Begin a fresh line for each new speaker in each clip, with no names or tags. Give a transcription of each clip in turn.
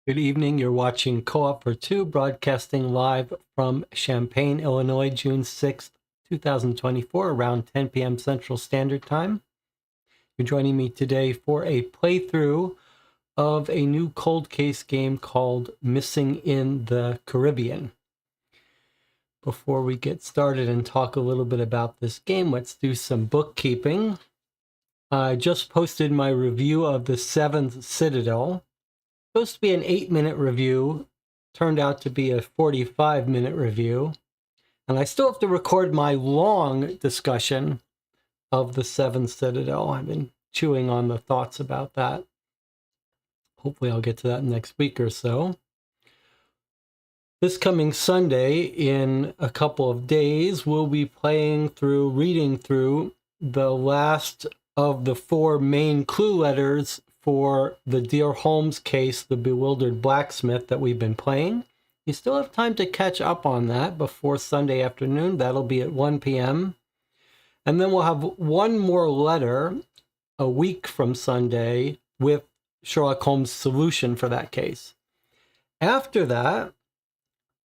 Good evening. You're watching Co-op for Two, broadcasting live from Champaign, Illinois, June 6th, 2024, around 10 p.m. Central Standard Time. You're joining me today for a playthrough of a new cold case game called Missing in the Caribbean. Before we get started and talk a little bit about this game, let's do some bookkeeping. I just posted my review of The Seventh Citadel. Supposed to be an 8-minute review, turned out to be a 45-minute review, and I still have to record my long discussion of The Seventh Citadel. I've been chewing on the thoughts about that. Hopefully I'll get to that next week or so. This coming Sunday, in a couple of days, we'll be reading through the last of the 4 main clue letters for the Dear Holmes case, The Bewildered Blacksmith, that we've been playing. You still have time to catch up on that before Sunday afternoon. That'll be at 1 p.m. And then we'll have one more letter a week from Sunday with Sherlock Holmes' solution for that case. After that,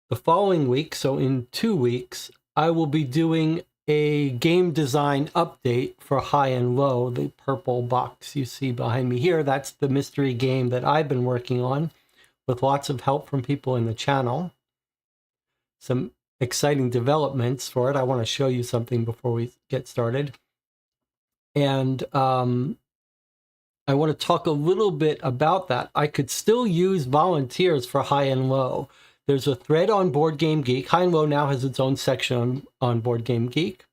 the following week, so in 2 weeks, I will be doing a game design update for High and Low, the purple box you see behind me here. That's the mystery game that I've been working on with lots of help from people in the channel. Some exciting developments for it. I want to show you something before we get started. And I want to talk a little bit about that. I could still use volunteers for High and Low. There's a thread on Board Game Geek. High and Low now has its own section on Board Game Geek.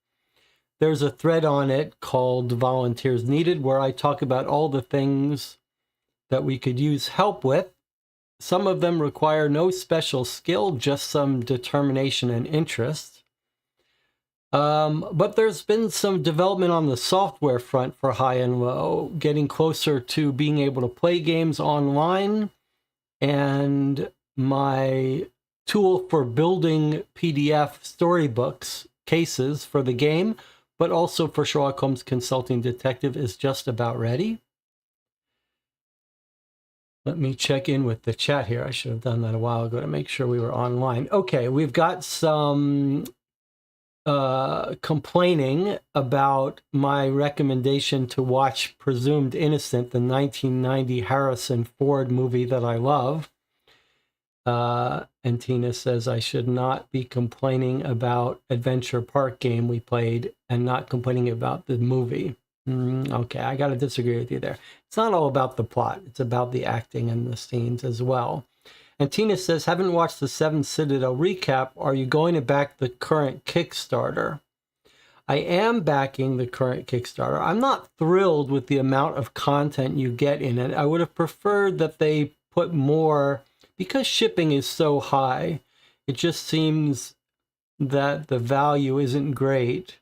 There's a thread on it called Volunteers Needed, where I talk about all the things that we could use help with. Some of them require no special skill, just some determination and interest. But there's been some development on the software front for High and Low, getting closer to being able to play games online, and my tool for building PDF storybooks cases for the game, but also for Sherlock Holmes Consulting Detective, is just about ready. Let me check in with the chat here. I should have done that a while ago to make sure we were online. Okay, we've got some complaining about my recommendation to watch Presumed Innocent, the 1990 Harrison Ford movie that I love. And Tina says I should not be complaining about Adventure Park game we played and not complaining about the movie. Okay, I got to disagree with you there. It's not all about the plot. It's about the acting and the scenes as well. And Tina says, haven't watched the Seventh Citadel recap. Are you going to back the current Kickstarter? I am backing the current Kickstarter. I'm not thrilled with the amount of content you get in it. I would have preferred that they put more. Because shipping is so high, it just seems that the value isn't great.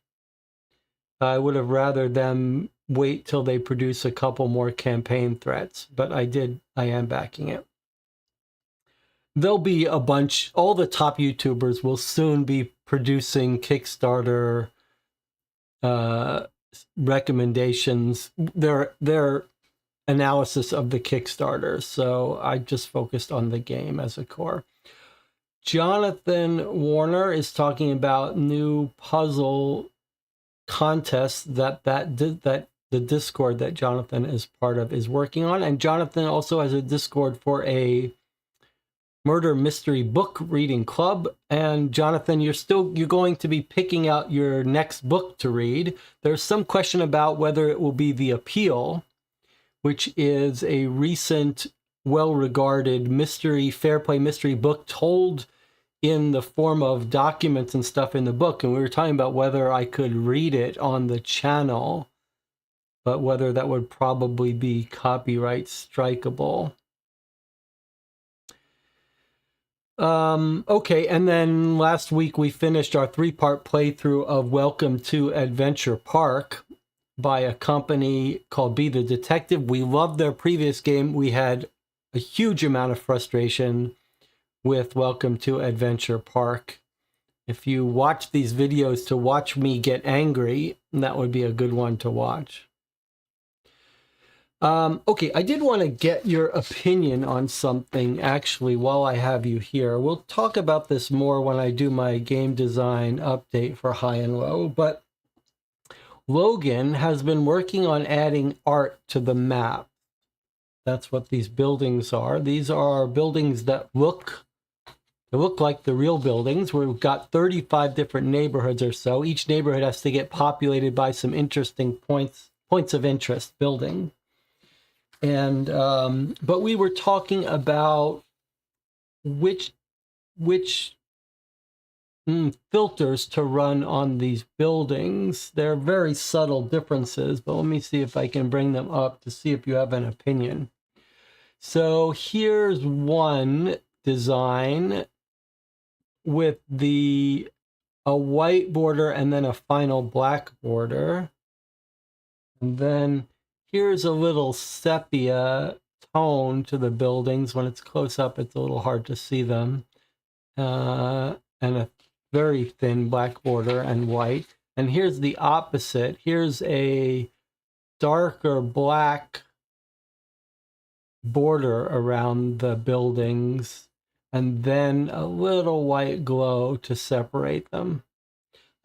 I would have rather them wait till they produce a couple more campaign threats, but I am backing it. There'll be a bunch, all the top YouTubers will soon be producing Kickstarter recommendations, their analysis of the Kickstarter, so I just focused on the game as a core. Jonathan Warner is talking about new puzzle contests that the Discord that Jonathan is part of is working on, and Jonathan also has a Discord for a murder mystery book reading club. And Jonathan, you're going to be picking out your next book to read. There's some question about whether it will be The Appeal, which is a recent, well-regarded fair play mystery book told in the form of documents and stuff in the book. And we were talking about whether I could read it on the channel, but whether that would probably be copyright strikeable. Okay, and then last week we finished our 3-part playthrough of Welcome to Adventure Park by a company called Be the Detective. We loved their previous game. We had a huge amount of frustration with Welcome to Adventure Park. If you watch these videos to watch me get angry, that would be a good one to watch. Okay, I did want to get your opinion on something actually while I have you here. We'll talk about this more when I do my game design update for High and Low, but Logan has been working on adding art to the map. That's what these buildings are. These are buildings that look like the real buildings. We've got 35 different neighborhoods or so. Each neighborhood has to get populated by some interesting points of interest building. And but we were talking about which filters to run on these buildings. They're very subtle differences, but let me see if I can bring them up to see if you have an opinion. So here's one design with a white border and then a final black border. And then here's a little sepia tone to the buildings. When it's close up, it's a little hard to see them. And a very thin black border and white. And here's the opposite. Here's a darker black border around the buildings, and then a little white glow to separate them.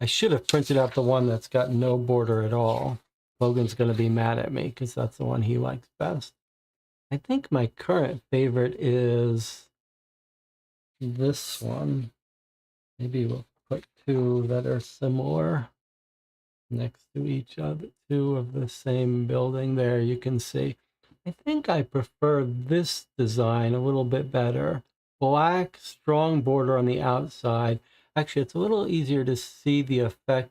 I should have printed out the one that's got no border at all. Logan's going to be mad at me because that's the one he likes best. I think my current favorite is this one. Maybe we'll put two that are similar next to each other, two of the same building. There you can see. I think I prefer this design a little bit better. Black, strong border on the outside. Actually, it's a little easier to see the effect.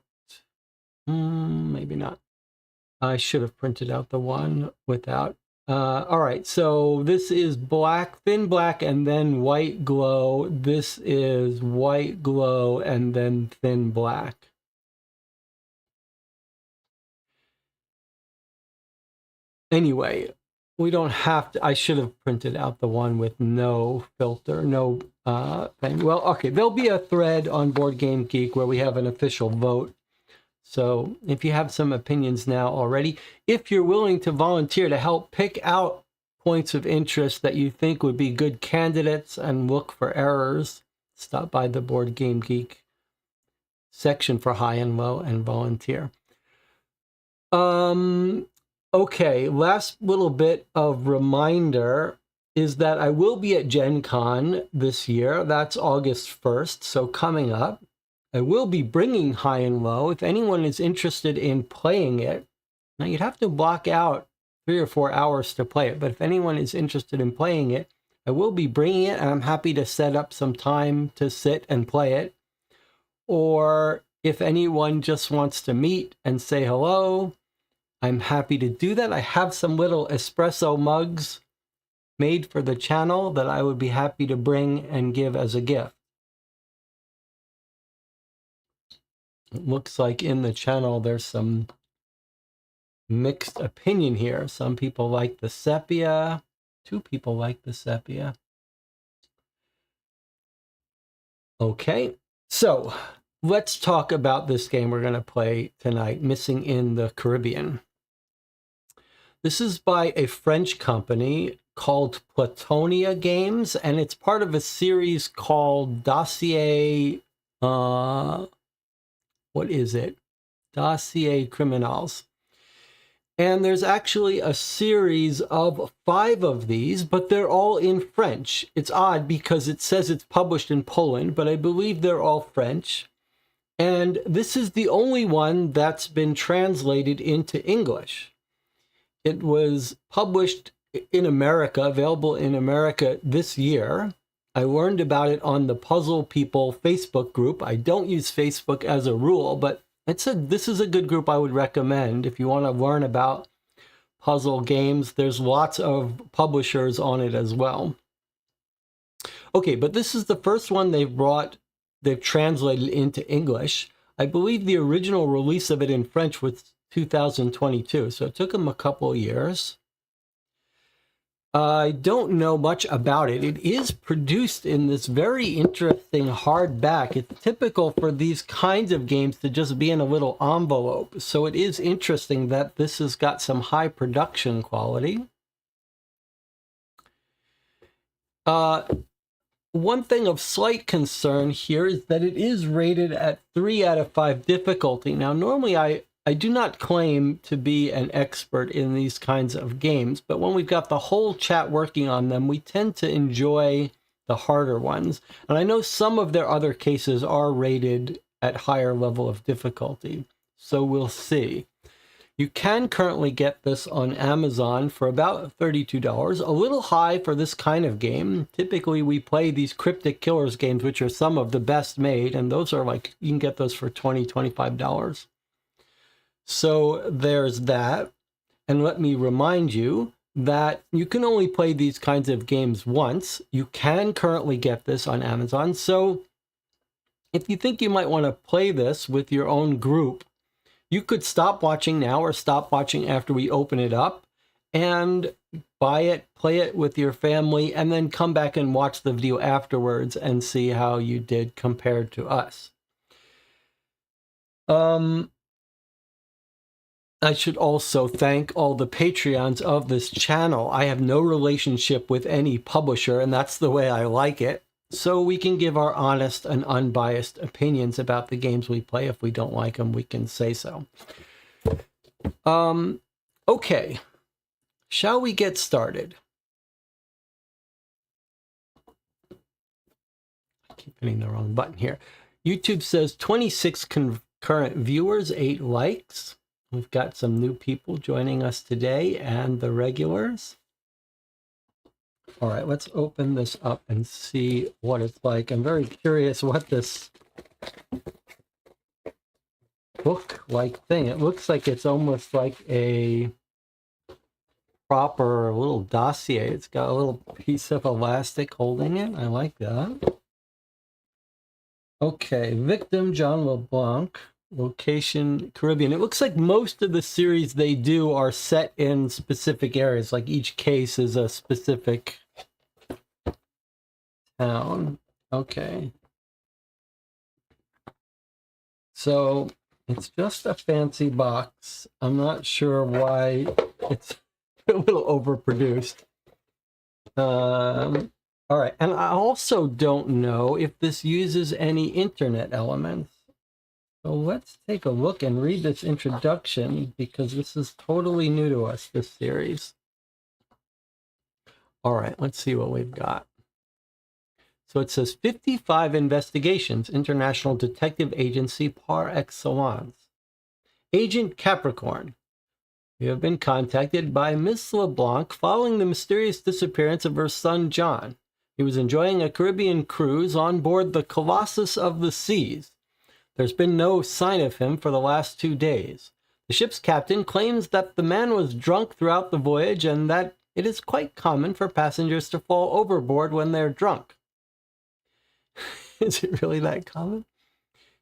Maybe not. I should have printed out the one without. All right, so this is black, thin black, and then white glow. This is white glow and then thin black. Anyway, we don't have to. I should have printed out the one with no filter, no thing. Well, okay, there'll be a thread on Board Game Geek where we have an official vote. So if you have some opinions now already, if you're willing to volunteer to help pick out points of interest that you think would be good candidates and look for errors, stop by the Board Game Geek section for High and Low and volunteer. Okay, last little bit of reminder is that I will be at Gen Con this year. That's August 1st, so coming up. I will be bringing High and Low. If anyone is interested in playing it, now you'd have to block out 3 or 4 hours to play it, but if anyone is interested in playing it, I will be bringing it, and I'm happy to set up some time to sit and play it. Or if anyone just wants to meet and say hello, I'm happy to do that. I have some little espresso mugs made for the channel that I would be happy to bring and give as a gift. It looks like in the channel there's some mixed opinion here. Some people like the sepia. 2 people like the sepia. Okay, so let's talk about this game we're going to play tonight, Missing in the Caribbean. This is by a French company called Platonia Games, and it's part of a series called Dossier... what is it? Dossier Criminals. And there's actually a series of 5 of these, but they're all in French. It's odd because it says it's published in Poland, but I believe they're all French. And this is the only one that's been translated into English. It was published in America, available in America this year. I learned about it on the Puzzle People Facebook group. I don't use Facebook as a rule, but this is a good group I would recommend if you want to learn about puzzle games. There's lots of publishers on it as well. Okay, but this is the first one they've translated into English. I believe the original release of it in French was 2022, so it took them a couple of years. I don't know much about it. It is produced in this very interesting hardback. It's typical for these kinds of games to just be in a little envelope. So it is interesting that this has got some high production quality. One thing of slight concern here is that it is rated at 3 out of 5 difficulty. Now, normally I do not claim to be an expert in these kinds of games, but when we've got the whole chat working on them, we tend to enjoy the harder ones. And I know some of their other cases are rated at higher level of difficulty, so we'll see. You can currently get this on Amazon for about $32, a little high for this kind of game. Typically, we play these Cryptic Killers games, which are some of the best made, and those are like, you can get those for $20, $25. So there's that. And let me remind you that you can only play these kinds of games once. You can currently get this on Amazon. So if you think you might want to play this with your own group, you could stop watching now or stop watching after we open it up and buy it, play it with your family, and then come back and watch the video afterwards and see how you did compared to us. I should also thank all the Patreons of this channel. I have no relationship with any publisher, and that's the way I like it. So we can give our honest and unbiased opinions about the games we play. If we don't like them, we can say so. Okay, shall we get started? I keep hitting the wrong button here. YouTube says 26 concurrent viewers, 8 likes. We've got some new people joining us today and the regulars. All right, let's open this up and see what it's like. I'm very curious what this book-like thing. It looks like it's almost like a proper little dossier. It's got a little piece of elastic holding it. I like that. Okay, victim John LeBlanc, location Caribbean. It looks like most of the series they do are set in specific areas. Like each case is a specific town. Okay. So it's just a fancy box. I'm not sure why it's a little overproduced. All right, and I also don't know if this uses any internet elements. So let's take a look and read this introduction because this is totally new to us, this series. All right, let's see what we've got. So it says 55 investigations, International Detective Agency par excellence. Agent Capricorn, you have been contacted by Miss LeBlanc following the mysterious disappearance of her son John. He was enjoying a Caribbean cruise on board the Colossus of the Seas. There's been no sign of him for the last 2 days. The ship's captain claims that the man was drunk throughout the voyage and that it is quite common for passengers to fall overboard when they're drunk. Is it really that common?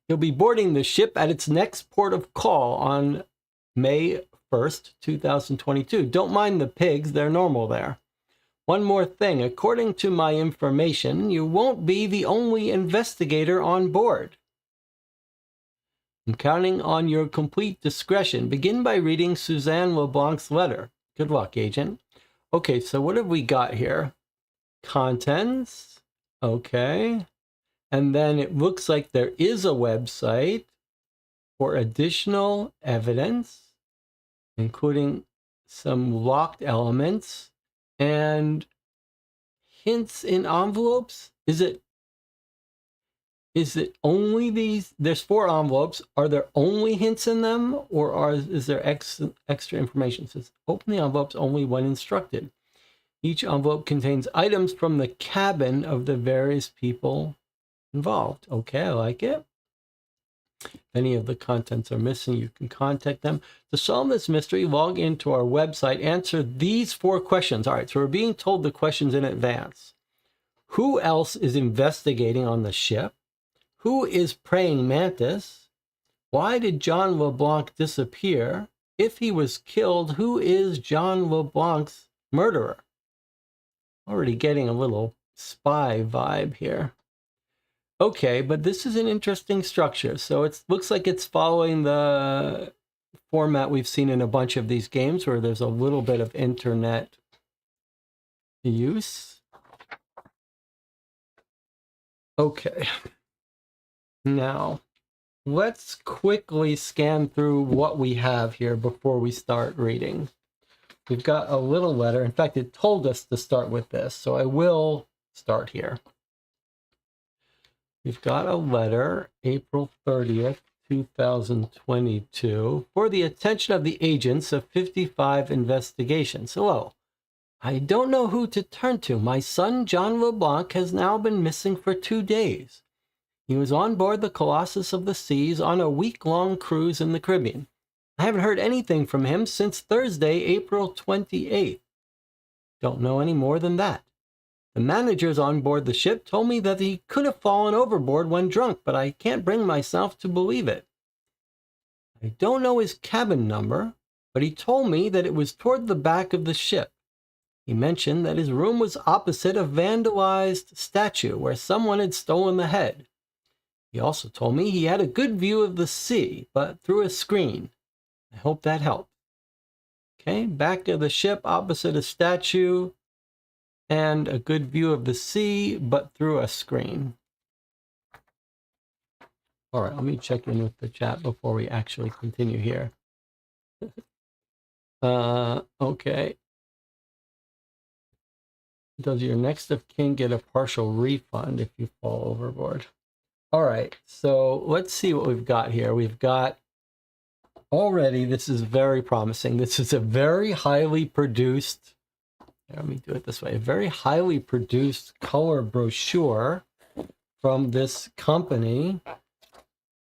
He'll be boarding the ship at its next port of call on May 1st, 2022. Don't mind the pigs, they're normal there. One more thing, according to my information, you won't be the only investigator on board. I'm counting on your complete discretion. Begin by reading Suzanne LeBlanc's letter. Good luck, Agent. Okay, so what have we got here? Contents. Okay. And then it looks like there is a website for additional evidence, including some locked elements and hints in envelopes. Is it only these? There's 4 envelopes. Are there only hints in them, or is there extra information? It says, open the envelopes only when instructed. Each envelope contains items from the cabin of the various people involved. Okay, I like it. If any of the contents are missing, you can contact them. To solve this mystery, log into our website, answer these 4 questions. All right, so we're being told the questions in advance. Who else is investigating on the ship? Who is praying mantis? Why did John LeBlanc disappear? If he was killed, who is John LeBlanc's murderer? Already getting a little spy vibe here. Okay, but this is an interesting structure. So it looks like it's following the format we've seen in a bunch of these games where there's a little bit of internet use. Okay. Now, let's quickly scan through what we have here before we start reading. We've got a little letter. In fact, it told us to start with this, so I will start here. We've got a letter, April 30th, 2022, for the attention of the agents of 55 Investigations. Hello. I don't know who to turn to. My son, John LeBlanc, has now been missing for 2 days. He was on board the Colossus of the Seas on a week-long cruise in the Caribbean. I haven't heard anything from him since Thursday, April 28th. Don't know any more than that. The managers on board the ship told me that he could have fallen overboard when drunk, but I can't bring myself to believe it. I don't know his cabin number, but he told me that it was toward the back of the ship. He mentioned that his room was opposite a vandalized statue where someone had stolen the head. He also told me he had a good view of the sea, but through a screen. I hope that helped. Okay, back of the ship, opposite a statue, and a good view of the sea, but through a screen. All right, let me check in with the chat before we actually continue here. Okay. Does your next of kin get a partial refund if you fall overboard? All right, so let's see what we've got here. We've got already, this is very promising. This is a very highly produced, let me do it this way, a very highly produced color brochure from this company,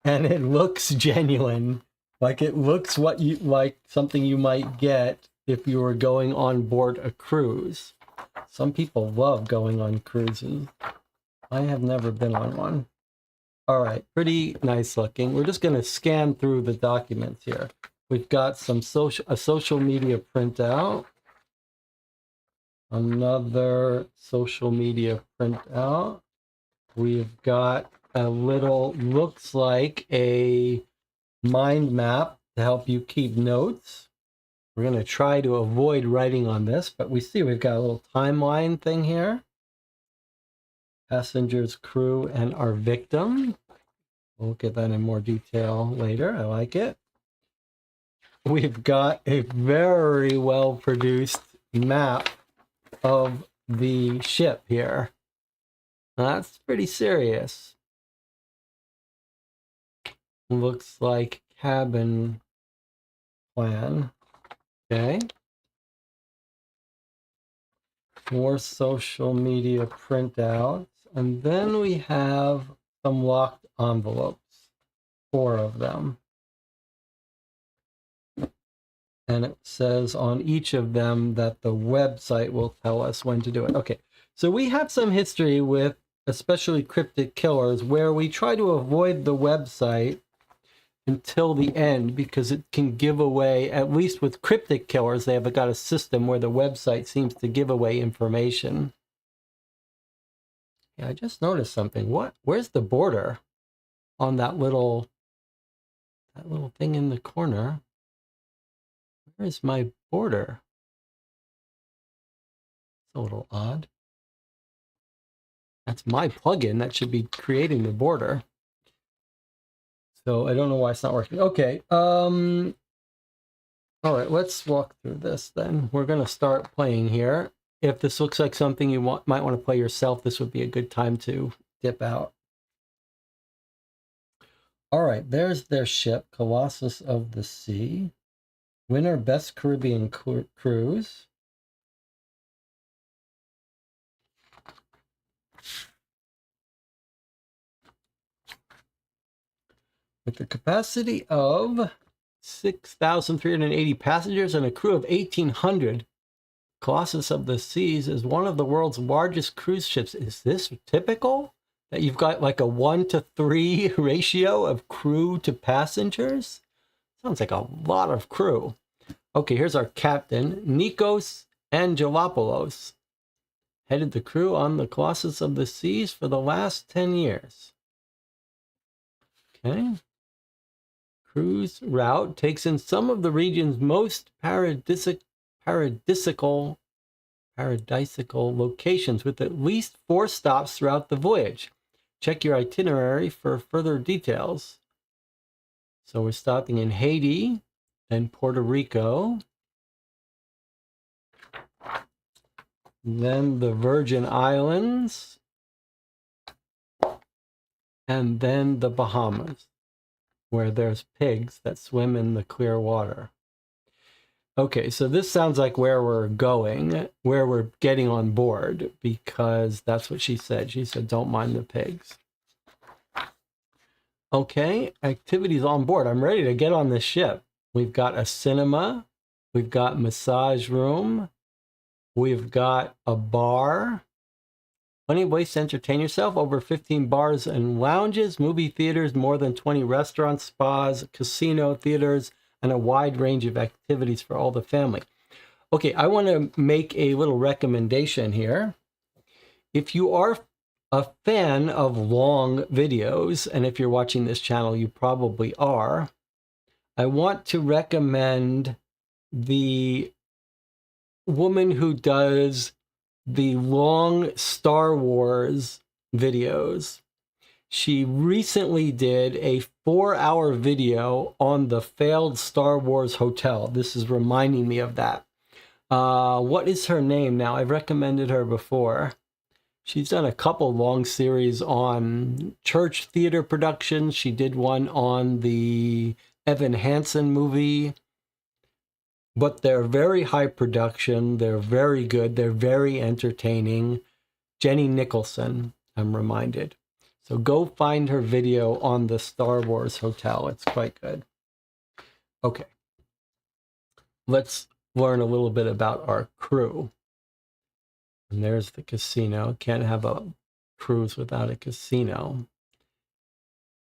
and it looks genuine. Like it looks what you like, something you might get if you were going on board a cruise. Some people love going on cruises. I have never been on one. All right, pretty nice looking. We're just going to scan through the documents here. We've got some a social media printout. Another social media printout. We've got a little, looks like a mind map to help you keep notes. We're going to try to avoid writing on this, but we see we've got a little timeline thing here. Passengers, crew, and our victim. We'll get that in more detail later. I like it. We've got a very well-produced map of the ship here. That's pretty serious. Looks like cabin plan. Okay. More social media printouts. And then we have some locked envelopes. 4 of them. And it says on each of them that the website will tell us when to do it. Okay, so we have some history with especially cryptic killers where we try to avoid the website until the end because it can give away, at least with cryptic killers, they have got a system where the website seems to give away information. Yeah, I just noticed something. Where's the border on that little thing in the corner? Where is my border? It's a little odd. That's my plugin that should be creating the border. So I don't know why it's not working. Okay. All right, let's walk through this then. We're going to start playing here. If this looks like something you might want to play yourself, this would be a good time to dip out. All right, there's their ship, Colossus of the Sea. Winner Best Caribbean Cruise. With a capacity of 6,380 passengers and a crew of 1,800, Colossus of the Seas is one of the world's largest cruise ships. Is this typical? That you've got like a 1-to-3 ratio of crew to passengers? Sounds like a lot of crew. Okay, here's our captain, Nikos Angelopoulos. Headed the crew on the Colossus of the Seas for the last 10 years. Okay. Cruise route takes in some of the region's most paradisiacal locations with at least 4 stops throughout the voyage. Check your itinerary for further details. So we're stopping in Haiti, then Puerto Rico, then the Virgin Islands, and then the Bahamas, where there's pigs that swim in the clear water. Okay, so this sounds like where we're going, where we're getting on board, because that's what she said. She said, don't mind the pigs. Okay, activities on board. I'm ready to get on this ship. We've got a cinema. We've got massage room. We've got a bar. Plenty of ways to entertain yourself. Over 15 bars and lounges, movie theaters, more than 20 restaurants, spas, casino, theaters, and a wide range of activities for all the family. Okay, I want to make a little recommendation here. If you are a fan of long videos, and if you're watching this channel, you probably are, I want to recommend the woman who does the long Star Wars videos. She recently did a 4-hour video on the failed Star Wars hotel. This is reminding me of that. What is her name now? I've recommended her before. She's done a couple long series on church theater productions. She did one on the Evan Hansen movie. But they're very high production. They're very good. They're very entertaining. Jenny Nicholson, I'm reminded. So go find her video on the Star Wars hotel. It's quite good. Okay. Let's learn a little bit about our crew. And there's the casino. Can't have a cruise without a casino.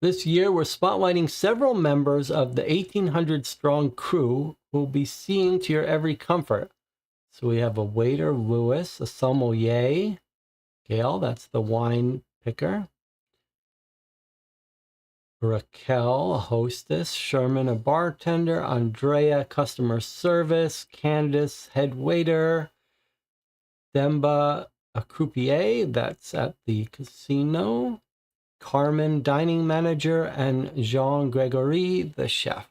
This year, we're spotlighting several members of the 1,800-strong crew who will be seeing to your every comfort. So we have a waiter, Louis, a sommelier, Gail, that's the wine picker, Raquel, a hostess, Sherman, a bartender, Andrea, customer service, Candace, head waiter, Demba, a croupier, that's at the casino, Carmen, dining manager, and Jean-Gregory, the chef.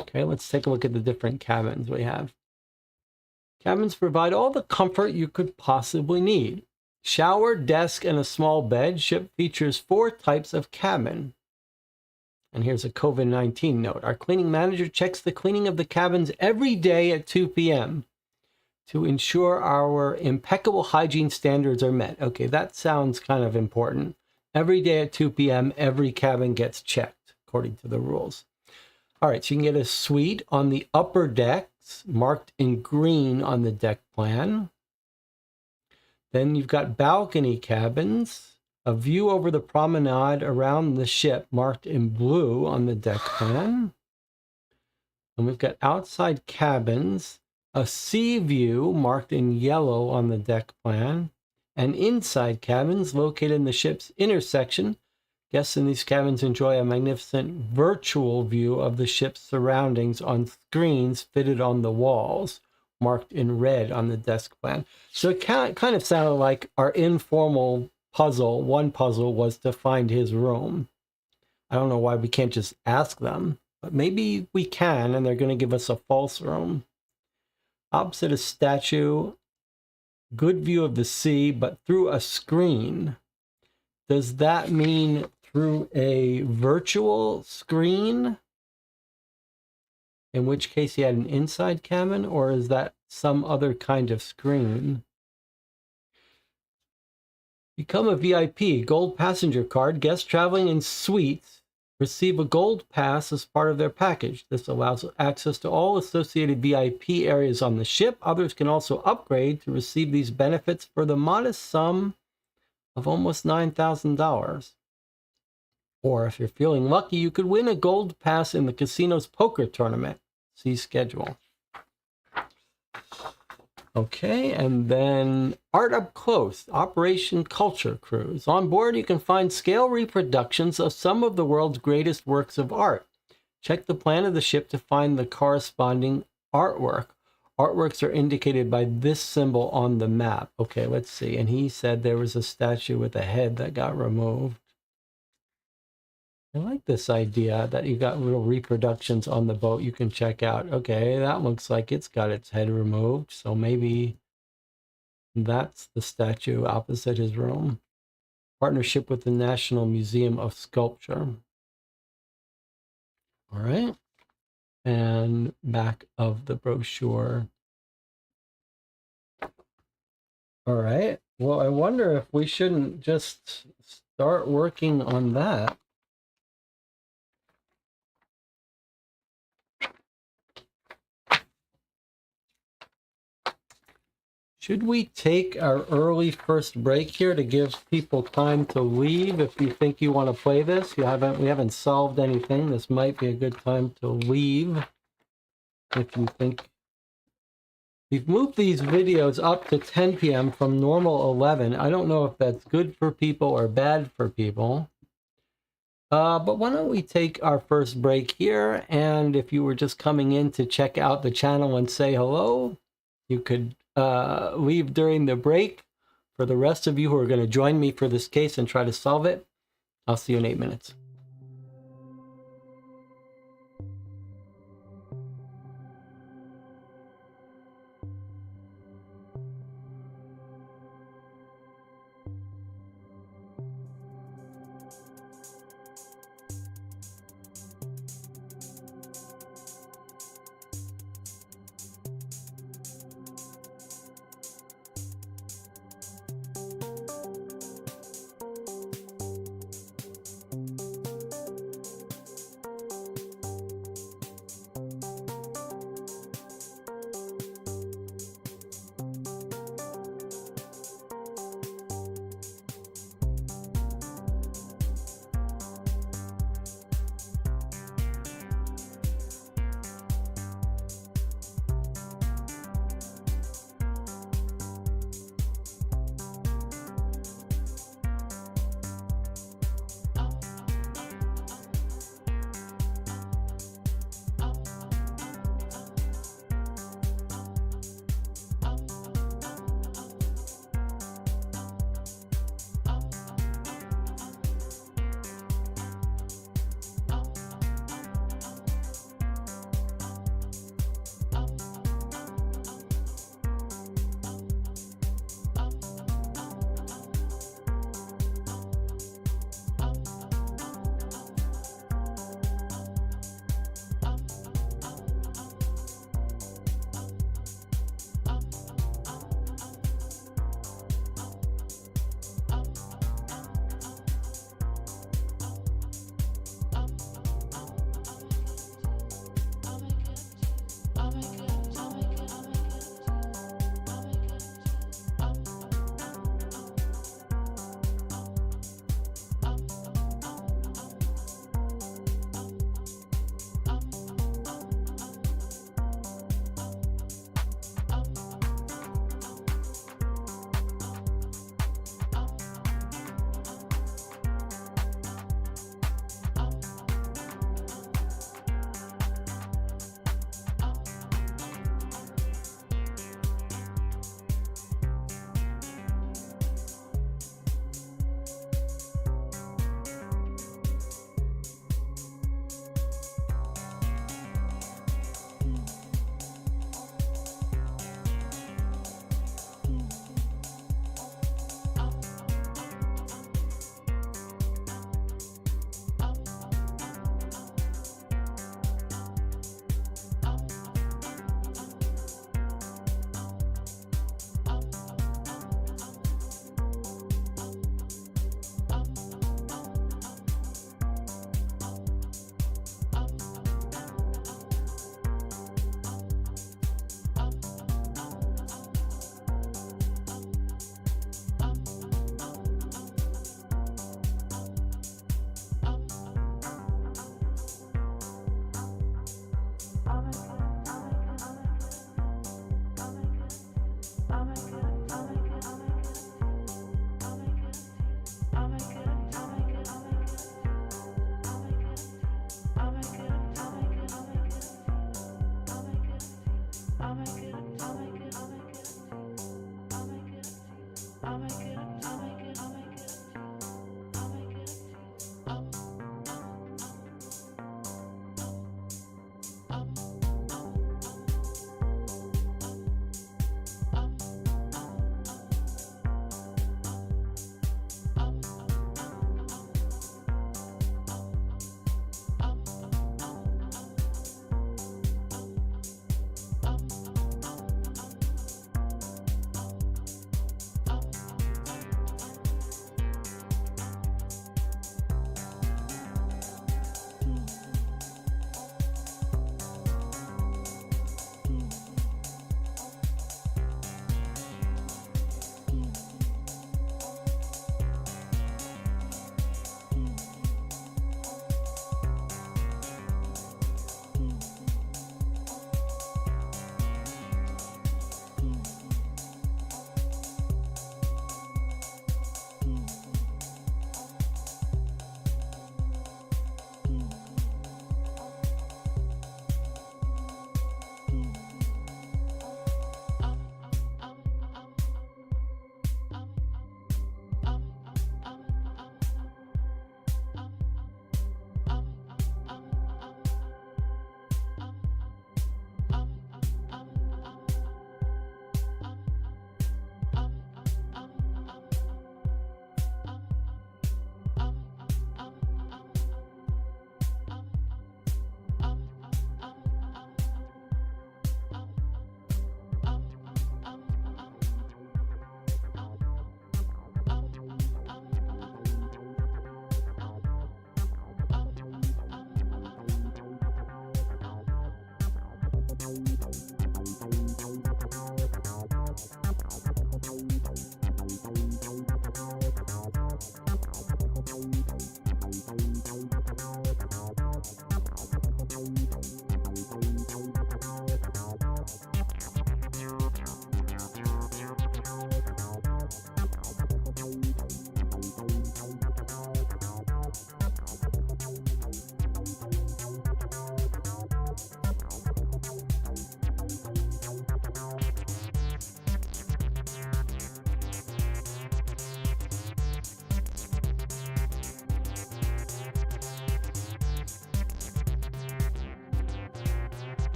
Okay, let's take a look at the different cabins we have. Cabins provide all the comfort you could possibly need. Shower, desk, and a small bed. Ship features 4 types of cabin. And here's a COVID-19 note. Our cleaning manager checks the cleaning of the cabins every day at 2 p.m. to ensure our impeccable hygiene standards are met. Okay, that sounds kind of important. Every day at 2 p.m., every cabin gets checked, according to the rules. All right, so you can get a suite on the upper decks, marked in green on the deck plan. Then you've got balcony cabins, a view over the promenade around the ship, marked in blue on the deck plan. And we've got outside cabins, a sea view marked in yellow on the deck plan, and inside cabins located in the ship's inner section. Guests in these cabins enjoy a magnificent virtual view of the ship's surroundings on screens fitted on the walls, marked in red on the desk plan. So it kind of sounded like our informal puzzle, one puzzle, was to find his room. I don't know why we can't just ask them, but maybe we can, and they're going to give us a false room. Opposite a statue, good view of the sea, but through a screen. Does that mean through a virtual screen? In which case he had an inside cabin, or is that some other kind of screen? Become a VIP, gold passenger card. Guests traveling in suites receive a gold pass as part of their package. This allows access to all associated VIP areas on the ship. Others can also upgrade to receive these benefits for the modest sum of almost $9,000. Or if you're feeling lucky, you could win a gold pass in the casino's poker tournament. See schedule. Okay, and then Art Up Close, Operation Culture Cruise. On board, you can find scale reproductions of some of the world's greatest works of art. Check the plan of the ship to find the corresponding artwork. Artworks are indicated by this symbol on the map. Okay, let's see. And he said there was a statue with a head that got removed. I like this idea that you got little reproductions on the boat you can check out. Okay, that looks like it's got its head removed, so maybe that's the statue opposite his room. Partnership with the National Museum of Sculpture. All right. And back of the brochure. All right. Well, I wonder if we shouldn't just start working on that. Should we take our early first break here to give people time to leave? If you think you want to play this, we haven't solved anything. This might be a good time to leave. If you think we've moved these videos up to 10 p.m. from normal 11. I don't know if that's good for people or bad for people. But why don't we take our first break here? And if you were just coming in to check out the channel and say hello, you could leave during the break. For the rest of you who are going to join me for this case and try to solve it, I'll see you in 8 minutes.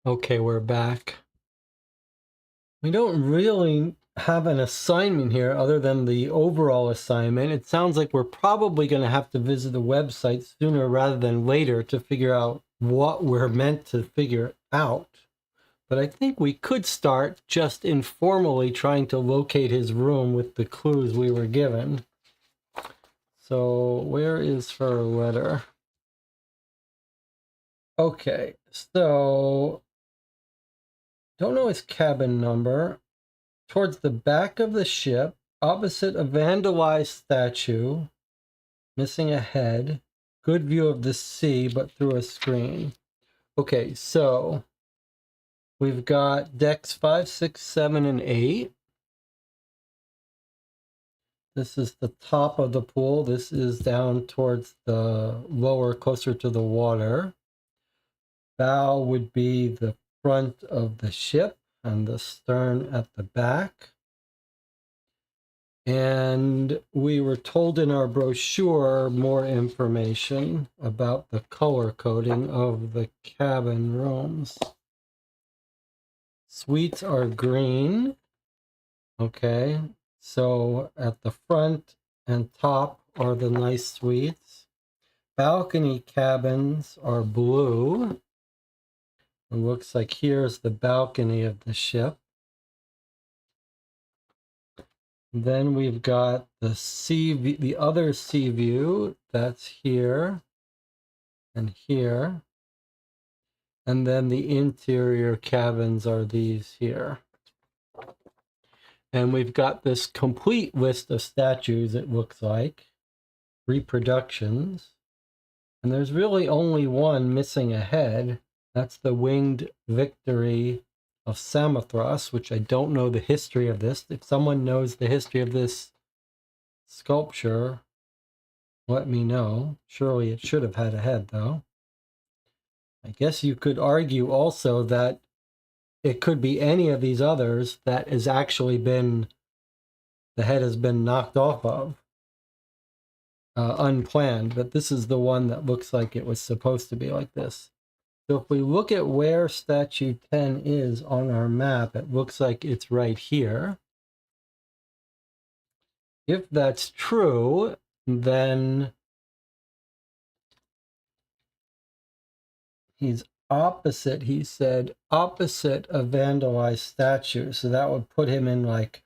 Okay, we're back. We don't really have an assignment here other than the overall assignment. It sounds like we're probably going to have to visit the website sooner rather than later to figure out what we're meant to figure out. But I think we could start just informally trying to locate his room with the clues we were given. So where is her letter? Okay, so don't know his cabin number. Towards the back of the ship, opposite a vandalized statue, missing a head. Good view of the sea, but through a screen. Okay, so we've got decks 5, 6, 7, and 8. This is the top of the pool. This is down towards the lower, closer to the water. Bow would be the front of the ship and the stern at the back. And we were told in our brochure more information about the color coding of the cabin rooms. Suites are green. Okay, so at the front and top are the nice suites. Balcony cabins are blue. It looks like here's the balcony of the ship. Then we've got the the other sea view, that's here and here. And then the interior cabins are these here. And we've got this complete list of statues, it looks like, reproductions. And there's really only one missing a head. That's the Winged Victory of Samothrace, which I don't know the history of this. If someone knows the history of this sculpture, let me know. Surely it should have had a head, though. I guess you could argue also that it could be any of these others that has actually been, the head has been knocked off of. unplanned, but this is the one that looks like it was supposed to be like this. So if we look at where statue 10 is on our map, it looks like it's right here. If that's true, then he's opposite, he said, opposite a vandalized statue. So that would put him in like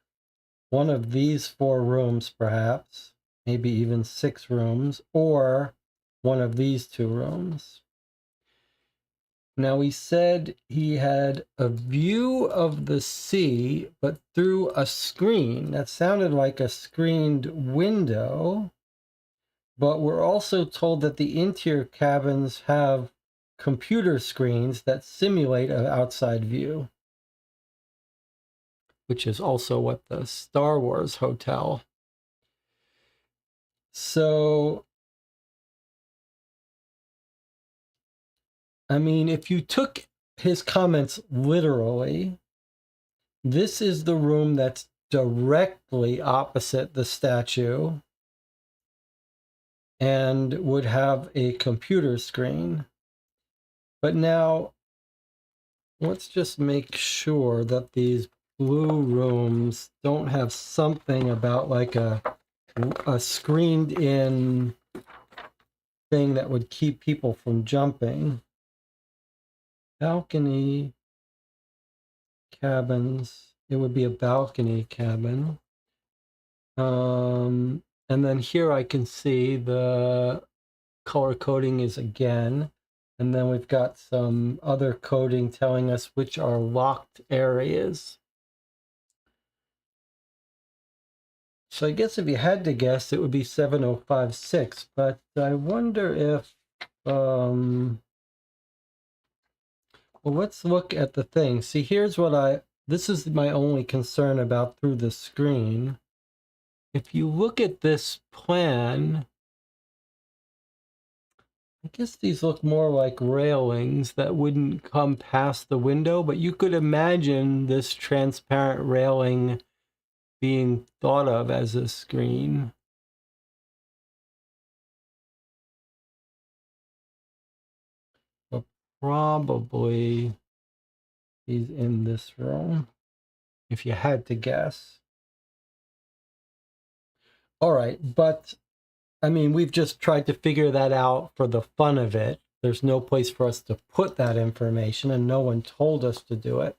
one of these 4 rooms, perhaps, maybe even 6 rooms, or one of these 2 rooms. Now, he said he had a view of the sea, but through a screen. That sounded like a screened window, but we're also told that the interior cabins have computer screens that simulate an outside view, which is also what the Star Wars hotel. So, I mean, if you took his comments literally, this is the room that's directly opposite the statue and would have a computer screen. But now, let's just make sure that these blue rooms don't have something about like a screened in thing that would keep people from jumping. Balcony cabins. It would be a balcony cabin. And then here I can see the color coding is again. And then we've got some other coding telling us which are locked areas. So I guess if you had to guess, it would be 7056. But I wonder if... well, let's look at the thing. See, here's what this is my only concern about through the screen. If you look at this plan, I guess these look more like railings that wouldn't come past the window, but you could imagine this transparent railing being thought of as a screen. But probably he's in this room, if you had to guess. All right, but I mean, we've just tried to figure that out for the fun of it. There's no place for us to put that information, and no one told us to do it.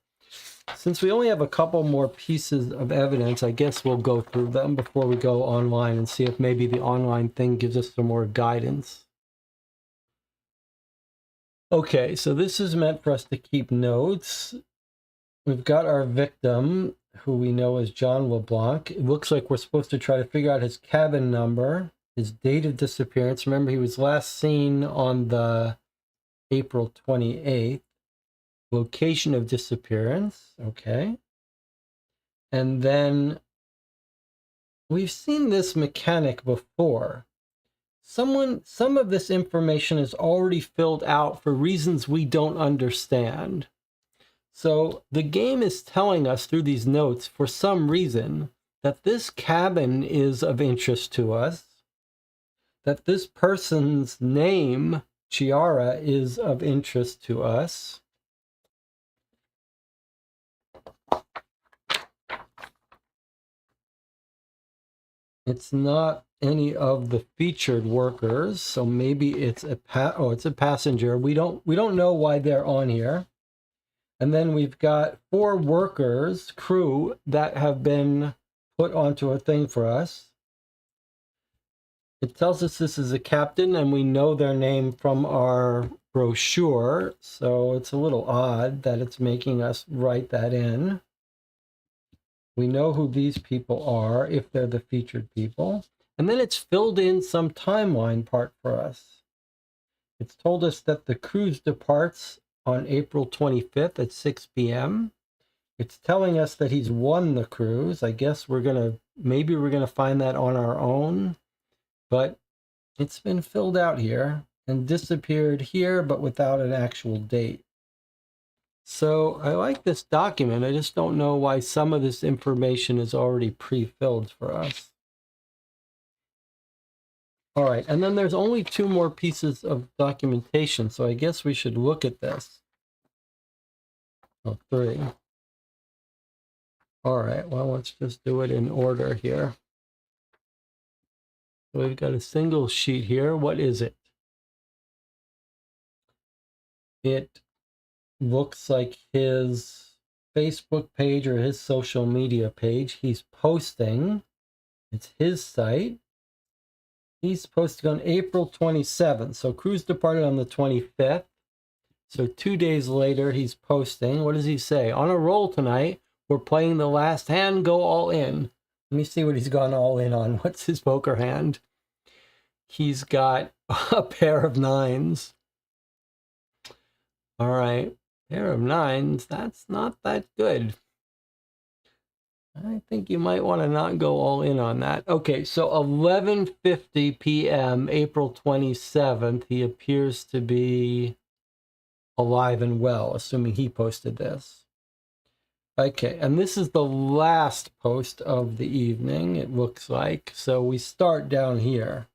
Since we only have a couple more pieces of evidence, I guess we'll go through them before we go online and see if maybe the online thing gives us some more guidance. Okay, so this is meant for us to keep notes. We've got our victim, who we know as John LeBlanc. It looks like we're supposed to try to figure out his cabin number, his date of disappearance. Remember, he was last seen on the April 28th. Location of disappearance, okay. And then we've seen this mechanic before. Some of this information is already filled out for reasons we don't understand. So the game is telling us through these notes, for some reason, that this cabin is of interest to us, that this person's name, Chiara, is of interest to us. It's not any of the featured workers, so maybe it's it's a passenger. We don't know why they're on here. And then we've got 4 workers, crew, that have been put onto a thing for us. It tells us this is a captain, and we know their name from our brochure, so it's a little odd that it's making us write that in. We know who these people are, if they're the featured people. And then it's filled in some timeline part for us. It's told us that the cruise departs on April 25th at 6 p.m. It's telling us that he's won the cruise. I guess maybe we're gonna find that on our own, but it's been filled out here and disappeared here, but without an actual date. So I like this document. I just don't know why some of this information is already pre-filled for us. All right, and then there's only 2 more pieces of documentation, so I guess we should look at this. Oh, 3. All right, well, let's just do it in order here. So we've got a single sheet here. What is it? It looks like his Facebook page or his social media page. He's posting. It's his site. He's posting on April 27th. So cruise departed on the 25th. So 2 days later, he's posting. What does he say? On a roll tonight. We're playing the last hand. Go all in. Let me see what he's gone all in on. What's his poker hand? He's got a pair of 9s. All right. Pair of 9s. That's not that good. I think you might want to not go all in on that. Okay, so 11:50 p.m., April 27th, he appears to be alive and well, assuming he posted this. Okay, and this is the last post of the evening, it looks like. So we start down here,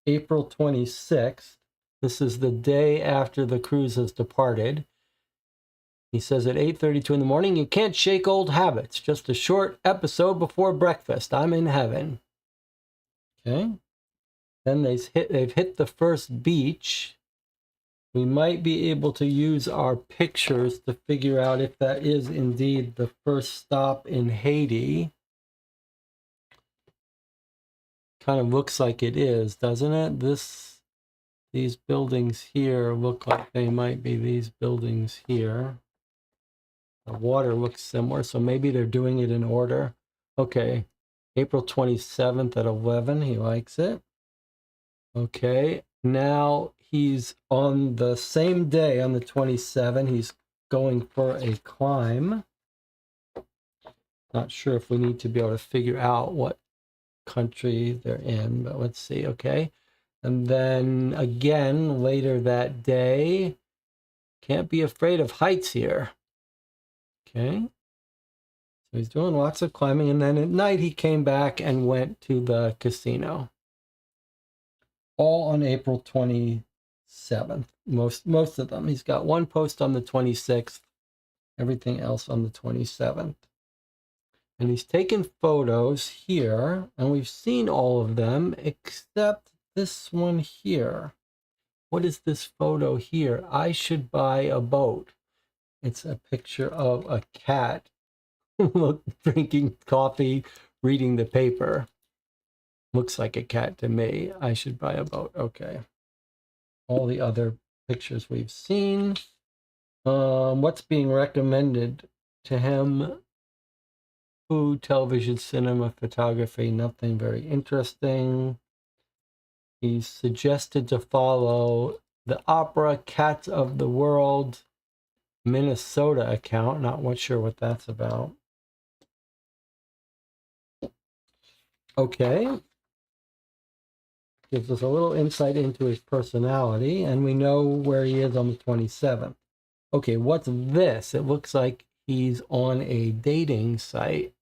April 26th. This is the day after the cruise has departed. He says at 8:32 in the morning, you can't shake old habits. Just a short episode before breakfast. I'm in heaven. Okay. Then they've hit the first beach. We might be able to use our pictures to figure out if that is indeed the first stop in Haiti. Kind of looks like it is, doesn't it? These buildings here look like they might be these buildings here. The water looks similar, so maybe they're doing it in order. Okay, April 27th at 11, he likes it. Okay, now he's on the same day, on the 27th, he's going for a climb. Not sure if we need to be able to figure out what country they're in, but let's see, okay. And then again, later that day, can't be afraid of heights here. Okay, so he's doing lots of climbing, and then at night he came back and went to the casino. All on April 27th, most of them. He's got one post on the 26th, everything else on the 27th. And he's taken photos here, and we've seen all of them except this one here. What is this photo here? I should buy a boat. It's a picture of a cat look, drinking coffee, reading the paper. Looks like a cat to me. I should buy a boat. Okay. All the other pictures we've seen. What's being recommended to him? Food, television, cinema, photography, nothing very interesting. He's suggested to follow the Opera Cats of the World Minnesota account. Not sure what that's about. Okay. Gives us a little insight into his personality, and we know where he is on the 27th. Okay, what's this? It looks like he's on a dating site.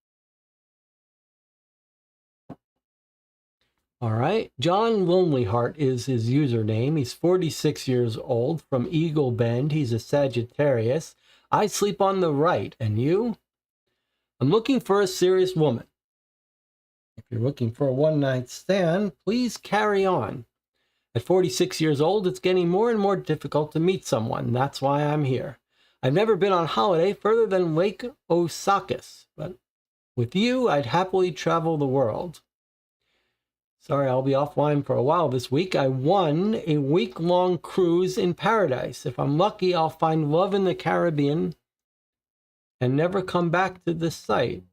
All right, John Lonelyheart is his username. He's 46 years old, from Eagle Bend. He's a Sagittarius. I sleep on the right, and you? I'm looking for a serious woman. If you're looking for a one-night stand, please carry on. At 46 years old, it's getting more and more difficult to meet someone. That's why I'm here. I've never been on holiday further than Lake Osakis, but with you, I'd happily travel the world. Sorry, I'll be offline for a while this week. I won a week-long cruise in paradise. If I'm lucky, I'll find love in the Caribbean and never come back to this site.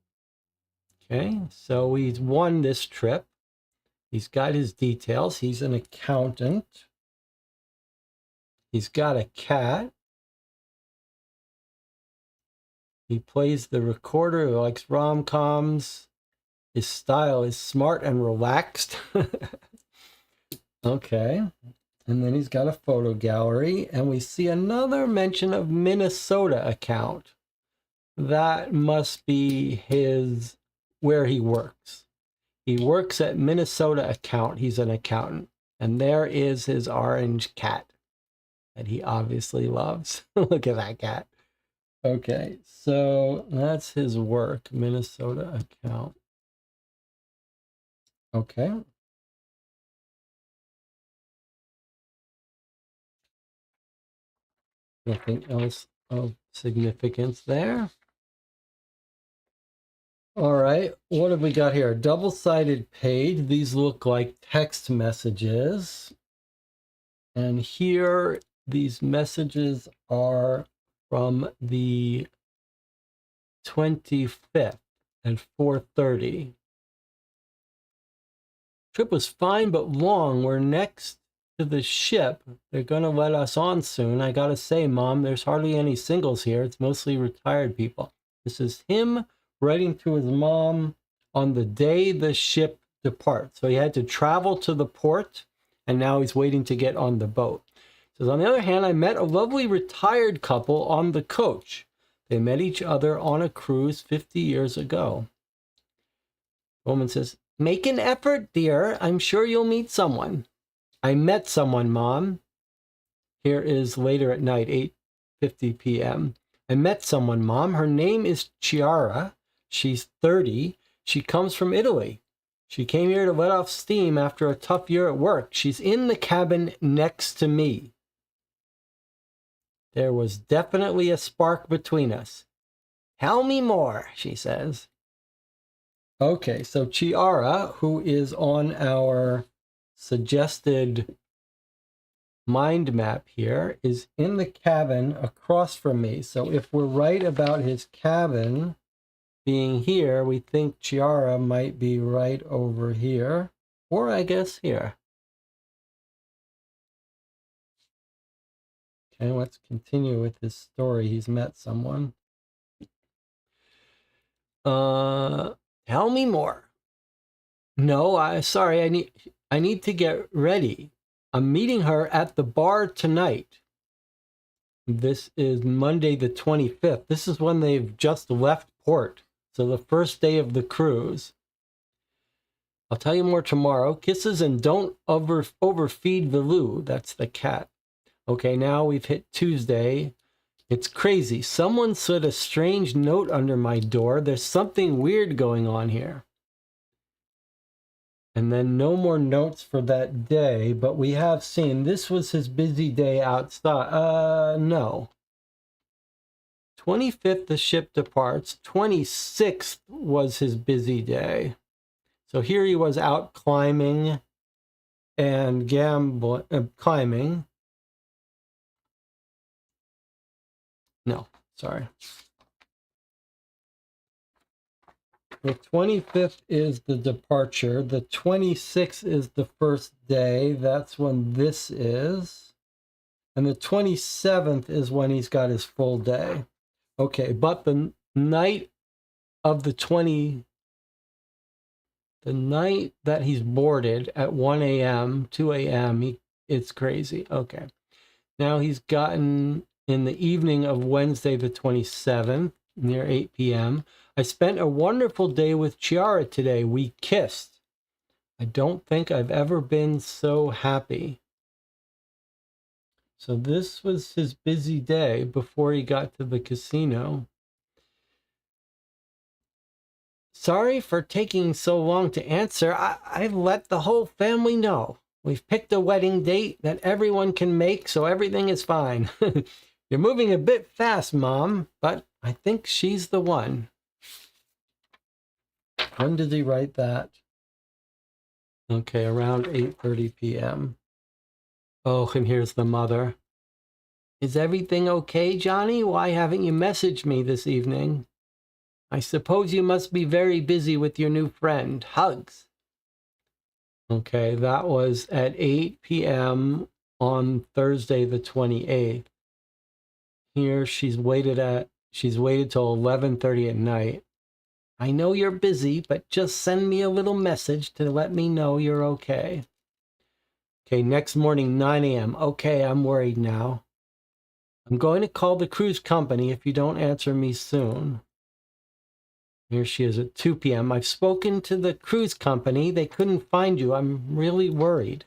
Okay, so he's won this trip. He's got his details. He's an accountant. He's got a cat. He plays the recorder. He likes rom-coms. His style is smart and relaxed. Okay. And then he's got a photo gallery. And we see another mention of Minnesota account. That must be where he works. He works at Minnesota account. He's an accountant. And there is his orange cat that he obviously loves. Look at that cat. Okay, so that's his work, Minnesota account. Okay. Nothing else of significance there. All right, what have we got here? A double-sided page. These look like text messages. And here, these messages are from the 25th at 4:30. Trip was fine but long. We're next to the ship. They're going to let us on soon. I got to say, Mom, there's hardly any singles here. It's mostly retired people. This is him writing to his mom on the day the ship departs. So he had to travel to the port, and now he's waiting to get on the boat. Says, on the other hand, I met a lovely retired couple on the coach. They met each other on a cruise 50 years ago. The woman says, make an effort, dear. I'm sure you'll meet someone. I met someone, Mom. Here is later at night, 8:50 p.m. I met someone, Mom. Her name is Chiara. She's 30. She comes from Italy. She came here to let off steam after a tough year at work. She's in the cabin next to me. There was definitely a spark between us. Tell me more, she says. Okay, so Chiara, who is on our suggested mind map here, is in the cabin across from me. So if we're right about his cabin being here, we think Chiara might be right over here, or I guess here. Okay, let's continue with his story. He's met someone. Tell me more. No, sorry, I need to get ready. I'm meeting her at the bar tonight. This is Monday the 25th. This is when they've just left port. So the first day of the cruise. I'll tell you more tomorrow. Kisses, and don't overfeed Vilou. That's the cat. Okay, now we've hit Tuesday. It's crazy. Someone slid a strange note under my door. There's something weird going on here. And then no more notes for that day, but we have seen this was his busy day outside. No. 25th, the ship departs. 26th was his busy day. So here he was out climbing and climbing. No, sorry. The 25th is the departure. The 26th is the first day. That's when this is. And the 27th is when he's got his full day. Okay, but the night of the night that he's boarded at 1 a.m., 2 a.m., it's crazy. Okay. Now he's gotten in the evening of Wednesday the 27th, near 8 p.m., I spent a wonderful day with Chiara today. We kissed. I don't think I've ever been so happy. So this was his busy day before he got to the casino. Sorry for taking so long to answer. I've let the whole family know. We've picked a wedding date that everyone can make, so everything is fine. You're moving a bit fast, Mom, but I think she's the one. When did he write that? Okay, around 8:30 p.m. Oh, and here's the mother. Is everything okay, Johnny? Why haven't you messaged me this evening? I suppose you must be very busy with your new friend. Hugs. Okay, that was at 8 p.m. on Thursday the 28th. Here she's waited till 11:30 at night. I know you're busy, but just send me a little message to let me know you're okay. Okay, next morning, 9 a.m. Okay, I'm worried now. I'm going to call the cruise company if you don't answer me soon. Here she is at 2 p.m. I've spoken to the cruise company. They couldn't find you. I'm really worried.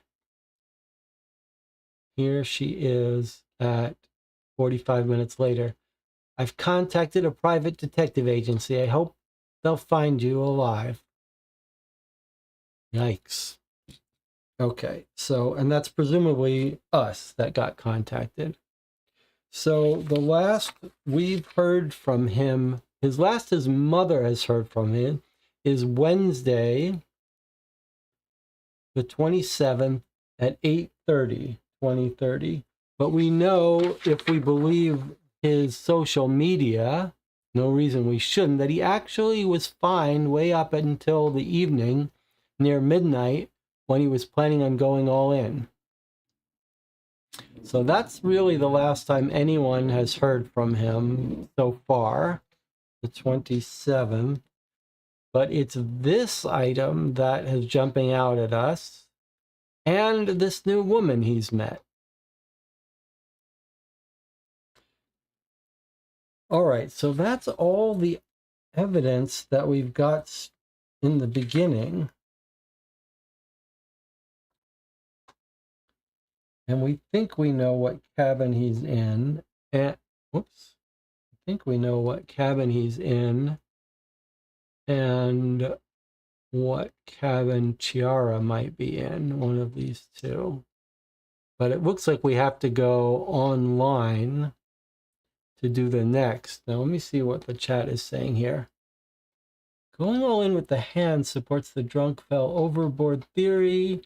Here she is at 45 minutes later. I've contacted a private detective agency. I hope they'll find you alive. Yikes. Okay, so, and that's presumably us that got contacted. So the last we've heard from him, his mother has heard from him, is Wednesday, the 27th at 8:30, 20:30. But we know, if we believe his social media, no reason we shouldn't, that he actually was fine way up until the evening, near midnight, when he was planning on going all in. So that's really the last time anyone has heard from him so far, the 27th. But it's this item that is jumping out at us, and this new woman he's met. All right, so that's all the evidence that we've got in the beginning. And we think we know what cabin he's in. And, whoops. I think we know what cabin he's in and what cabin Chiara might be in, one of these two. But it looks like we have to go online to do the next. Now, let me see what the chat is saying here. Going all in with the hand supports the drunk fell overboard theory.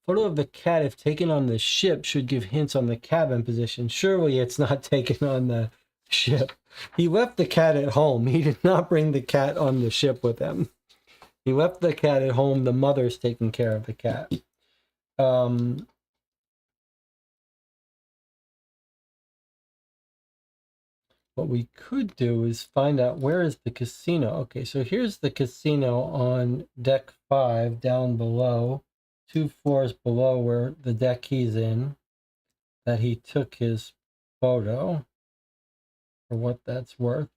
Photo of the cat, if taken on the ship, should give hints on the cabin position. Surely it's not taken on the ship. He left the cat at home. He did not bring the cat on the ship with him. He left the cat at home. The mother's taking care of the cat. What we could do is find out where is the casino. Okay, so here's the casino on deck 5 down below, 2 floors below where the deck he's in, that he took his photo, for what that's worth.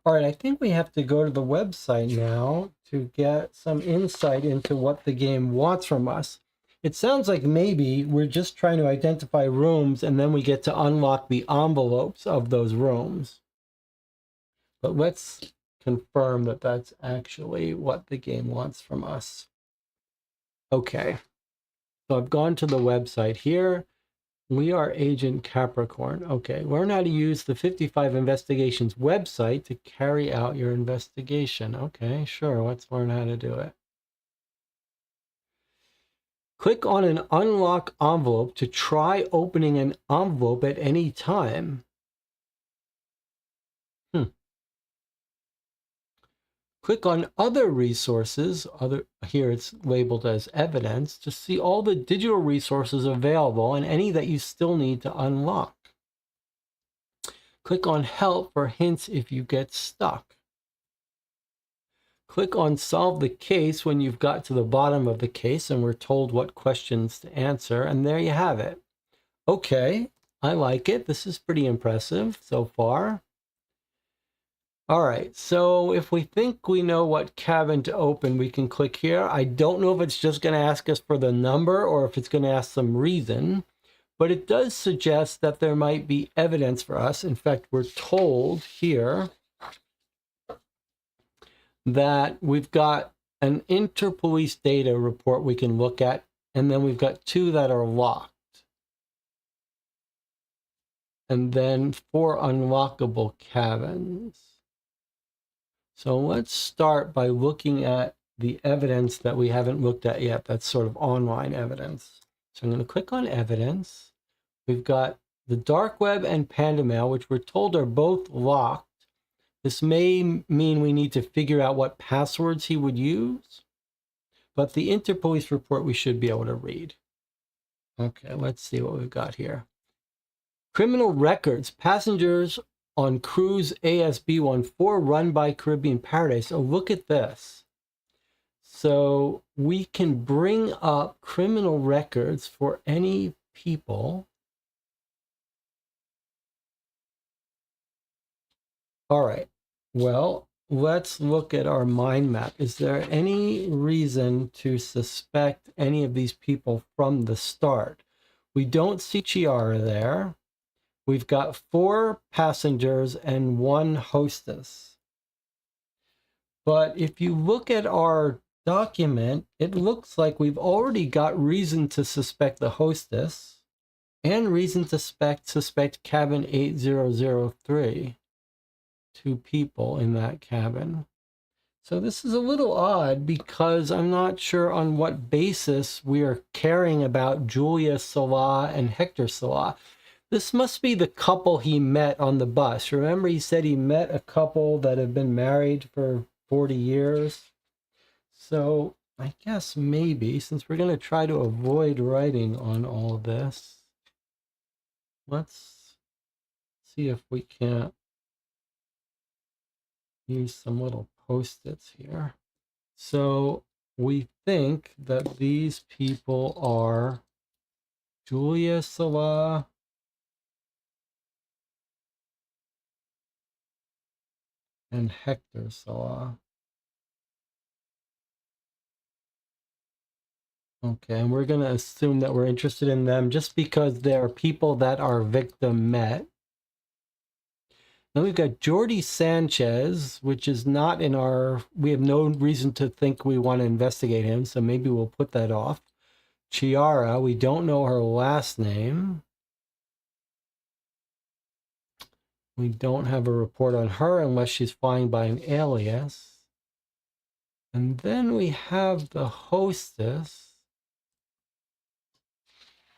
All right, I think we have to go to the website now to get some insight into what the game wants from us. It sounds like maybe we're just trying to identify rooms and then we get to unlock the envelopes of those rooms. But let's confirm that that's actually what the game wants from us. Okay, so I've gone to the website here. We are Agent Capricorn. Okay, learn how to use the 55 Investigations website to carry out your investigation. Okay, sure, let's learn how to do it. Click on an unlock envelope to try opening an envelope at any time. Click on other resources, here it's labeled as evidence, to see all the digital resources available and any that you still need to unlock. Click on help for hints if you get stuck. Click on solve the case when you've got to the bottom of the case and we're told what questions to answer, and there you have it. Okay, I like it. This is pretty impressive so far. All right, so if we think we know what cabin to open, we can click here. I don't know if it's just going to ask us for the number or if it's going to ask some reason, but it does suggest that there might be evidence for us. In fact, we're told here that we've got an Interpolice data report we can look at, and then we've got 2 that are locked. And then 4 unlockable cabins. So let's start by looking at the evidence that we haven't looked at yet. That's sort of online evidence. So I'm going to click on evidence. We've got the dark web and Panda Mail, which we're told are both locked. This may mean we need to figure out what passwords he would use, but the Interpolice report we should be able to read. Okay, let's see what we've got here. Criminal records, passengers on cruise ASB14 run by Caribbean Paradise. Oh, look at this. So we can bring up criminal records for any people. All right. Well, let's look at our mind map. Is there any reason to suspect any of these people from the start? We don't see Chiara there. We've got 4 passengers and 1 hostess. But if you look at our document, it looks like we've already got reason to suspect the hostess and reason to suspect cabin 8003. 2 people in that cabin. So this is a little odd because I'm not sure on what basis we are caring about Julia Salah and Hector Salah. This must be the couple he met on the bus. Remember, he said he met a couple that have been married for 40 years. So I guess maybe, since we're going to try to avoid writing on all this, let's see if we can't use some little post-its here. So we think that these people are Julia Salah and Hector Salah. Okay, and we're going to assume that we're interested in them just because they're people that our victim met. Then we've got Jordi Sanchez, which is not in our... We have no reason to think we want to investigate him, so maybe we'll put that off. Chiara, we don't know her last name. We don't have a report on her unless she's flying by an alias. And then we have the hostess,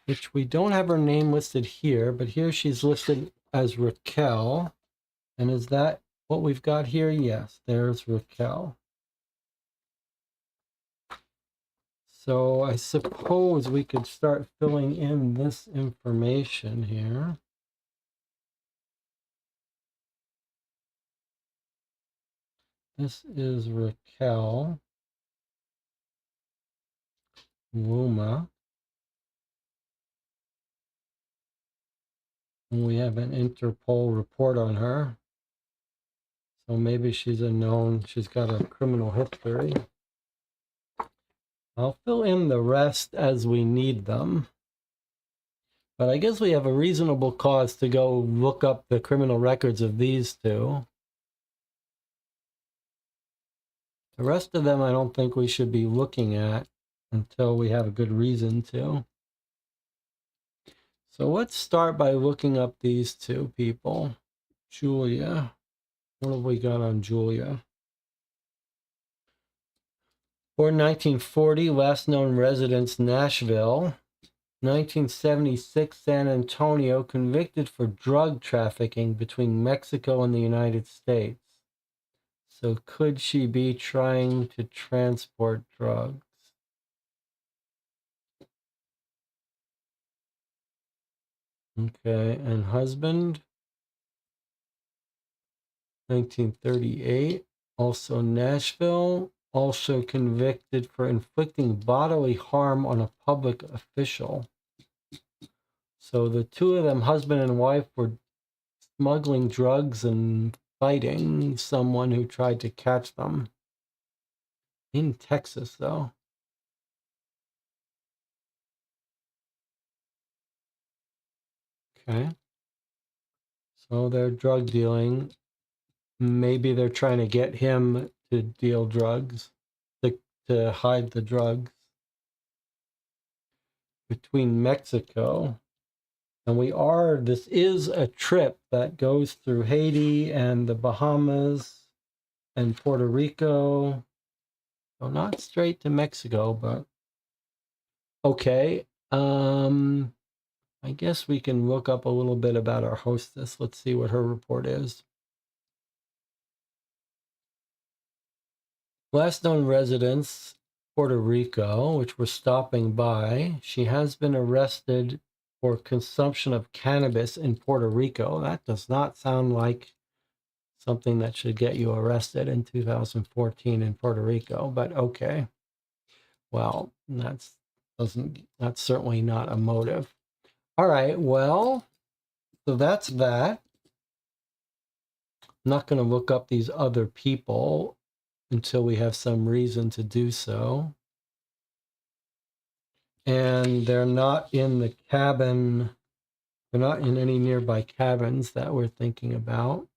which we don't have her name listed here, but here she's listed as Raquel. And is that what we've got here? Yes, there's Raquel. So I suppose we could start filling in this information here. This is Raquel Wuma. And we have an Interpol report on her. So maybe she's a known, she's got a criminal history. I'll fill in the rest as we need them. But I guess we have a reasonable cause to go look up the criminal records of these 2. The rest of them I don't think we should be looking at until we have a good reason to. So let's start by looking up these 2 people. Julia. What have we got on Julia? Born 1940, last known residence Nashville. 1976, San Antonio, convicted for drug trafficking between Mexico and the United States. So could she be trying to transport drugs? Okay, and husband? 1938, also Nashville, also convicted for inflicting bodily harm on a public official. So the 2 of them, husband and wife, were smuggling drugs and fighting someone who tried to catch them. In Texas, though. Okay. So they're drug dealing. Maybe they're trying to get him to deal drugs, to hide the drugs. Between Mexico, and this is a trip that goes through Haiti and the Bahamas and Puerto Rico. So not straight to Mexico, but okay. I guess we can look up a little bit about our hostess. Let's see what her report is. Last known residence, Puerto Rico, which we're stopping by. She has been arrested for consumption of cannabis in Puerto Rico. That does not sound like something that should get you arrested in 2014 in Puerto Rico, but okay. Well, that's certainly not a motive. All right, well, so that's that. not going to look up these other people until we have some reason to do so. And they're not in the cabin. They're not in any nearby cabins that we're thinking about.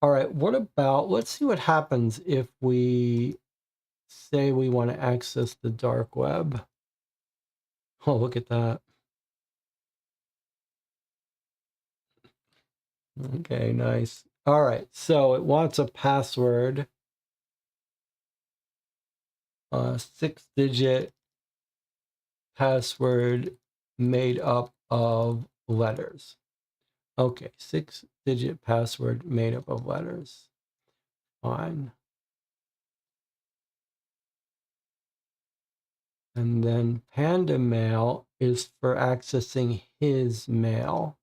All right, what about, let's see what happens if we say we want to access the dark web. Oh, look at that. Okay, nice. All right, so it wants a password, a 6-digit password made up of letters. Okay, 6-digit password made up of letters. Fine. And then Panda Mail is for accessing his mail.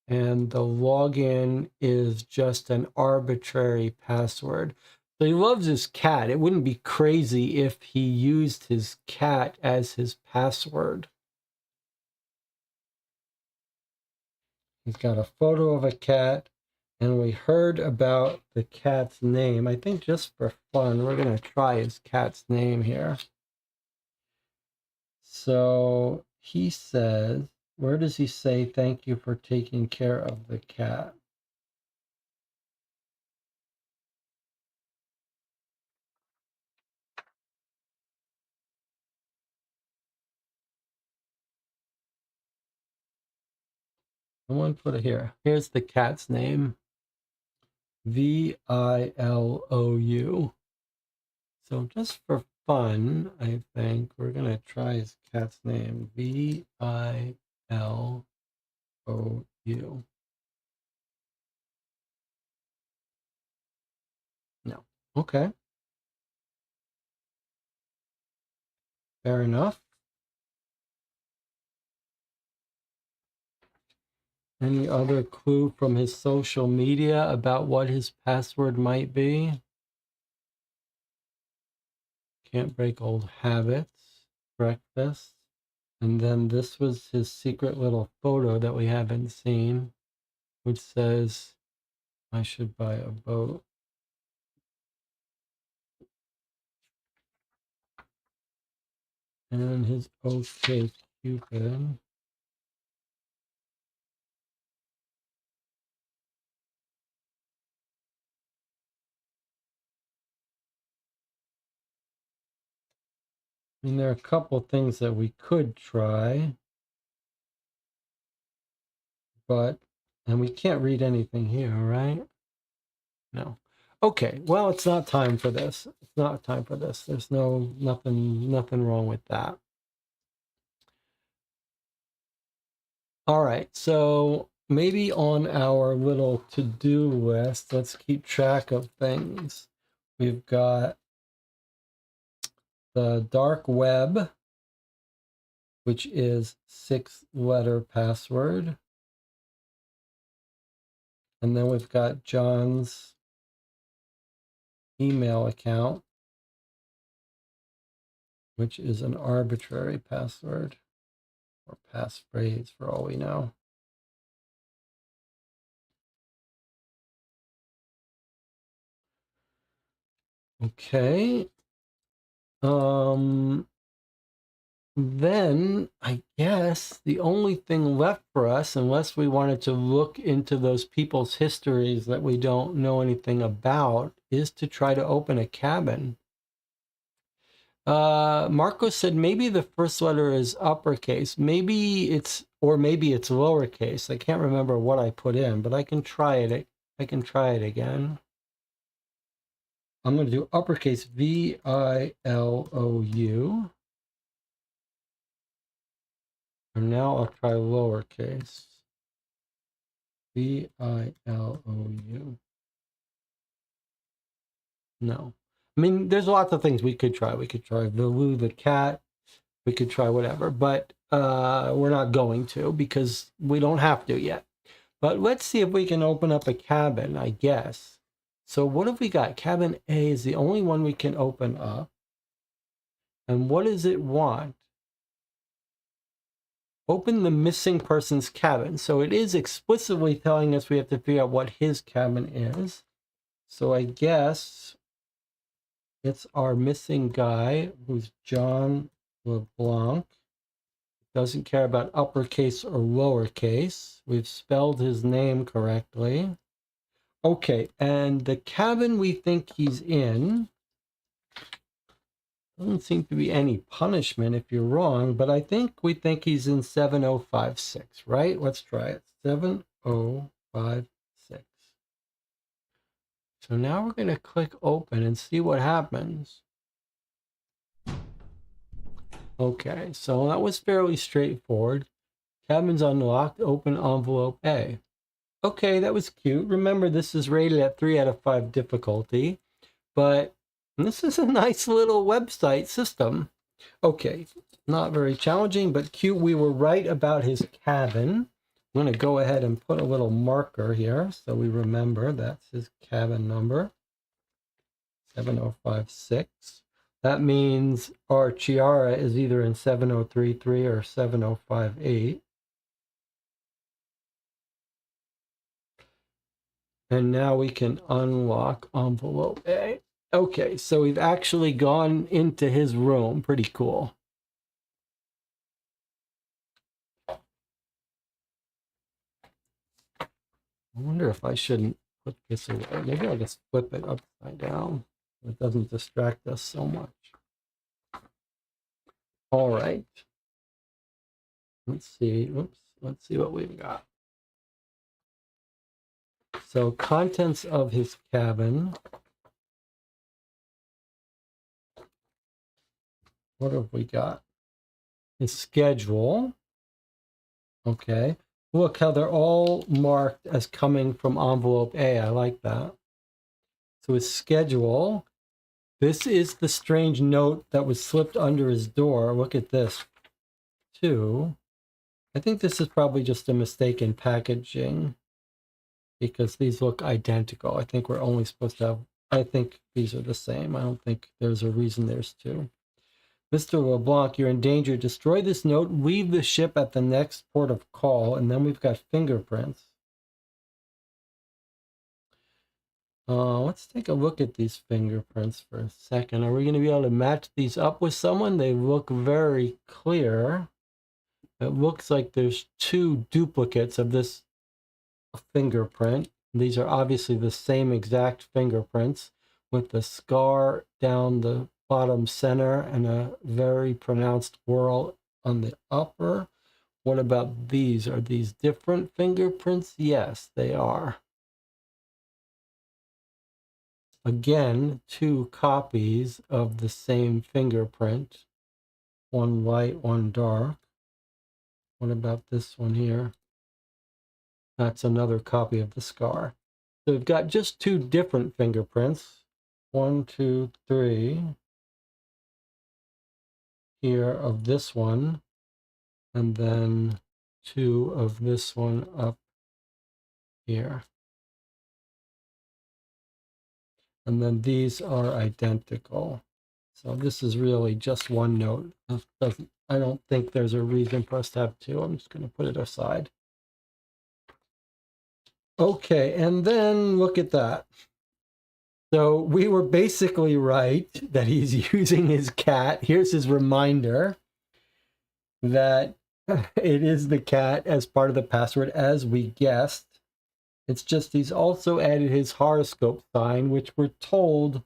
And the login is just an arbitrary password. So he loves his cat. It wouldn't be crazy if he used his cat as his password. He's got a photo of a cat, and we heard about the cat's name. I think just for fun, we're going to try his cat's name here. So he says, where does he say thank you for taking care of the cat? Someone put it here. Here's the cat's name. Vilou. So just for fun, I think we're going to try his cat's name. Vilou. No. Okay. Fair enough. Any other clue from his social media about what his password might be? Can't break old habits. Breakfast. And then this was his secret little photo that we haven't seen, which says, I should buy a boat. And his OK Cupid. And there are a couple things that we could try, and we can't read anything here, right? No. Okay, well, it's not time for this. It's not time for this. There's nothing wrong with that. All right, so maybe on our little to-do list, let's keep track of things. We've got the dark web, which is 6-letter password. And then we've got John's email account, which is an arbitrary password or passphrase for all we know. Okay. Then I guess the only thing left for us, unless we wanted to look into those people's histories that we don't know anything about, is to try to open a cabin. Marco said maybe the first letter is uppercase. Maybe it's lowercase. I can't remember what I put in, but I can try it. I can try it again. I'm going to do uppercase Vilou. And now I'll try lowercase Vilou. No. I mean, there's lots of things we could try. We could try Vilou the cat. We could try whatever, but we're not going to because we don't have to yet. But let's see if we can open up a cabin, I guess. So what have we got? Cabin A is the only one we can open up. And what does it want? Open the missing person's cabin. So it is explicitly telling us we have to figure out what his cabin is. So I guess it's our missing guy, who's John LeBlanc. Doesn't care about uppercase or lowercase. We've spelled his name correctly. Okay, and the cabin we think he's in, doesn't seem to be any punishment if you're wrong, but I think we think he's in 7056, right? Let's try it. 7056. So now we're going to click open and see what happens. Okay, so that was fairly straightforward. Cabin's unlocked, open envelope A. Okay, that was cute. Remember, this is rated at 3 out of 5 difficulty, but this is a nice little website system. Okay, not very challenging, but cute. We were right about his cabin. I'm going to go ahead and put a little marker here so we remember that's his cabin number, 7056. That means our Chiara is either in 7033 or 7058. And now we can unlock envelope A. Okay, so we've actually gone into his room. Pretty cool. I wonder if I shouldn't put this away. Maybe I'll just flip it upside down. It doesn't distract us so much. All right. Let's see. Oops. Let's see what we've got. So contents of his cabin. What have we got? His schedule. Okay. Look how they're all marked as coming from envelope A. I like that. So his schedule. This is the strange note that was slipped under his door. Look at this. 2. I think this is probably just a mistake in packaging because these look identical. I think we're only supposed to have, I think these are the same. I don't think there's a reason there's 2. Mr. LeBlanc, you're in danger. Destroy this note, leave the ship at the next port of call, and then we've got fingerprints. Let's take a look at these fingerprints for a second. Are we going to be able to match these up with someone? They look very clear. It looks like there's 2 duplicates of this fingerprint. These are obviously the same exact fingerprints with the scar down the bottom center and a very pronounced whorl on the upper. What about these? Are these different fingerprints? Yes, they are. Again, 2 copies of the same fingerprint. One light, one dark. What about this one here? That's another copy of the scar. So we've got just 2 different fingerprints. 1, 2, 3. Here of this one. And then 2 of this one up here. And then these are identical. So this is really just 1 note. I don't think there's a reason for us to have 2. I'm just going to put it aside. Okay, and then look at that. So we were basically right that he's using his cat. Here's his reminder that it is the cat as part of the password, as we guessed. It's just he's also added his horoscope sign, which we're told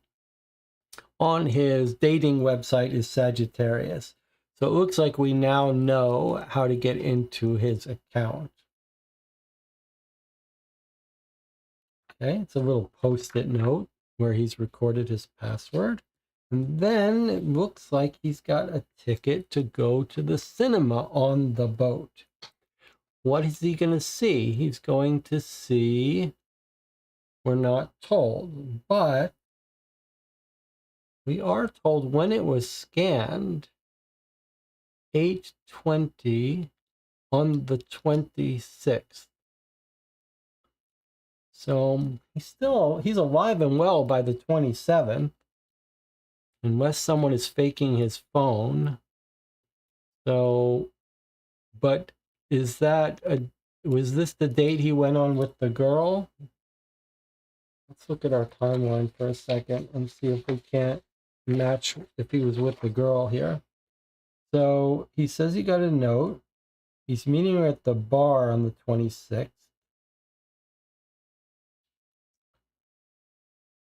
on his dating website is Sagittarius. So it looks like we now know how to get into his account. Okay, it's a little post-it note where he's recorded his password. And then it looks like he's got a ticket to go to the cinema on the boat. What is he going to see? He's going to see, we're not told, but we are told when it was scanned, 8:20 on the 26th. So he's alive and well by the 27th, unless someone is faking his phone. So But is that was this the date he went on with the girl? Let's look at our timeline for a second and see if we can't match if he was with the girl here. So he says he got a note. He's meeting her at the bar on the 26th.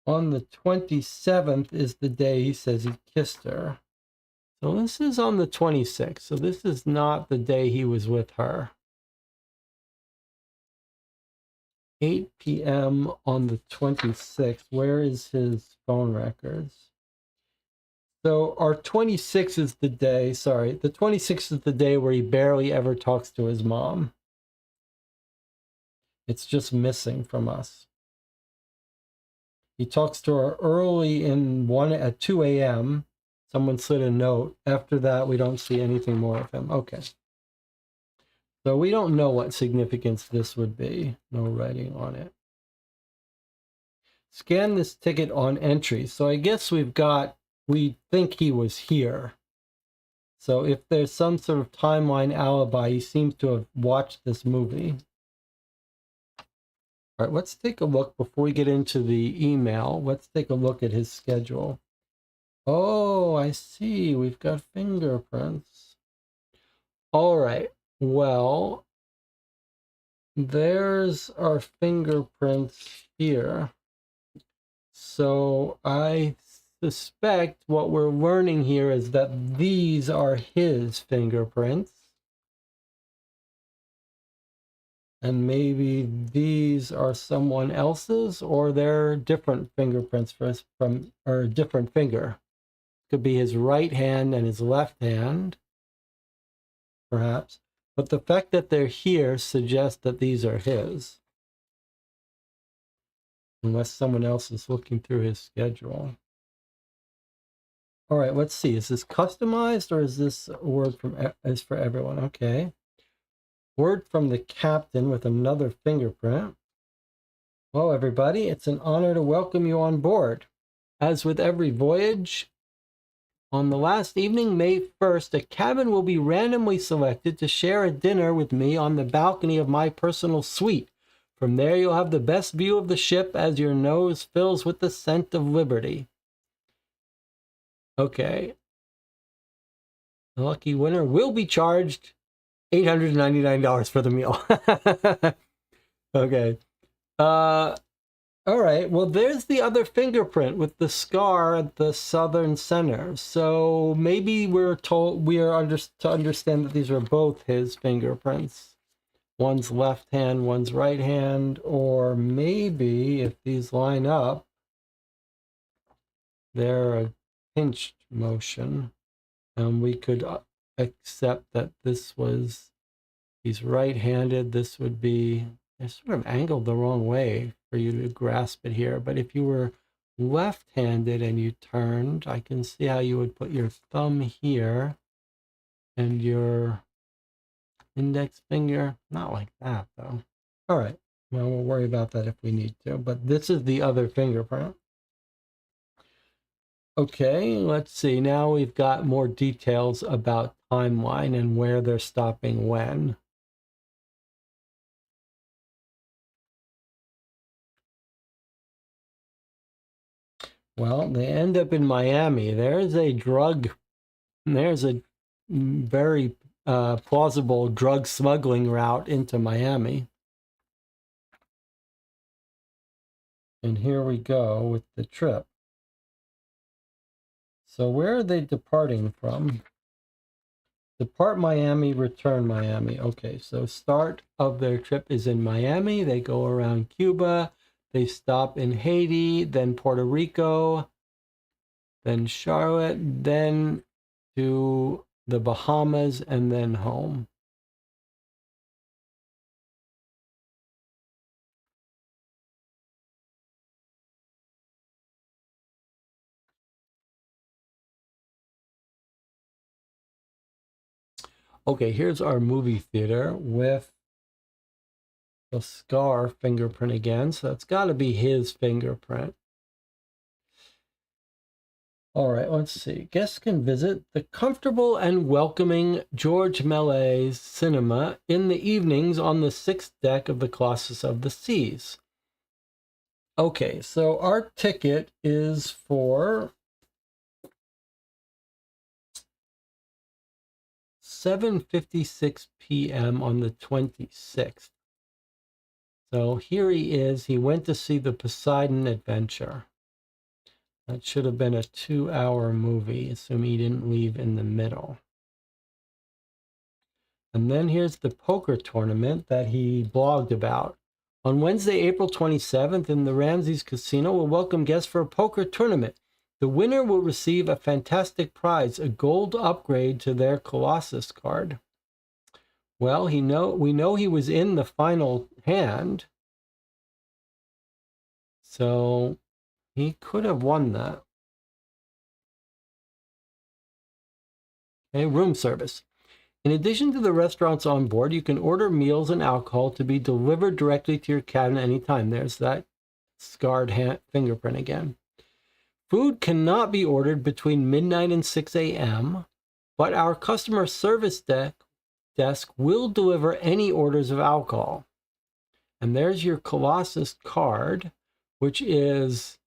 On the 27th is the day he says he kissed her. So this is on the 26th. So this is not the day he was with her. 8 p.m. on the 26th. Where is his phone records? So our 26th is the day, sorry, the 26th is the day where he barely ever talks to his mom. It's just missing from us. He talks to her early at 2 a.m. Someone slid a note. After that, we don't see anything more of him. Okay. So we don't know what significance this would be. No writing on it. Scan this ticket on entry. So I guess we think he was here. So if there's some sort of timeline alibi, he seems to have watched this movie. All right, let's take a look before we get into the email. Let's take a look at his schedule. Oh, I see. We've got fingerprints. All right. Well, there's our fingerprints here. So I suspect what we're learning here is that these are his fingerprints. And maybe these are someone else's, or they're different fingerprints from a different finger. Could be his right hand and his left hand, perhaps. But the fact that they're here suggests that these are his. Unless someone else is looking through his schedule. All right, let's see. Is this customized or is this a word is for everyone? Okay. Word from the captain with another fingerprint. Well, everybody, it's an honor to welcome you on board. As with every voyage, on the last evening, May 1st, a cabin will be randomly selected to share a dinner with me on the balcony of my personal suite. From there, you'll have the best view of the ship as your nose fills with the scent of liberty. Okay. The lucky winner will be charged $899 for the meal. Okay. All right. Well, there's the other fingerprint with the scar at the southern center. So maybe we are to understand that these are both his fingerprints. One's left hand, one's right hand, or maybe if these line up, they're a pinched motion, and we could accept that he's right-handed. This would be, they're sort of angled the wrong way for you to grasp it here. But if you were left-handed and you turned, I can see how you would put your thumb here and your index finger, not like that though. All right, well, we'll worry about that if we need to, but this is the other fingerprint. Okay, let's see. Now we've got more details about timeline and where they're stopping when. Well, they end up in Miami. There's a very plausible drug smuggling route into Miami. And here we go with the trip. So where are they departing from? Depart Miami, return Miami. Okay, so start of their trip is in Miami. They go around Cuba. They stop in Haiti, then Puerto Rico, then Charlotte, then to the Bahamas, and then home. Okay, here's our movie theater with the scar fingerprint again. So it's got to be his fingerprint. All right, let's see. Guests can visit the comfortable and welcoming George Méliès Cinema in the evenings on the 6th deck of the Colossus of the Seas. Okay, so our ticket is for 7:56 p.m. on the 26th. So here he is. He went to see the Poseidon Adventure. That should have been a 2-hour movie, assuming he didn't leave in the middle. And then here's the poker tournament that he blogged about. On Wednesday, April 27th, in the Ramses Casino, will welcome guests for a poker tournament. The winner will receive a fantastic prize, a gold upgrade to their Colossus card. Well, we know he was in the final hand, so he could have won that. Okay, room service. In addition to the restaurants on board, you can order meals and alcohol to be delivered directly to your cabin anytime. There's that scarred fingerprint again. Food cannot be ordered between midnight and 6 a.m., but our customer service desk will deliver any orders of alcohol. And there's your Colossus card, which is...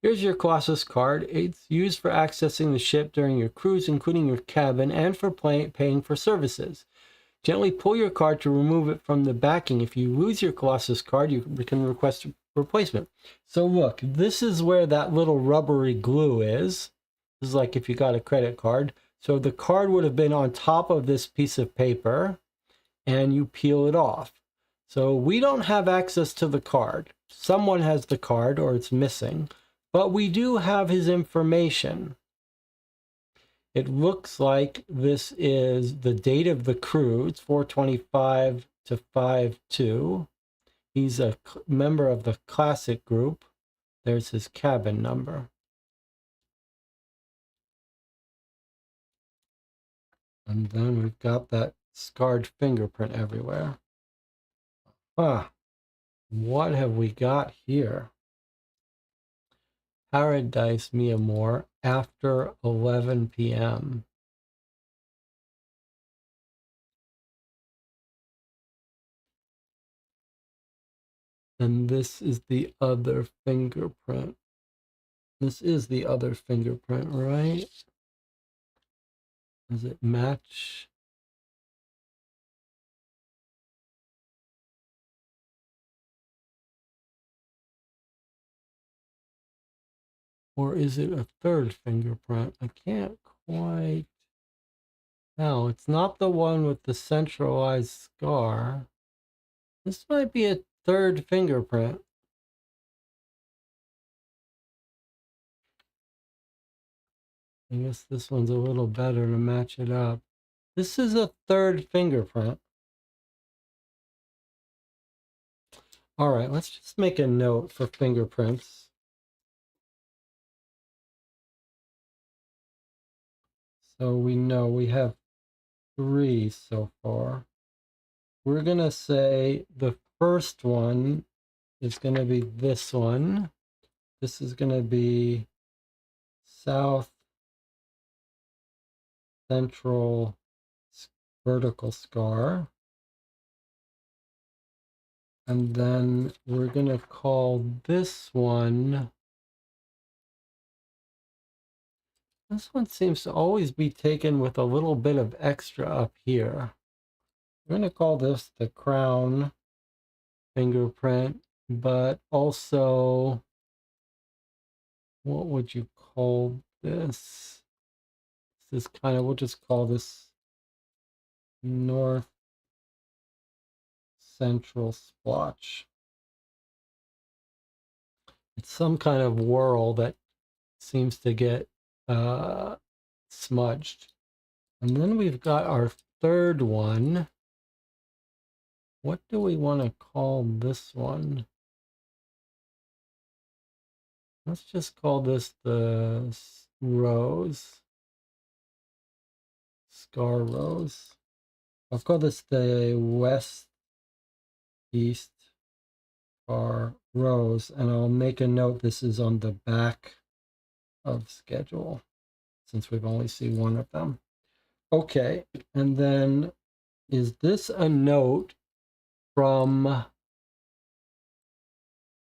Here's your Colossus card. It's used for accessing the ship during your cruise, including your cabin, and for paying for services. Gently pull your card to remove it from the backing. If you lose your Colossus card, you can request a replacement. So look, this is where that little rubbery glue is. This is like if you got a credit card. So the card would have been on top of this piece of paper, and you peel it off. So we don't have access to the card. Someone has the card, or it's missing. But we do have his information. It looks like this is the date of the cruise, 425 to 52. He's a member of the classic group. There's his cabin number. And then we've got that scarred fingerprint everywhere. What have we got here? Paradise, Mi Amor, after 11 p.m. And this is the other fingerprint. This is the other fingerprint, right? Does it match? Or is it a third fingerprint? I can't quite tell. It's not the one with the centralized scar. This might be a third fingerprint. I guess this one's a little better to match it up. This is a third fingerprint. All right, let's just make a note for fingerprints. So we know we have 3 so far. We're going to say the first one is going to be this one. This is going to be South Central vertical scar. And then we're going to call this one... This one seems to always be taken with a little bit of extra up here. We're going to call this the crown fingerprint, but also, what would you call this? This is kind of, we'll just call this North Central splotch. It's some kind of whorl that seems to get smudged. And then we've got our third one. What do we want to call this one? Let's just call this the rose. Scar rose. I'll call this the west east scar rose, and I'll make a note this is on the back of schedule, since we've only seen one of them. Okay, and then is this a note from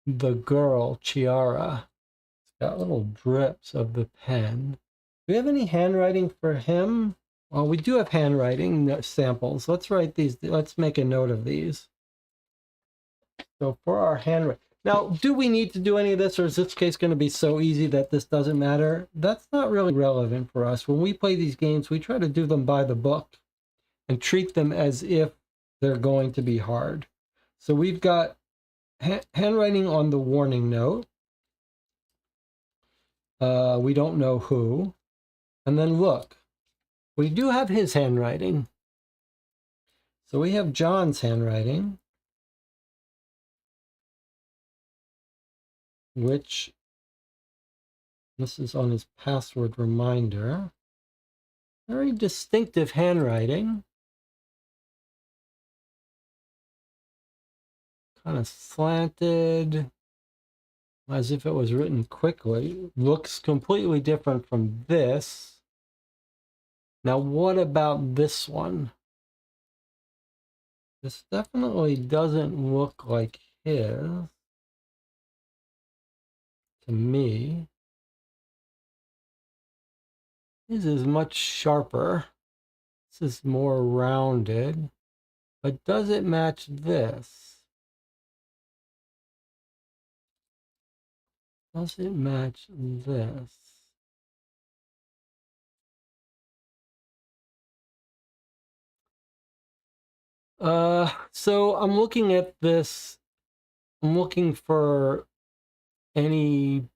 the girl, Chiara? It's got little drips of the pen. Do we have any handwriting for him? Well, we do have handwriting samples. Let's write these. Let's make a note of these. So for our handwriting. Now, do we need to do any of this, or is this case going to be so easy that this doesn't matter? That's not really relevant for us. When we play these games, we try to do them by the book and treat them as if they're going to be hard. So we've got handwriting on the warning note. We don't know who. And then look, we do have his handwriting. So we have John's handwriting, which this is on his password reminder. Very distinctive handwriting. Kind of slanted, as if it was written quickly. Looks completely different from this. Now, what about this one? This definitely doesn't look like his to me. His is much sharper. This is more rounded. But does it match this? Does it match this? So I'm looking at this. I'm looking for any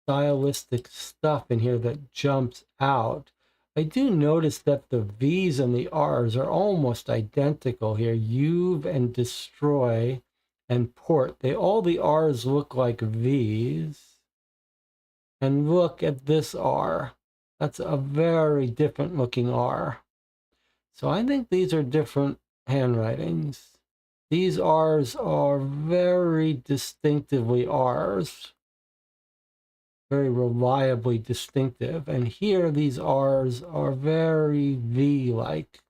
stylistic stuff in here that jumps out. I do notice that the V's and the R's are almost identical here. You've and destroy and port. All the R's look like V's. And look at this R. That's a very different looking R. So I think these are different handwritings. These R's are very distinctively R's. Very reliably distinctive. And here these R's are very V-like.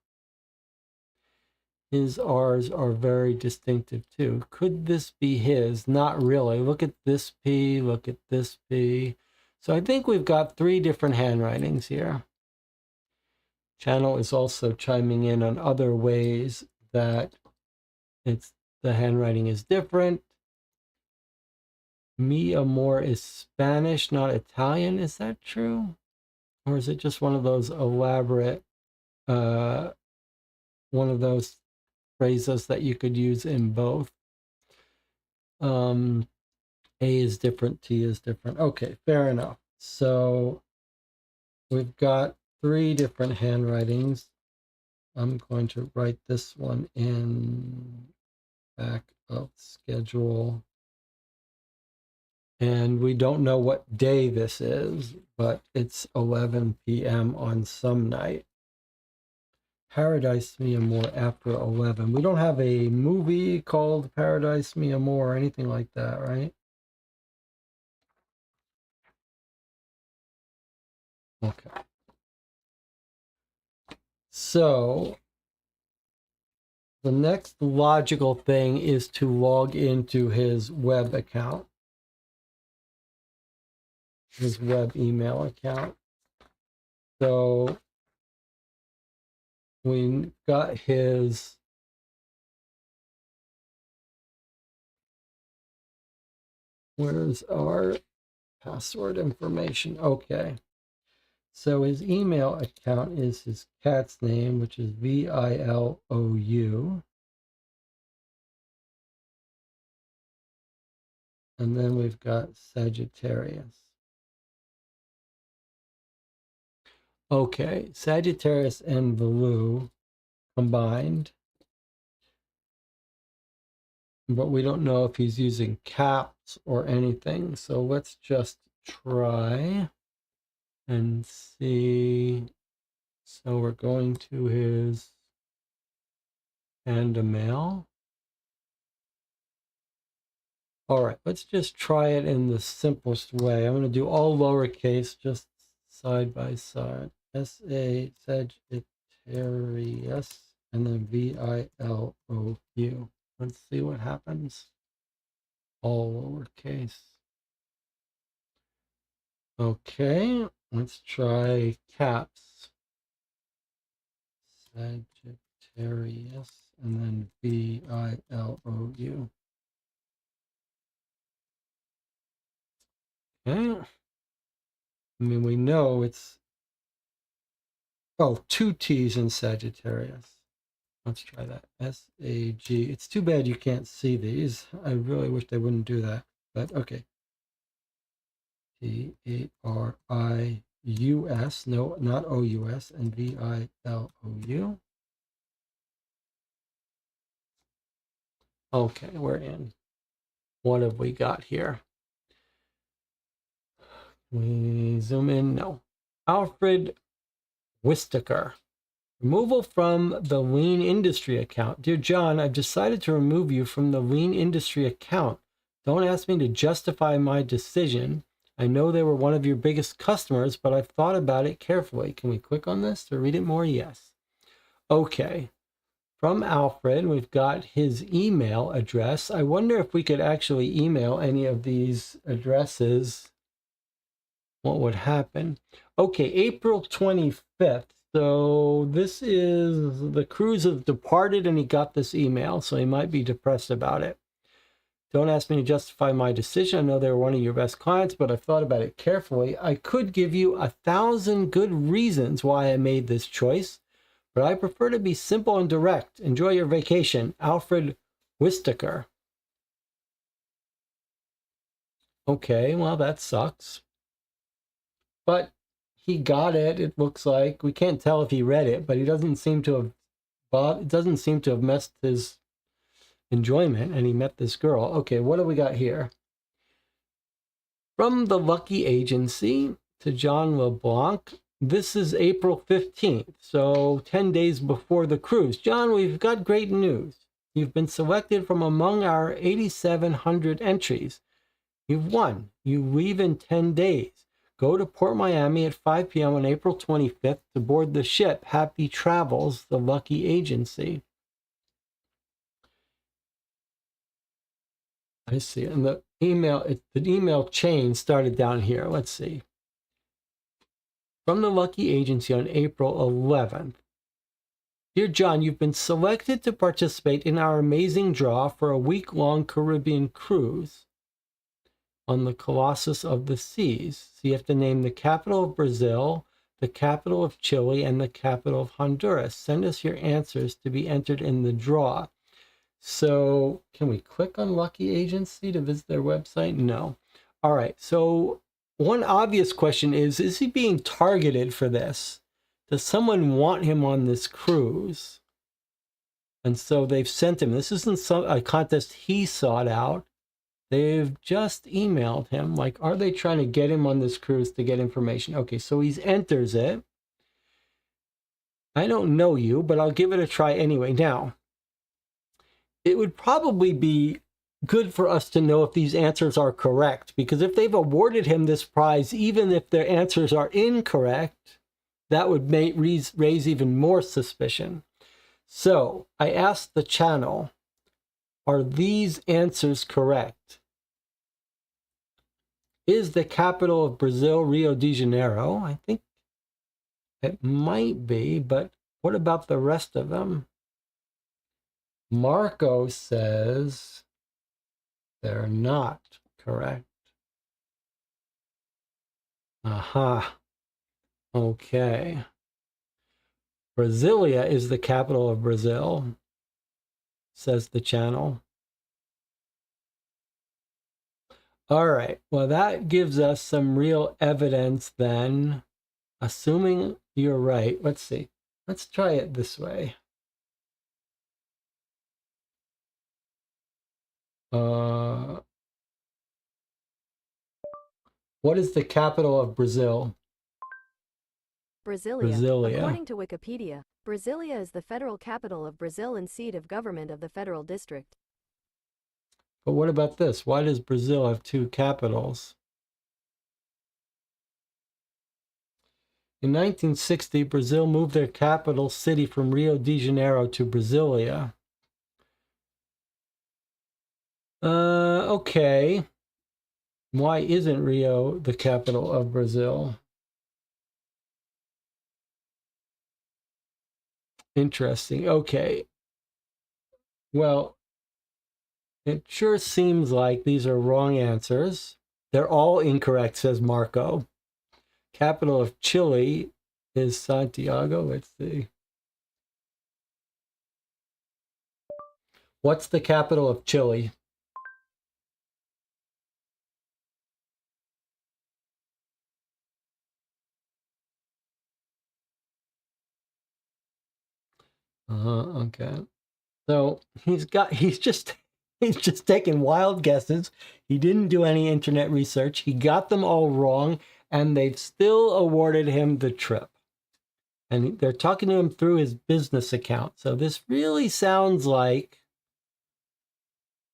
His R's are very distinctive too. Could this be his? Not really. Look at this P, look at this P. So I think we've got 3 different handwritings here. Channel is also chiming in on other ways that the handwriting is different. Mi amor is Spanish, not Italian. Is that true? Or is it just one of those elaborate, one of those phrases that you could use in both? A is different, T is different. Okay, fair enough. So we've got 3 different handwritings. I'm going to write this one in back of schedule. And we don't know what day this is, but it's 11 p.m. on some night. Paradise Mi Amor after 11. We don't have a movie called Paradise Mi Amor or anything like that, right? Okay. So the next logical thing is to log into his web account, his web email account. So we got his where's our password information? Okay. So his email account is his cat's name, which is VILOU. And then we've got Sagittarius. Okay, Sagittarius and Vilou combined. But we don't know if he's using caps or anything. So let's just try and see. So we're going to his Panda Mail. All right, let's just try it in the simplest way. I'm going to do all lowercase, just side by side. S-A, Sagittarius, and then V-I-L-O-U. Let's see what happens. All lowercase. Okay, let's try caps. Sagittarius, and then V-I-L-O-U. Okay. I mean, we know it's, oh, two T's in Sagittarius. Let's try that. S-A-G. It's too bad you can't see these. I really wish they wouldn't do that, but okay. T-A-R-I-U-S. No, not O-U-S. And V-I-L-O-U. Okay, we're in. What have we got here? We zoom in. No. Alfred Wistaker. Removal from the Lean Industry account. Dear John, I've decided to remove you from the Lean Industry account. Don't ask me to justify my decision. I know they were one of your biggest customers, but I've thought about it carefully. Can we click on this to read it more? Yes. Okay. From Alfred, we've got his email address. I wonder if we could actually email any of these addresses. What would happen? Okay, April 25th. So this is, the cruise have departed and he got this email, so he might be depressed about it. Don't ask me to justify my decision. I know they're one of your best clients, but I've thought about it carefully. I could give you 1,000 good reasons why I made this choice, but I prefer to be simple and direct. Enjoy your vacation. Alfred Wistaker. Okay, well, that sucks. But he got it. It looks like we can't tell if he read it, but he doesn't seem to have. But it doesn't seem to have messed his enjoyment, and he met this girl. Okay, what do we got here? From the Lucky Agency to John LeBlanc. This is April 15th, so 10 days before the cruise. John, we've got great news. You've been selected from among our 8,700 entries. You've won. You leave in 10 days. Go to Port Miami at 5 p.m. on April 25th to board the ship. Happy travels, the Lucky Agency. I see. And the email chain started down here. Let's see. From the Lucky Agency on April 11th. Dear John, you've been selected to participate in our amazing draw for a week-long Caribbean cruise on the Colossus of the Seas. So you have to name the capital of Brazil, the capital of Chile, and the capital of Honduras. Send us your answers to be entered in the draw. So can we click on Lucky Agency to visit their website? No. All right. So one obvious question is he being targeted for this? Does someone want him on this cruise? And so they've sent him. This isn't a contest he sought out. They've just emailed him. Like, are they trying to get him on this cruise to get information? Okay, so he enters it. I don't know you, but I'll give it a try anyway. Now, it would probably be good for us to know if these answers are correct, because if they've awarded him this prize, even if their answers are incorrect, that would raise even more suspicion. So I asked the channel, are these answers correct? Is the capital of Brazil Rio de Janeiro? I think it might be, but what about the rest of them? Marco says they're not correct. Aha. Okay. Brasilia is the capital of Brazil, says the channel. All right. Well, that gives us some real evidence then. Assuming you're right. Let's see. Let's try it this way. What is the capital of Brazil?
Brasilia. According to Wikipedia, Brasilia is the federal capital of Brazil and seat of government of the Federal District.
But what about this? Why does Brazil have two capitals? In 1960, Brazil moved their capital city from Rio de Janeiro to Brasilia. Okay. Why isn't Rio the capital of Brazil? Interesting. Okay. Well, it sure seems like these are wrong answers. They're all incorrect, says Marco. Capital of Chile is Santiago. Let's see. What's the capital of Chile? Okay. So he's just taking wild guesses. He didn't do any internet research. He got them all wrong, and they've still awarded him the trip. And they're talking to him through his business account. So this really sounds like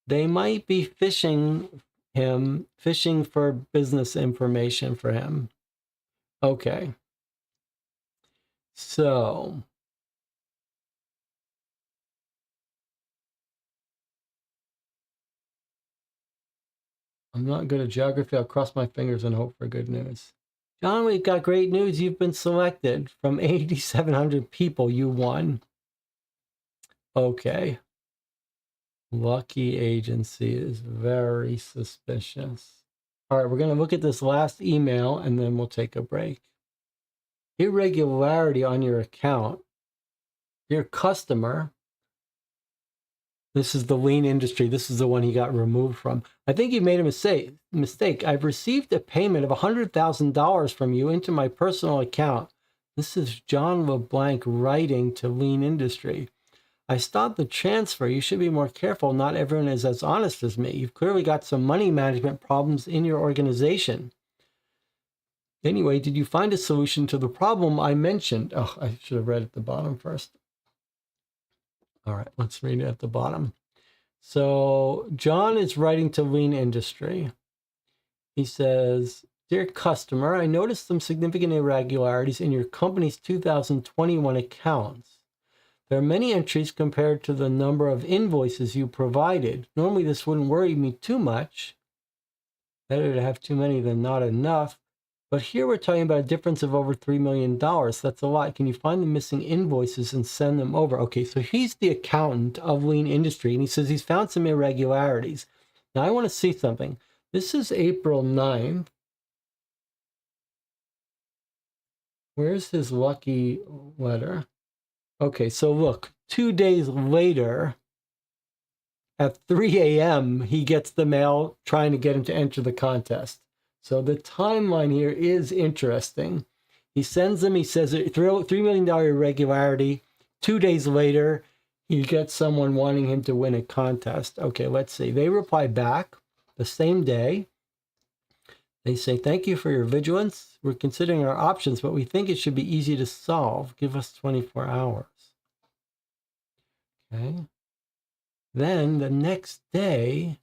they might be fishing for business information for him. Okay. So I'm not good at geography. I'll cross my fingers and hope for good news. John, we've got great news. You've been selected. From 8,700 people, you won. Okay. Lucky agency is very suspicious. All right, we're going to look at this last email and then we'll take a break. Irregularity on your account. Your customer. This is the lean industry. This is the one he got removed from. I think you made a mistake. I've received a payment of $100,000 from you into my personal account. This is John LeBlanc writing to Lean Industry. I stopped the transfer. You should be more careful. Not everyone is as honest as me. You've clearly got some money management problems in your organization. Anyway, did you find a solution to the problem I mentioned? Oh, I should have read at the bottom first. All right, let's read it at the bottom. So John is writing to Lean Industry. He says, Dear customer, I noticed some significant irregularities in your company's 2021 accounts. There are many entries compared to the number of invoices you provided. Normally this wouldn't worry me too much. Better to have too many than not enough. But here we're talking about a difference of over $3 million. That's a lot. Can you find the missing invoices and send them over? Okay, so he's the accountant of Lean Industry, and he says he's found some irregularities. Now, I want to see something. This is April 9th. Where's his lucky letter? Okay, so look, 2 days later, at 3 a.m., he gets the mail trying to get him to enter the contest. So the timeline here is interesting. He sends them, he says $3 million irregularity. 2 days later, he gets someone wanting him to win a contest. Okay, let's see. They reply back the same day. They say, thank you for your vigilance. We're considering our options, but we think it should be easy to solve. Give us 24 hours. Okay. Then the next day,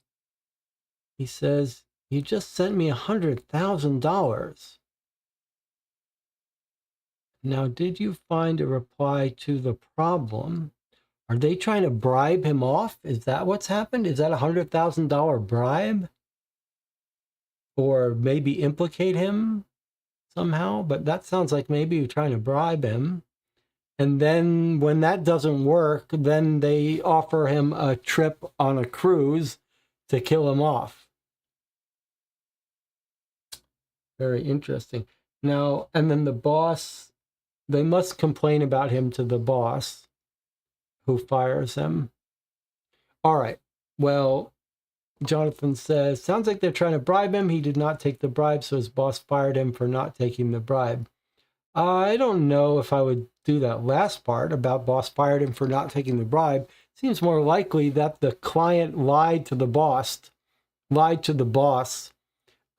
he says, you just sent me $100,000. Now, did you find a reply to the problem? Are they trying to bribe him off? Is that what's happened? Is that a $100,000 bribe? Or maybe implicate him somehow? But that sounds like maybe you're trying to bribe him. And then when that doesn't work, then they offer him a trip on a cruise to kill him off. Very interesting. Now, and then the boss, they must complain about him to the boss who fires him. All right. Well, Jonathan says, sounds like they're trying to bribe him. He did not take the bribe, so his boss fired him for not taking the bribe. I don't know if I would do that last part about boss fired him for not taking the bribe. Seems more likely that the client lied to the boss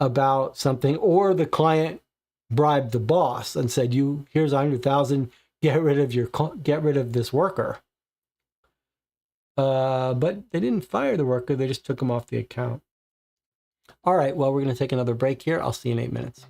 about something, or the client bribed the boss and said, here's 100,000, get rid of this worker. But they didn't fire the worker, they just took him off the account. All right, well, we're going to take another break here. I'll see you in 8 minutes.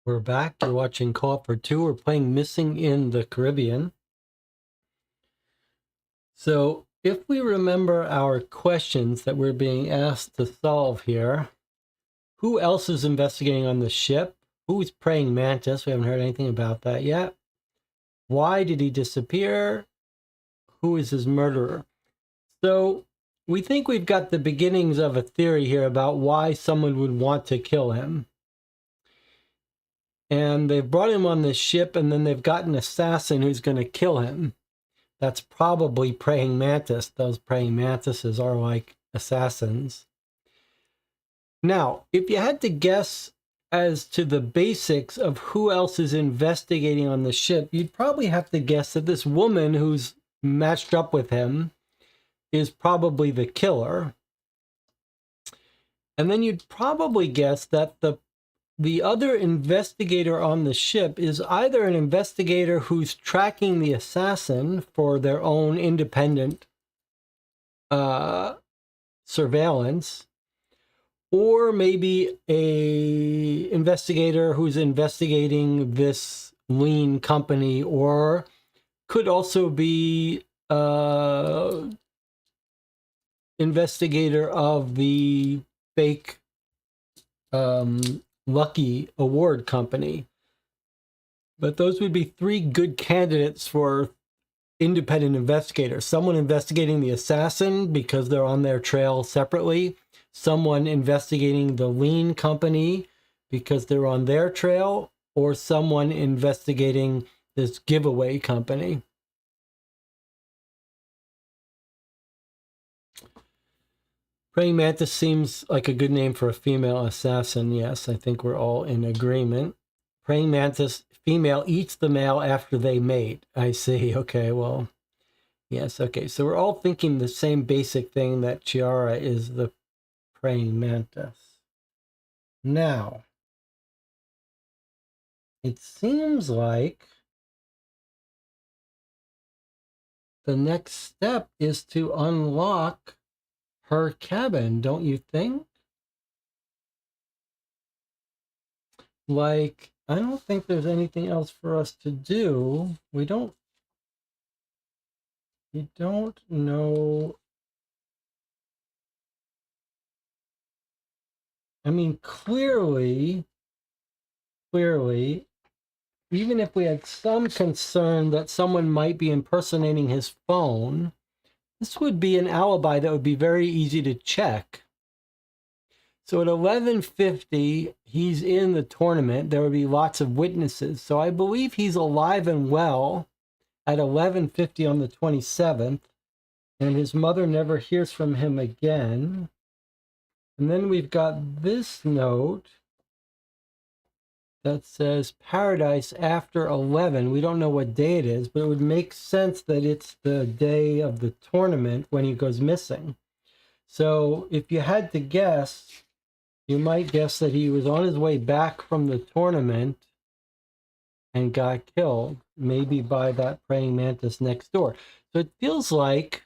We're back. You're watching Co-op for Two. We're playing Missing in the Caribbean. So if we remember our questions that we're being asked to solve here, who else is investigating on the ship? Who's praying mantis? We haven't heard anything about that yet. Why did he disappear? Who is his murderer? So we think we've got the beginnings of a theory here about why someone would want to kill him. And they've brought him on this ship, and then they've got an assassin who's going to kill him. That's probably praying mantis. Those praying mantises are like assassins. Now, if you had to guess as to the basics of who else is investigating on the ship, you'd probably have to guess that this woman who's matched up with him is probably the killer. And then you'd probably guess that the other investigator on the ship is either an investigator who's tracking the assassin for their own independent surveillance, or maybe a investigator who's investigating this lien company, or could also be investigator of the fake Lucky Award company. But those would be three good candidates for independent investigators. Someone investigating the assassin because they're on their trail separately. Someone investigating the lien company because they're on their trail. Or someone investigating this giveaway company. Praying mantis seems like a good name for a female assassin. Yes, I think we're all in agreement. Praying mantis, female eats the male after they mate. I see. Okay, well, yes. Okay, so we're all thinking the same basic thing, that Chiara is the praying mantis. Now, it seems like the next step is to unlock her cabin, don't you think? Like, I don't think there's anything else for us to do. We don't know. I mean, clearly, even if we had some concern that someone might be impersonating his phone, this would be an alibi that would be very easy to check. So at 11:50, he's in the tournament. There would be lots of witnesses. So I believe he's alive and well at 11:50 on the 27th. And his mother never hears from him again. And then we've got this note that says Paradise after 11. We don't know what day it is, but it would make sense that it's the day of the tournament when he goes missing. So if you had to guess, you might guess that he was on his way back from the tournament and got killed, maybe by that praying mantis next door. So it feels like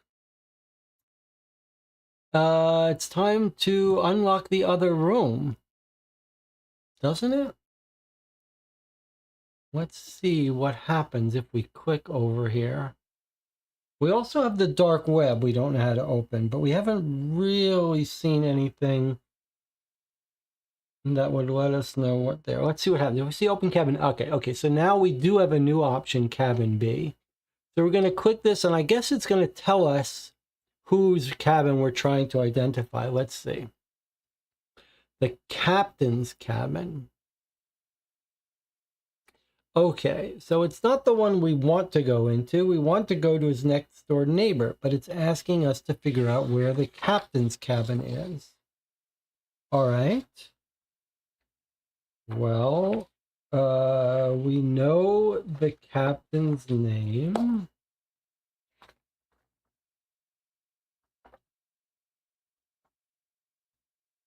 it's time to unlock the other room, doesn't it? Let's see what happens if we click over here. We also have the dark web we don't know how to open, but we haven't really seen anything that would let us know what there. Let's see what happens. If we see open cabin, okay, so now we do have a new option, cabin B. So we're going to click this, and I guess it's going to tell us whose cabin we're trying to identify. Let's see. The captain's cabin. Okay, so it's not the one we want to go into. We want to go to his next door neighbor, but it's asking us to figure out where the captain's cabin is. All right. Well, we know the captain's name.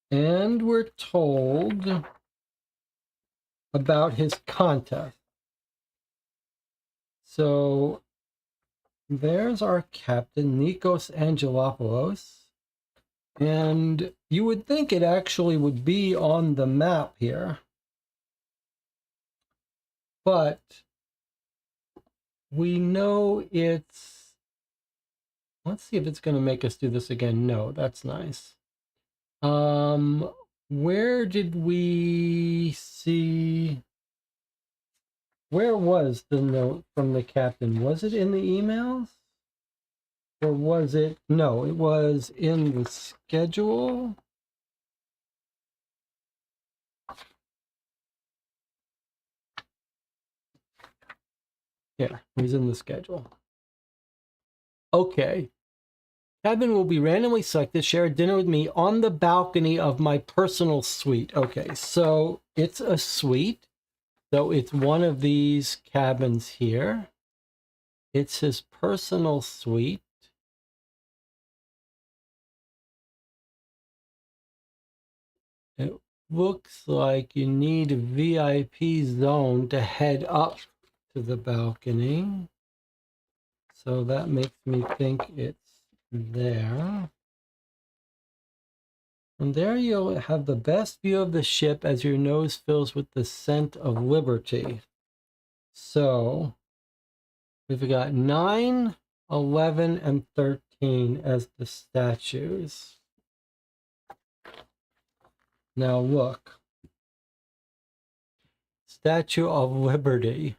And we're told about his contest. So there's our captain, Nikos Angelopoulos. And you would think it actually would be on the map here. but we know it's, let's see if it's going to make us do this again. No, that's nice. Where did we see, where was the note from the captain? Was it in the emails? Or was it, no, it was in the schedule. Yeah, it was in the schedule. Okay. Cabin will be randomly selected, share a dinner with me on the balcony of my personal suite. Okay, so it's a suite. So it's one of these cabins here. It's his personal suite. It looks like you need a VIP zone to head up to the balcony. So that makes me think it's there. From there, you'll have the best view of the ship as your nose fills with the scent of liberty. So we've got 9, 11, and 13 as the statues. Now look. Statue of Liberty.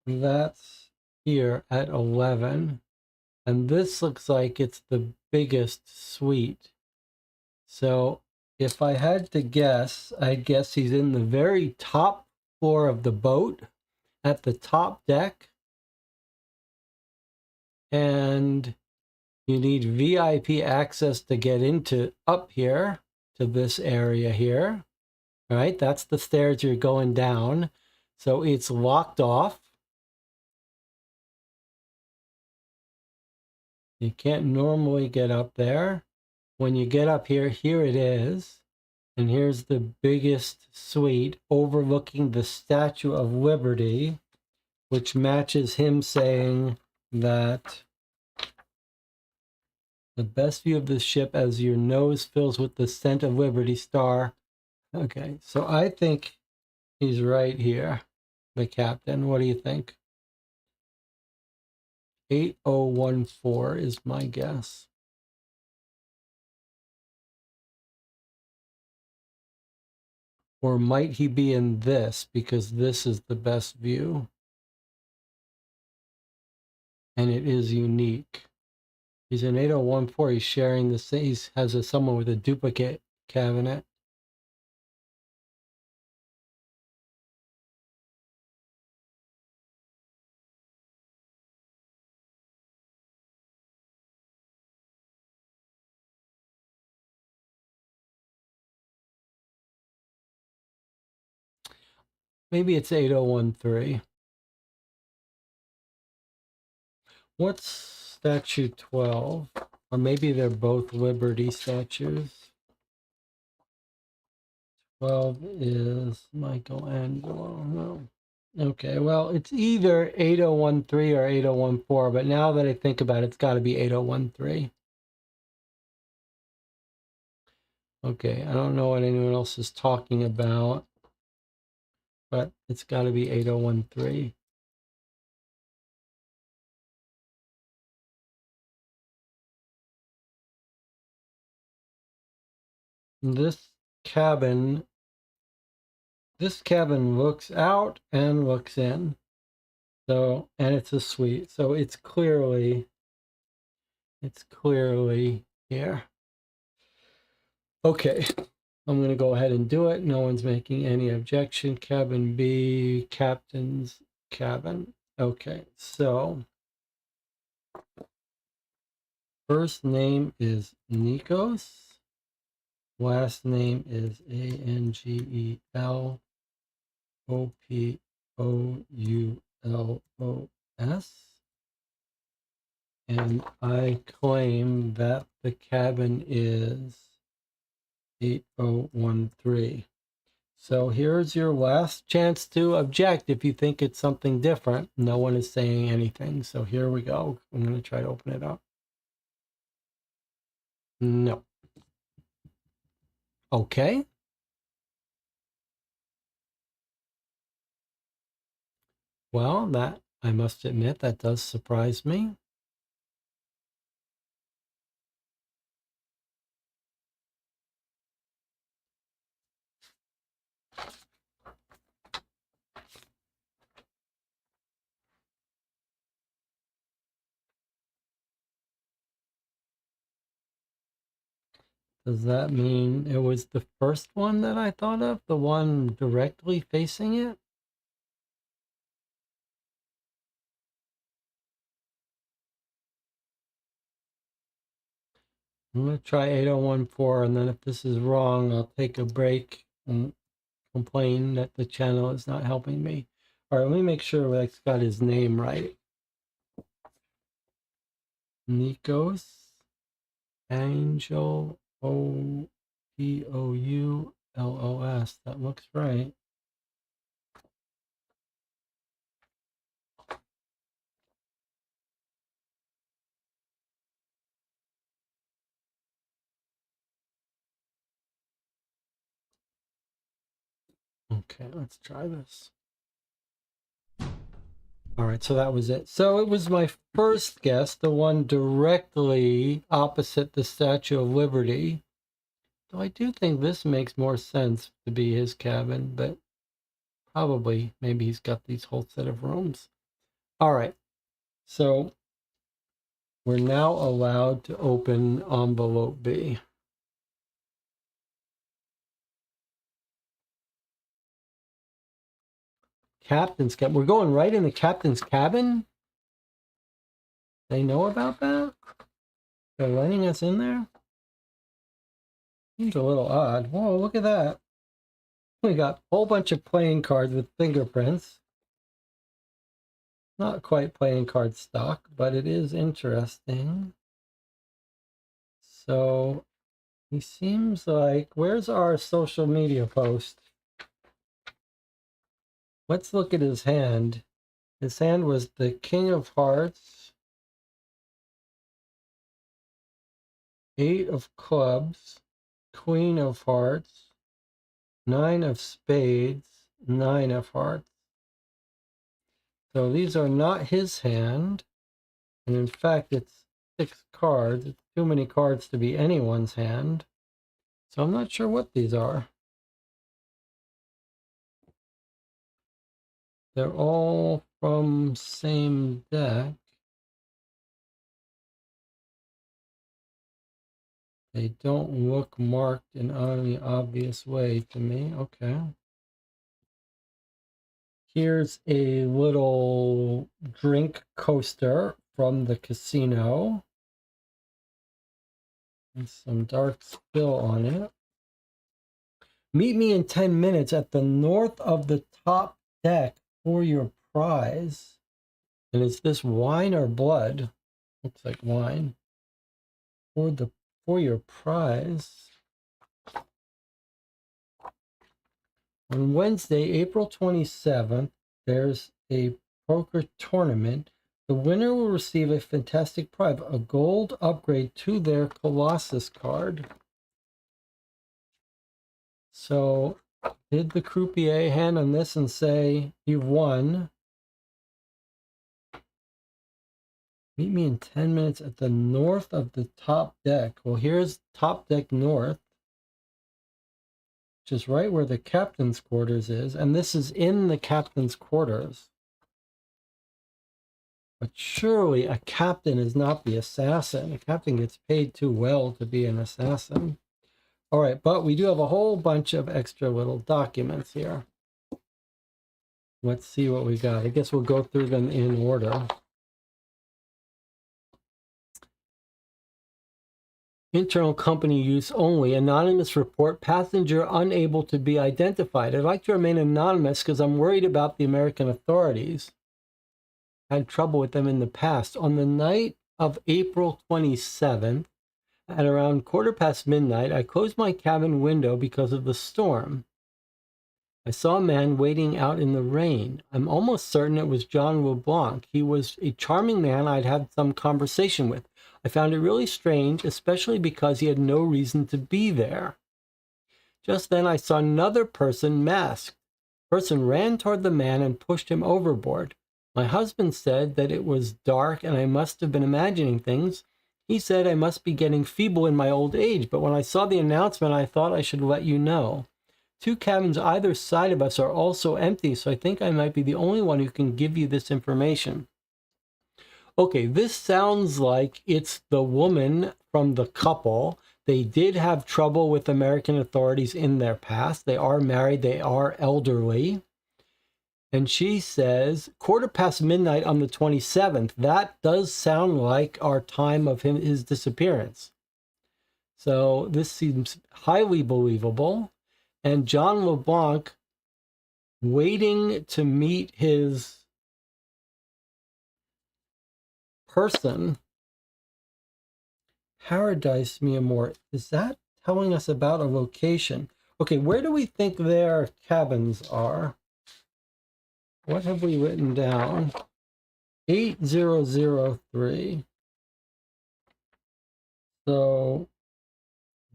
That's here at 11. And this looks like it's the biggest suite. So if I had to guess, I'd guess he's in the very top floor of the boat at the top deck. And you need VIP access to get into up here to this area here. All right, that's the stairs you're going down. So it's locked off. You can't normally get up there. When you get up here, here it is. And here's the biggest suite overlooking the Statue of Liberty, which matches him saying that the best view of the ship as your nose fills with the scent of Liberty Star. Okay, so I think he's right here, the captain. What do you think? 8014 is my guess. Or might he be in this because this is the best view? And it is unique. He's in 8014. He's sharing this. He has someone with a duplicate cabinet. Maybe it's 8013. What's statue 12? Or maybe they're both Liberty statues. 12 is Michelangelo. No. Okay, well, it's either 8013 or 8014, but now that I think about it, it's got to be 8013. Okay, I don't know what anyone else is talking about, but it's got to be 8013. This cabin looks out and looks in. So, and it's a suite. So it's clearly here. Okay. I'm going to go ahead and do it. No one's making any objection. Cabin B, captain's cabin. Okay. So first name is Nikos. Last name is Angelopoulous. And I claim that the cabin is 8013. So here's your last chance to object if you think it's something different. No one is saying anything. So here we go. I'm going to try to open it up. No. Okay. Well, that, I must admit, that does surprise me. Does that mean it was the first one that I thought of? The one directly facing it? I'm going to try 8014, and then if this is wrong, I'll take a break and complain that the channel is not helping me. All right, let me make sure I got his name right. Nikos Angel Opoulos. That looks right. Okay, let's try this. All right, so that was it. So it was my first guess, the one directly opposite the Statue of Liberty. Though I do think this makes more sense to be his cabin, but probably maybe he's got these whole set of rooms. All right, so we're now allowed to open envelope B. Captain's cabin. We're going right in the captain's cabin? They know about that? They're letting us in there? Seems a little odd. Whoa, look at that. We got a whole bunch of playing cards with fingerprints. Not quite playing card stock, but it is interesting. So he seems like, where's our social media post? Let's look at his hand. His hand was the King of Hearts, 8 of Clubs, Queen of Hearts, 9 of Spades, 9 of Hearts. So these are not his hand. And in fact, it's 6 cards. It's too many cards to be anyone's hand. So I'm not sure what these are. They're all from same deck. They don't look marked in any obvious way to me. Okay. Here's a little drink coaster from the casino. And some dark spill on it. Meet me in 10 minutes at the north of the top deck for your prize. And is this wine or blood? Looks like wine. For your prize. On Wednesday, April 27th, there's a poker tournament. The winner will receive a fantastic prize, a gold upgrade to their Colossus card. So, did the croupier hand on this and say, you've won? Meet me in 10 minutes at the north of the top deck. Well, here's top deck north, which is right where the captain's quarters is. And this is in the captain's quarters. But surely a captain is not the assassin. A captain gets paid too well to be an assassin. All right, but we do have a whole bunch of extra little documents here. Let's see what we got. I guess we'll go through them in order. Internal company use only. Anonymous report. Passenger unable to be identified. I'd like to remain anonymous because I'm worried about the American authorities. Had trouble with them in the past. On the night of April 27th, at around midnight, I closed my cabin window because of the storm. I saw a man waiting out in the rain. I'm almost certain it was John LeBlanc. He was a charming man I'd had some conversation with. I found it really strange, especially because he had no reason to be there. Just then I saw another person masked. The person ran toward the man and pushed him overboard. My husband said that it was dark and I must have been imagining things. He said I must be getting feeble in my old age, but when I saw the announcement, I thought I should let you know. 2 cabins either side of us are also empty, so I think I might be the only one who can give you this information. Okay, this sounds like it's the woman from the couple. They did have trouble with American authorities in their past. They are married, they are elderly. And she says, midnight on the 27th. That does sound like our time of his disappearance. So this seems highly believable. And John LeBlanc waiting to meet his person. Paradise Mi Amor. Is that telling us about a location? Okay, where do we think their cabins are? What have we written down? 8003. So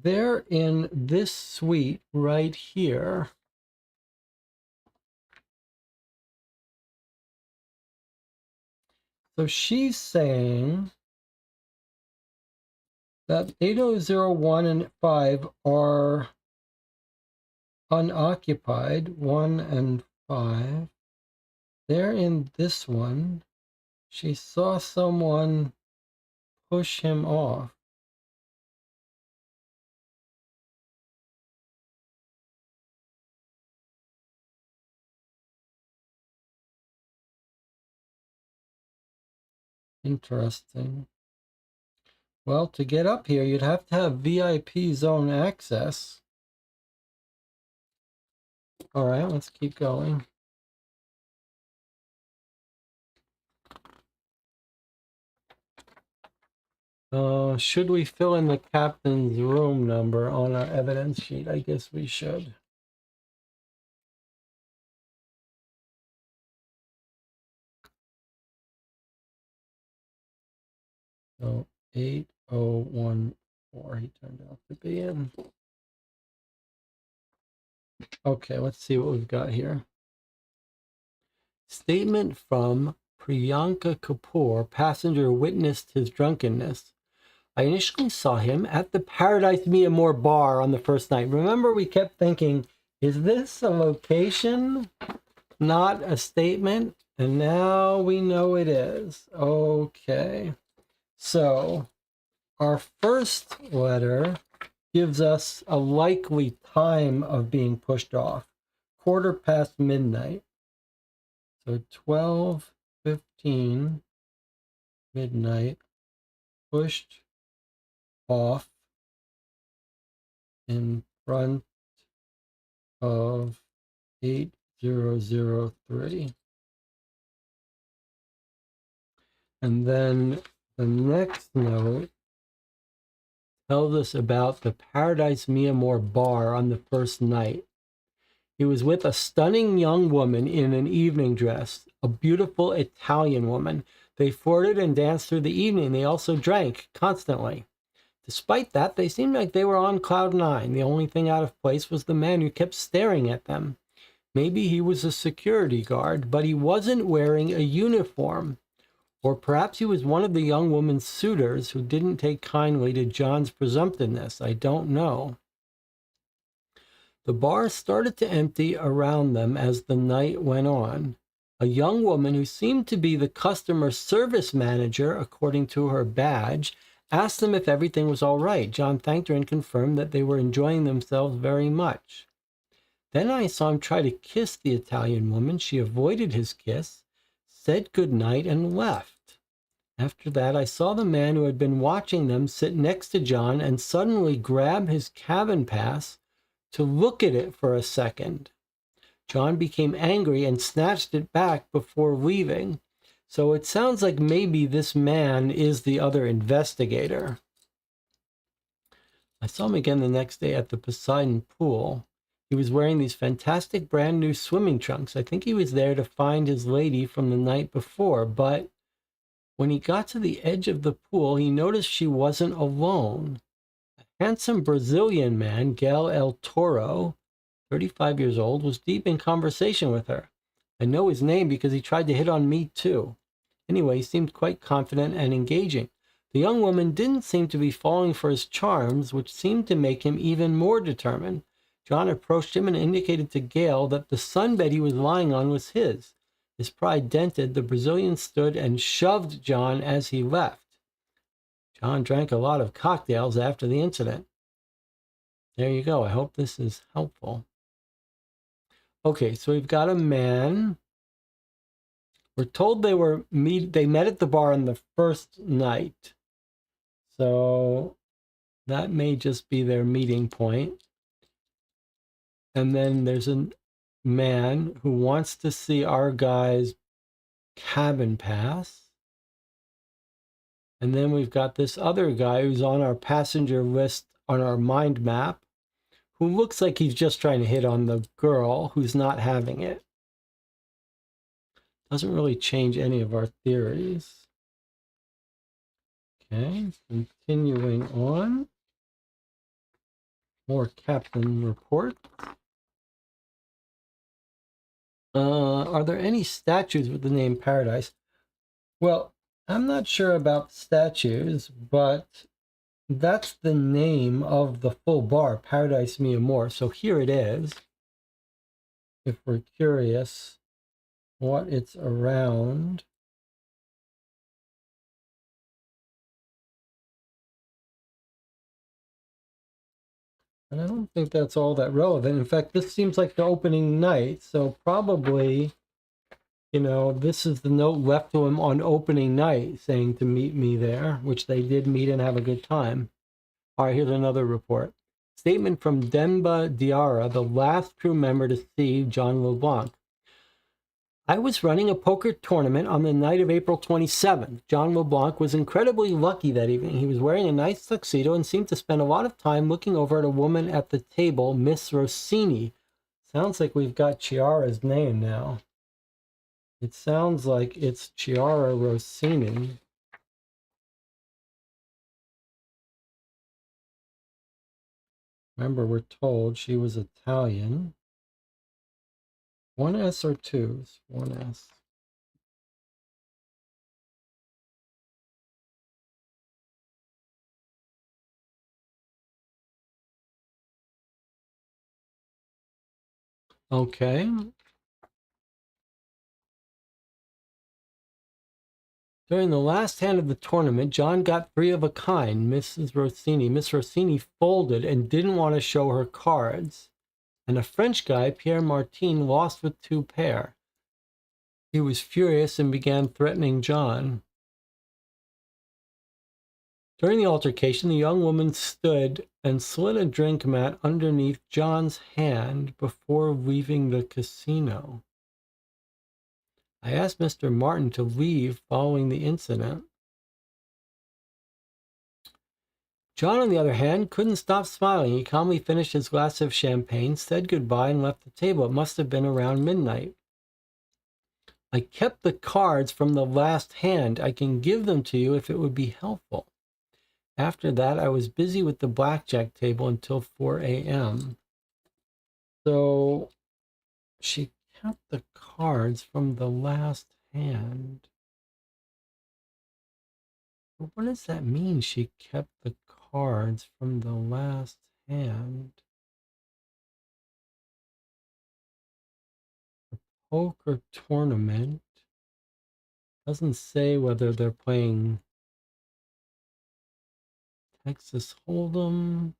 they're in this suite right here. So she's saying that 8001 and 5 are unoccupied, 1 and 5. They're in this one. She saw someone push him off. Interesting. Well, to get up here, you'd have to have VIP zone access. All right, let's keep going. Should we fill in the captain's room number on our evidence sheet? I guess we should. So 8014, he turned out to be in. Okay, let's see what we've got here. Statement from Priyanka Kapoor, passenger witnessed his drunkenness. I initially saw him at the Paradise Mi Amor bar on the first night. Remember, we kept thinking, is this a location, not a statement? And now we know it is. Okay. So our first letter gives us a likely time of being pushed off. midnight. So 12:15 midnight, pushed off in front of 8003. And then the next note tells us about the Paradise Mi Amor bar on the first night. He was with a stunning young woman in an evening dress, a beautiful Italian woman. They flirted and danced through the evening. They also drank constantly. Despite that, they seemed like they were on cloud 9. The only thing out of place was the man who kept staring at them. Maybe he was a security guard, but he wasn't wearing a uniform. Or perhaps he was one of the young woman's suitors who didn't take kindly to John's presumptiveness. I don't know. The bar started to empty around them as the night went on. A young woman who seemed to be the customer service manager, according to her badge, asked them if everything was all right. John thanked her and confirmed that they were enjoying themselves very much. Then I saw him try to kiss the Italian woman. She avoided his kiss, said good night, and left. After that, I saw the man who had been watching them sit next to John and suddenly grab his cabin pass to look at it for a second. John became angry and snatched it back before leaving. So it sounds like maybe this man is the other investigator. I saw him again the next day at the Poseidon pool. He was wearing these fantastic brand new swimming trunks. I think he was there to find his lady from the night before, but when he got to the edge of the pool, he noticed she wasn't alone. A handsome Brazilian man, Gael El Toro, 35 years old, was deep in conversation with her. I know his name because he tried to hit on me too. Anyway, he seemed quite confident and engaging. The young woman didn't seem to be falling for his charms, which seemed to make him even more determined. John approached him and indicated to Gale that the sunbed he was lying on was his. His pride dented, the Brazilian stood and shoved John as he left. John drank a lot of cocktails after the incident. There you go. I hope this is helpful. Okay, so we've got a man. We're told they met at the bar on the first night. So that may just be their meeting point. And then there's a man who wants to see our guy's cabin pass. And then we've got this other guy who's on our passenger list on our mind map, who looks like he's just trying to hit on the girl who's not having it. Doesn't really change any of our theories. Okay, continuing on. More captain report. Are there any statues with the name Paradise? Well, I'm not sure about statues, but that's the name of the full bar, Paradise Mi Amor. So here it is. If we're curious what it's around. And I don't think that's all that relevant. In fact, this seems like the opening night. So probably, you know, this is the note left to him on opening night saying to meet me there, which they did meet and have a good time. All right, here's another report. Statement from Demba Diarra, the last crew member to see John LeBlanc. I was running a poker tournament on the night of April 27th. John LeBlanc was incredibly lucky that evening. He was wearing a nice tuxedo and seemed to spend a lot of time looking over at a woman at the table, Miss Rossini. Sounds like we've got Chiara's name now. It sounds like it's Chiara Rossini. Remember, we're told she was Italian. One S or twos? One S. Okay. During the last hand of the tournament, John got three of a kind, Mrs. Rossini. Miss Rossini folded and didn't want to show her cards. And a French guy, Pierre Martin, lost with two pair. He was furious and began threatening John. During the altercation, the young woman stood and slid a drink mat underneath John's hand before leaving the casino. I asked Mr. Martin to leave following the incident. John, on the other hand, couldn't stop smiling. He calmly finished his glass of champagne, said goodbye, and left the table. It must have been around midnight. I kept the cards from the last hand. I can give them to you if it would be helpful. After that, I was busy with the blackjack table until 4 a.m. So she kept the cards from the last hand. But what does that mean, she kept the cards from the last hand? The poker tournament doesn't say whether they're playing Texas Hold'em.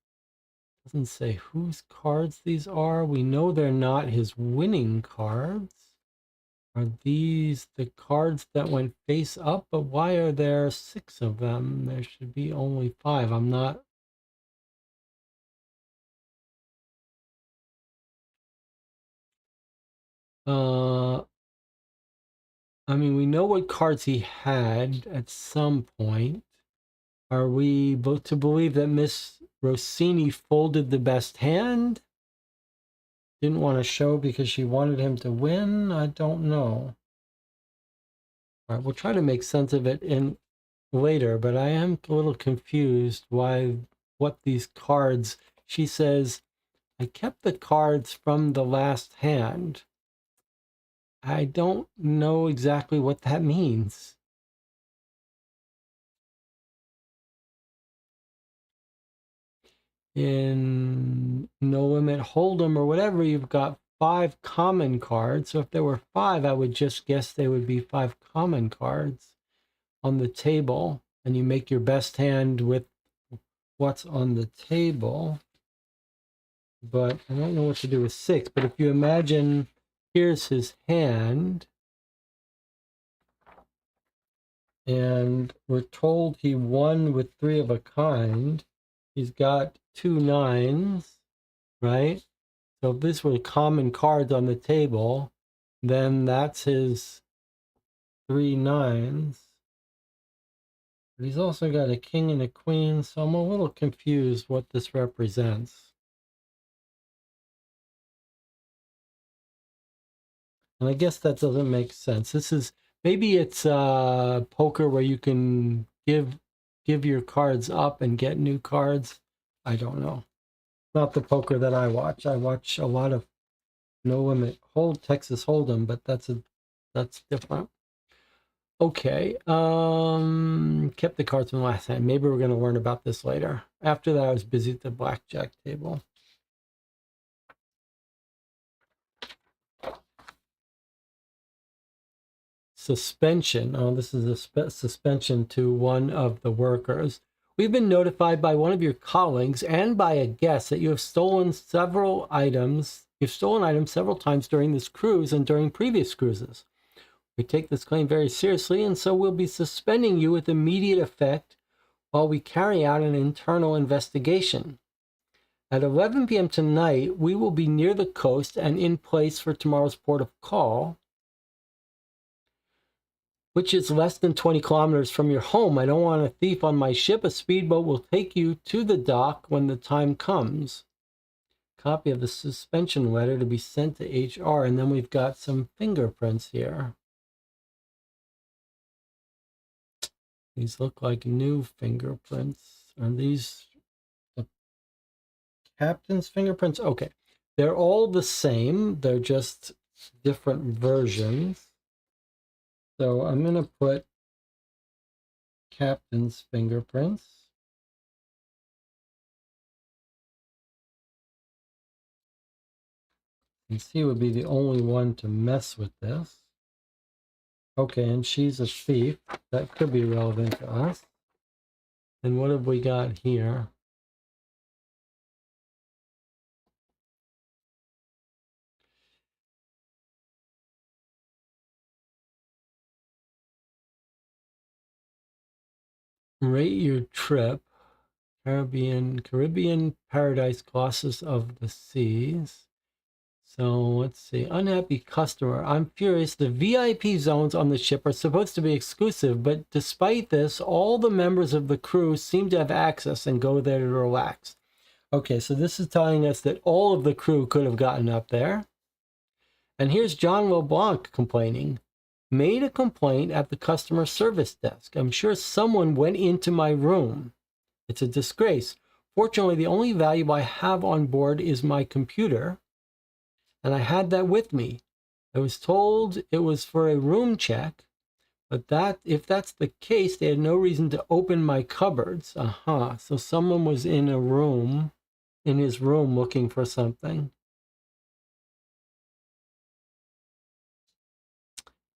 Doesn't say whose cards these are. We know they're not his winning cards. Are these the cards that went face up? But why are there 6 of them? There should be only 5. I'm not... I mean, we know what cards he had at some point. Are we both to believe that Miss Rossini folded the best hand? Didn't want to show because she wanted him to win? I don't know. All right, we'll try to make sense of it in later, but I am a little confused what these cards... She says, I kept the cards from the last hand. I don't know exactly what that means. In No Limit Hold'em or whatever, you've got 5 common cards. So if there were 5, I would just guess they would be 5 common cards on the table. And you make your best hand with what's on the table. But I don't know what to do with 6. But if you imagine, here's his hand. And we're told he won with 3 of a kind. He's got 2 9s, right? So if this were common cards on the table, then that's his 3 9s. But he's also got a king and a queen, so I'm a little confused what this represents. And I guess that doesn't make sense. This is, maybe it's poker where you can give your cards up and get new cards. I don't know. Not the poker that I watch. I watch a lot of No Limit Texas Hold'em, but that's different. Okay. Kept the cards from last time. Maybe we're gonna learn about this later. After that, I was busy at the blackjack table. Suspension. Oh, this is a suspension to one of the workers. We've been notified by one of your colleagues and by a guest that you have stolen several items. You've stolen items several times during this cruise and during previous cruises. We take this claim very seriously, and so we'll be suspending you with immediate effect while we carry out an internal investigation. At 11 p.m. tonight, we will be near the coast and in place for tomorrow's port of call, which is less than 20 kilometers from your home. I don't want a thief on my ship. A speedboat will take you to the dock when the time comes. Copy of the suspension letter to be sent to HR, and then we've got some fingerprints here. These look like new fingerprints. Are these the captain's fingerprints? Okay. They're all the same. They're just different versions. So I'm going to put captain's fingerprints. And C would be the only one to mess with this. Okay, and she's a thief. That could be relevant to us. And what have we got here? Rate your trip. Caribbean Paradise Colossus of the Seas. So let's see. Unhappy customer. I'm furious. The VIP zones on the ship are supposed to be exclusive, but despite this, all the members of the crew seem to have access and go there to relax. Okay, so this is telling us that all of the crew could have gotten up there. And here's John LeBlanc complaining. Made a complaint at the customer service desk. I'm sure someone went into my room. It's a disgrace. Fortunately, the only value I have on board is my computer. And I had that with me. I was told it was for a room check, but if that's the case, they had no reason to open my cupboards. So someone was in his room looking for something.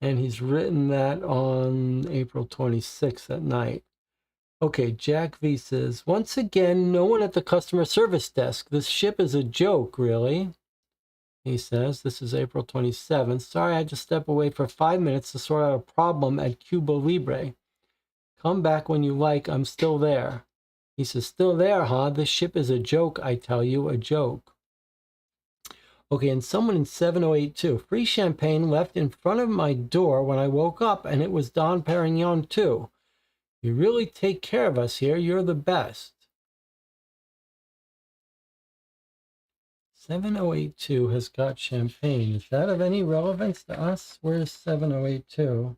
And he's written that on April 26th at night. Okay, Jack V says, once again, no one at the customer service desk. This ship is a joke, really. He says, this is April 27th. Sorry, I had to step away for 5 minutes to sort out a problem at Cuba Libre. Come back when you like, I'm still there. He says, still there, huh? This ship is a joke, I tell you, a joke. Okay, and someone in 7082. Free champagne left in front of my door when I woke up, and it was Dom Perignon, too. You really take care of us here. You're the best. 7082 has got champagne. Is that of any relevance to us? Where's 7082?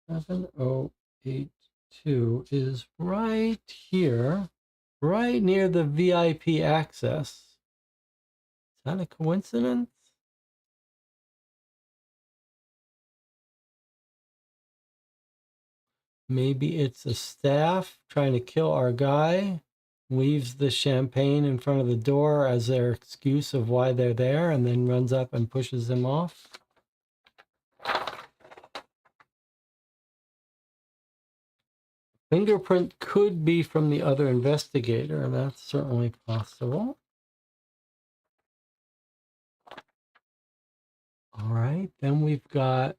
7082 is right here, right near the VIP access. Is that a coincidence? Maybe it's a staff trying to kill our guy. Leaves the champagne in front of the door as their excuse of why they're there, and then runs up and pushes him off. Fingerprint could be from the other investigator. That's certainly possible. All right, then we've got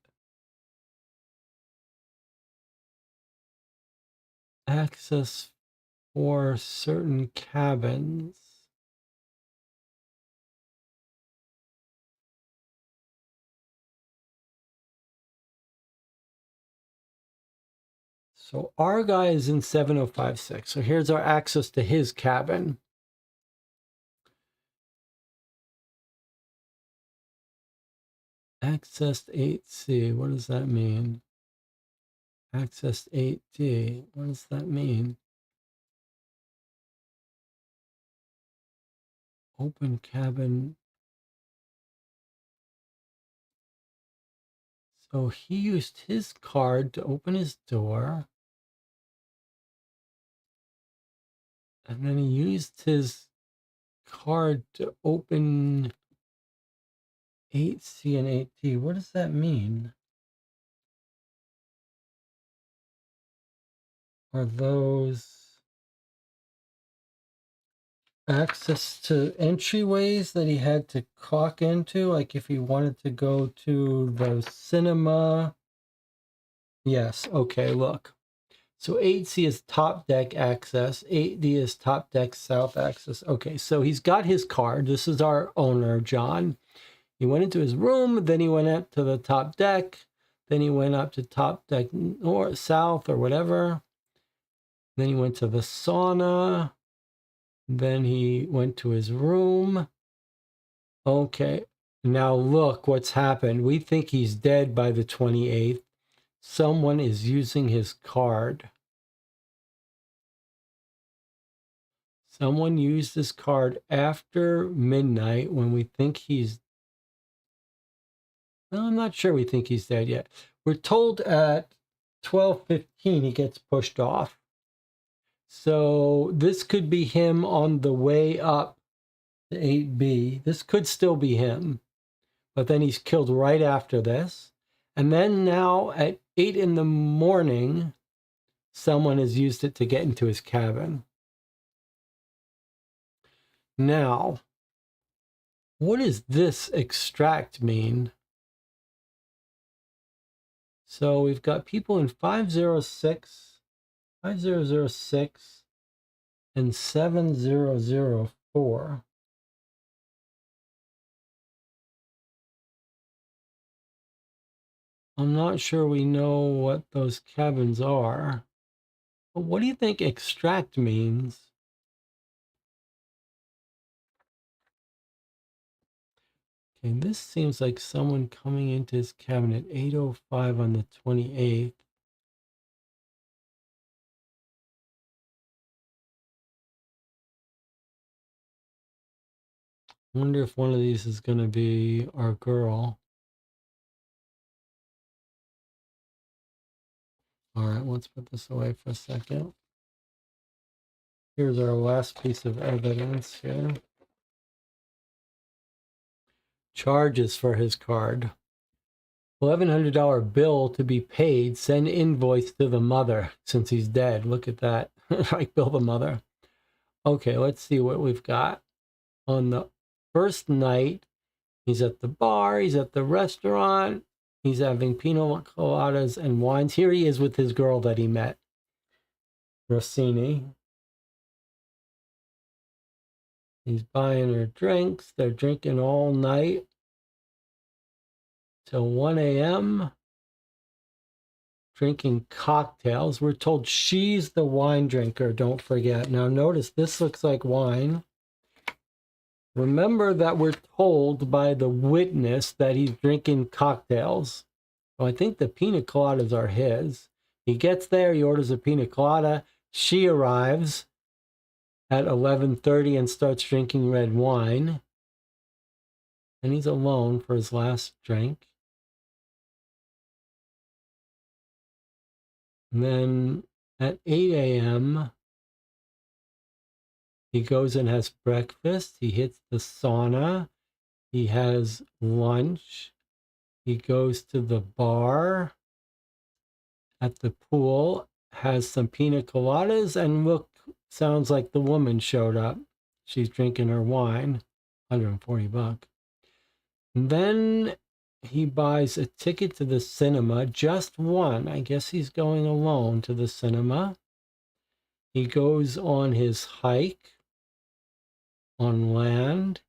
access for certain cabins. So our guy is in 7056. So here's our access to his cabin. Accessed 8C. What does that mean? Accessed 8D. What does that mean? Open cabin. So he used his card to open his door. And then he used his card to open 8C and 8D. What does that mean? Are those access to entryways that he had to clock into? Like if he wanted to go to the cinema? Yes. Okay, look. So 8C is top deck access. 8D is top deck south access. Okay, so he's got his card. This is our owner, John. He went into his room, then he went up to the top deck, then he went up to top deck north, south, or whatever. Then he went to the sauna. Then he went to his room. Okay, now look what's happened. We think he's dead by the 28th. Someone is using his card. Someone used his card after midnight when we think he's... Well, I'm not sure we think he's dead yet. We're told at 12:15 he gets pushed off. So this could be him on the way up to 8B. This could still be him. But then he's killed right after this. And then now at 8 in the morning, someone has used it to get into his cabin. Now, what does this extract mean? So we've got people in 506, 5006, and 7004. I'm not sure we know what those cabins are. But what do you think extract means? Okay, this seems like someone coming into his cabin at 8:05 on the 28th. I wonder if one of these is going to be our girl. All right, let's put this away for a second. Here's our last piece of evidence here. Charges for his card. $1,100 bill to be paid. Send invoice to the mother since he's dead. Look at that. Like bill the mother. Okay, let's see what we've got. On the first night, he's at the bar, he's at the restaurant, he's having pina coladas and wines. Here he is with his girl that he met, Rossini. He's buying her drinks. They're drinking all night till 1 a.m. Drinking cocktails. We're told she's the wine drinker, don't forget. Now notice this looks like wine. Remember that we're told by the witness that he's drinking cocktails. So I think the pina coladas are his. He gets there, he orders a pina colada. She arrives at 11:30 and starts drinking red wine. And he's alone for his last drink. And then at 8 a.m., he goes and has breakfast. He hits the sauna. He has lunch. He goes to the bar at the pool, has some pina coladas, and look, sounds like the woman showed up. She's drinking her wine, $140. And then he buys a ticket to the cinema, just one. I guess he's going alone to the cinema. He goes on his hike on land.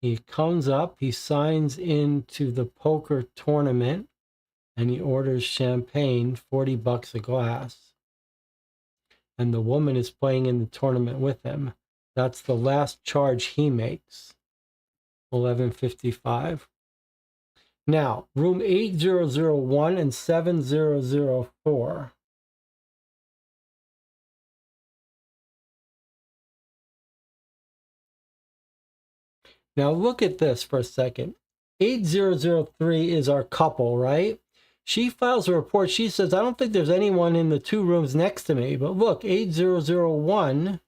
He comes up, he signs into the poker tournament, and he orders champagne, $40 a glass. And the woman is playing in the tournament with him. That's the last charge he makes, $11.55. Now, room 8001 and 7004. Now, look at this for a second. 8003 is our couple, right? She files a report. She says, I don't think there's anyone in the two rooms next to me. But look, 8001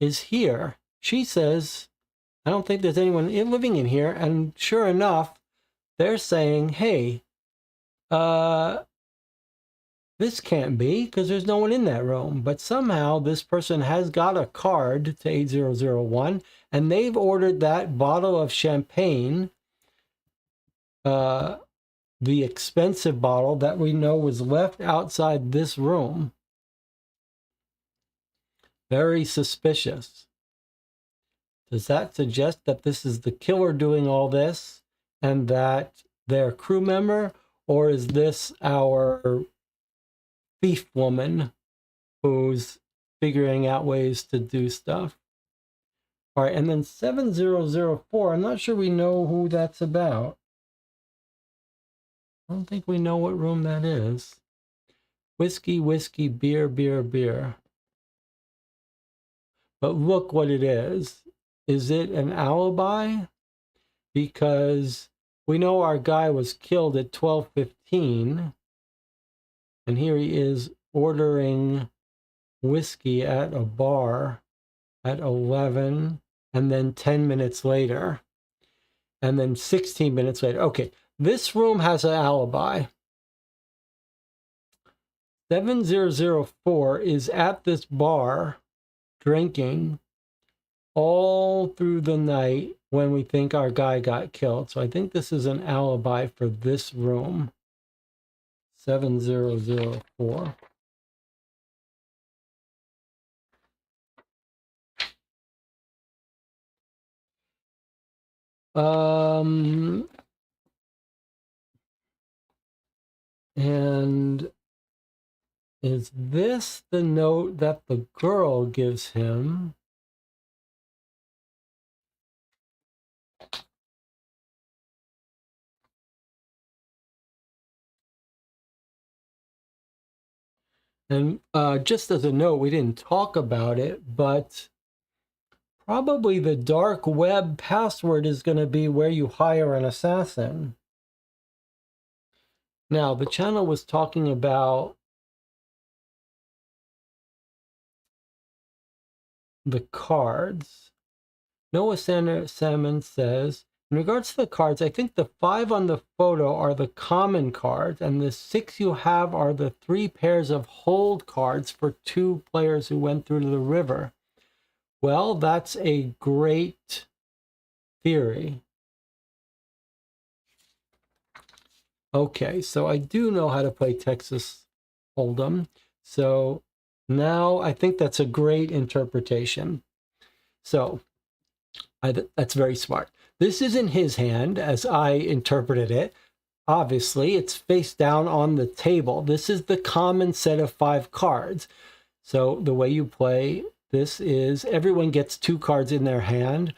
is here. She says, I don't think there's anyone living in here. And sure enough, they're saying, hey, this can't be because there's no one in that room. But somehow this person has got a card to 8001 and they've ordered that bottle of champagne, the expensive bottle that we know was left outside this room. Very suspicious. Does that suggest that this is the killer doing all this and that they're a crew member? Or is this our thief woman who's figuring out ways to do stuff? All right, and then 7004, I'm not sure we know who that's about. I don't think we know what room that is. Whiskey, whiskey, beer, beer, beer. But look what it is. Is it an alibi? Because we know our guy was killed at 12:15. And here he is ordering whiskey at a bar at 11. And then 10 minutes later. And then 16 minutes later. Okay, this room has an alibi. 7004 is at this bar drinking all through the night when we think our guy got killed. So I think this is an alibi for this room. 7004. And is this the note that the girl gives him? And just as a note, we didn't talk about it, but probably the dark web password is going to be where you hire an assassin. Now, the channel was talking about the cards. Noah Salmon says, in regards to the cards, I think the 5 on the photo are the common cards, and the 6 you have are the 3 pairs of hold cards for 2 players who went through to the river. Well, that's a great theory. Okay, so I do know how to play Texas Hold'em. So now I think that's a great interpretation. So that's very smart. This is in his hand as I interpreted it. Obviously, it's face down on the table. This is the common set of 5 cards. So the way you play this is everyone gets 2 cards in their hand.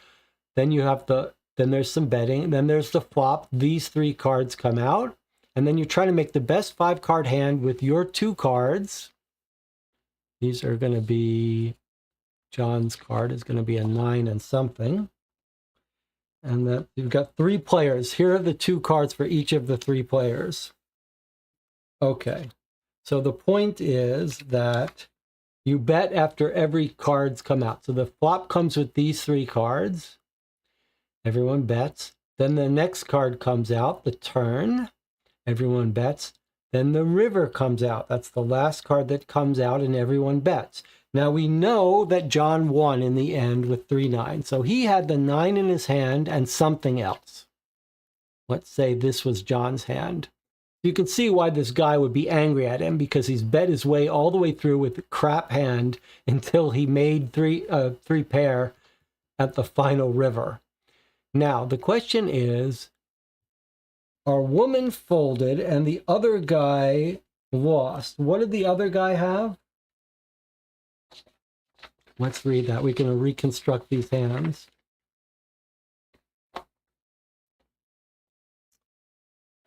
Then you have then there's some betting. Then there's the flop. These 3 cards come out. And then you try to make the best 5-card hand with your 2 cards. These are going to be, John's card is going to be a 9 and something. And that you've got 3 players. Here are the 2 cards for each of the 3 players. Okay. So the point is that you bet after every card's come out. So the flop comes with these 3 cards. Everyone bets. Then the next card comes out, the turn. Everyone bets. Then the river comes out. That's the last card that comes out, and everyone bets. Now we know that John won in the end with 3 9s. So he had the 9 in his hand and something else. Let's say this was John's hand. You can see why this guy would be angry at him, because he's bet his way all the way through with a crap hand until he made 3 pair at the final river. Now, the question is, our woman folded and the other guy lost. What did the other guy have? Let's read that. We can reconstruct these hands.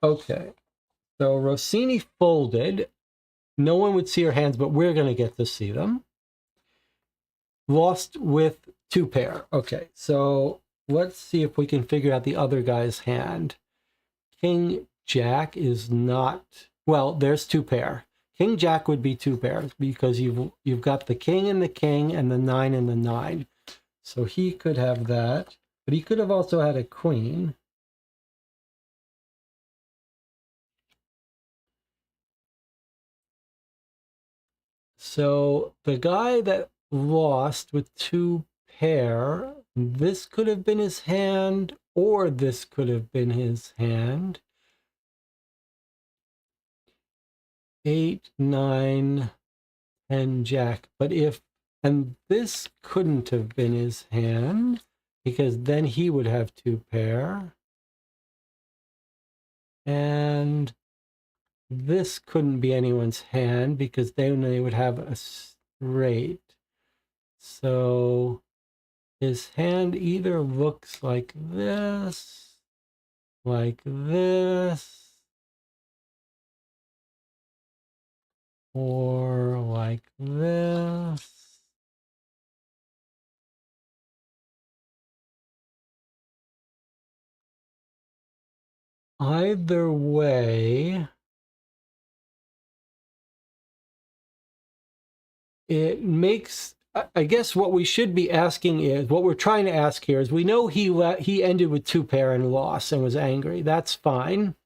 Okay. So Rossini folded. No one would see her hands, but we're going to get to see them. Lost with 2 pair. Okay, so let's see if we can figure out the other guy's hand. King Jack is not, well, there's 2 pair. King Jack would be 2 pairs because you've got the king and the king and the 9 and the 9. So he could have that, but he could have also had a queen. So the guy that lost with 2 pair, this could have been his hand, or this could have been his hand. 8, 9, 10, Jack. But and this couldn't have been his hand, because then he would have 2 pair. And this couldn't be anyone's hand, because then they would have a straight. So his hand either looks like this, or like this. Either way, it makes, I guess what we should be asking is, what we're trying to ask here is, we know he ended with 2 pair and lost and was angry. That's fine.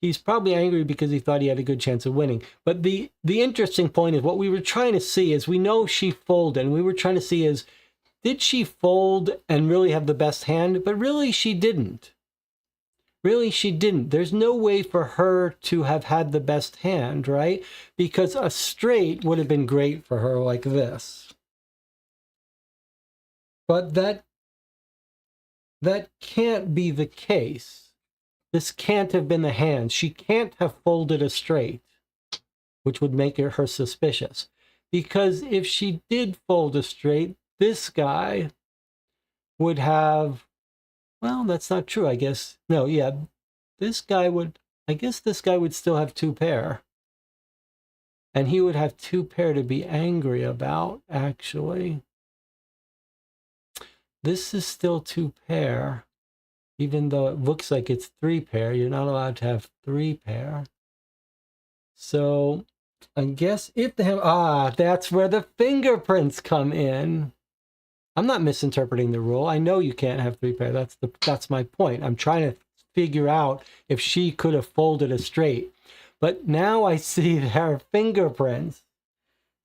He's probably angry because he thought he had a good chance of winning. But the interesting point is, what we were trying to see is, we know she folded, and we were trying to see is, did she fold and really have the best hand? But really she didn't. Really, she didn't. There's no way for her to have had the best hand, right? Because a straight would have been great for her like this. But that can't be the case. This can't have been the hand. She can't have folded a straight, which would make her suspicious. Because if she did fold a straight, this guy would have, well, that's not true, I guess. No, yeah, this guy would, I guess this guy would still have 2 pair. And he would have 2 pair to be angry about, actually. This is still 2 pair. Even though it looks like it's 3 pair, you're not allowed to have 3 pair. So I guess if they have, that's where the fingerprints come in. I'm not misinterpreting the rule. I know you can't have 3 pair. That's my point. I'm trying to figure out if she could have folded a straight. But now I see their fingerprints.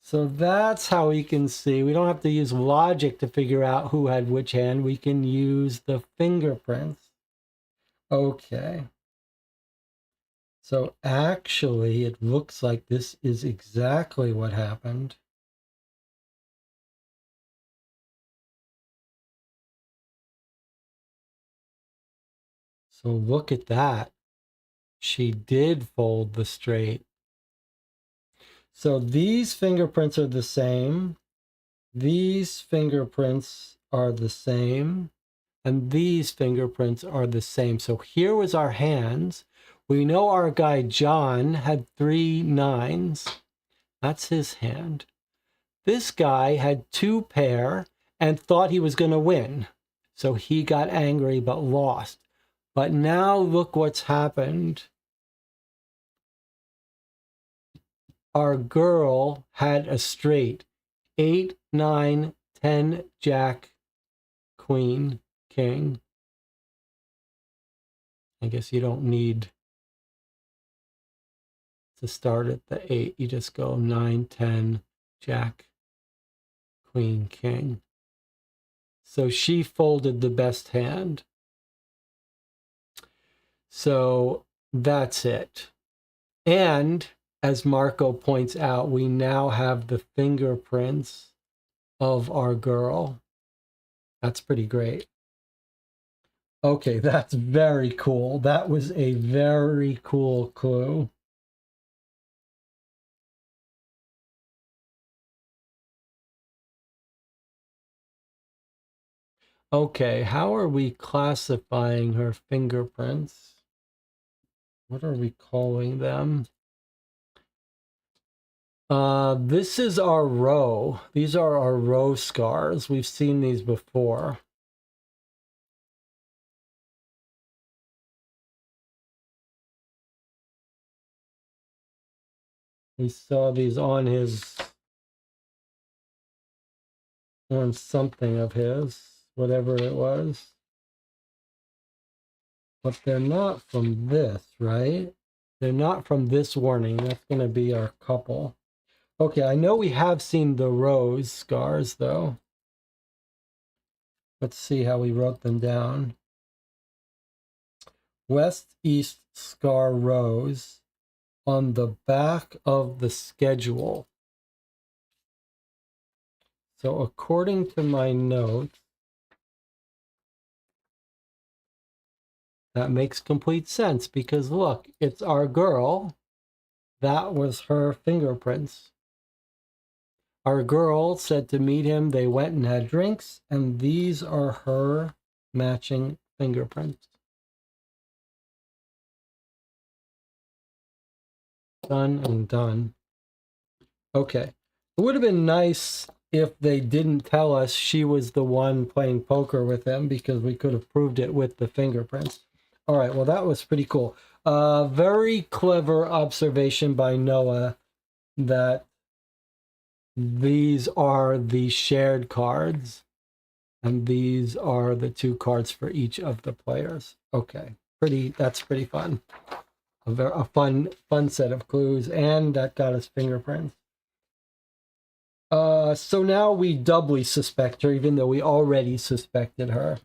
So that's how we can see. We don't have to use logic to figure out who had which hand. We can use the fingerprints. Okay. So actually, it looks like this is exactly what happened. So look at that. She did fold the straight. So these fingerprints are the same. These fingerprints are the same. And these fingerprints are the same. So here was our hands. We know our guy John had 3 9s. That's his hand. This guy had 2 pair and thought he was going to win. So he got angry but lost. But now look what's happened. our girl had a straight 8, 9, 10, Jack, Queen, King. I guess you don't need to start at the 8. You just go 9, 10, Jack, Queen, King. So she folded the best hand. So that's it. And as Marco points out, we now have the fingerprints of our girl. That's pretty great. Okay, that's very cool. That was a very cool clue. Okay, how are we classifying her fingerprints? What are we calling them? This is our row. These are our row scars. We've seen these before. We saw these on something of his, whatever it was. But they're not from this, right? They're not from this warning. That's going to be our couple. Okay, I know we have seen the rose scars, though. Let's see how we wrote them down. West East Scar Rose on the back of the schedule. So according to my notes, that makes complete sense because look, it's our girl. That was her fingerprints. Our girl said to meet him, they went and had drinks, and these are her matching fingerprints. Done and done. Okay. It would have been nice if they didn't tell us she was the one playing poker with him because we could have proved it with the fingerprints. All right, well, that was pretty cool. Very clever observation by Noah that these are the shared cards and these are the 2 cards for each of the players. Okay, that's pretty fun. A fun set of clues, and that got us fingerprints. So now we doubly suspect her, even though we already suspected her.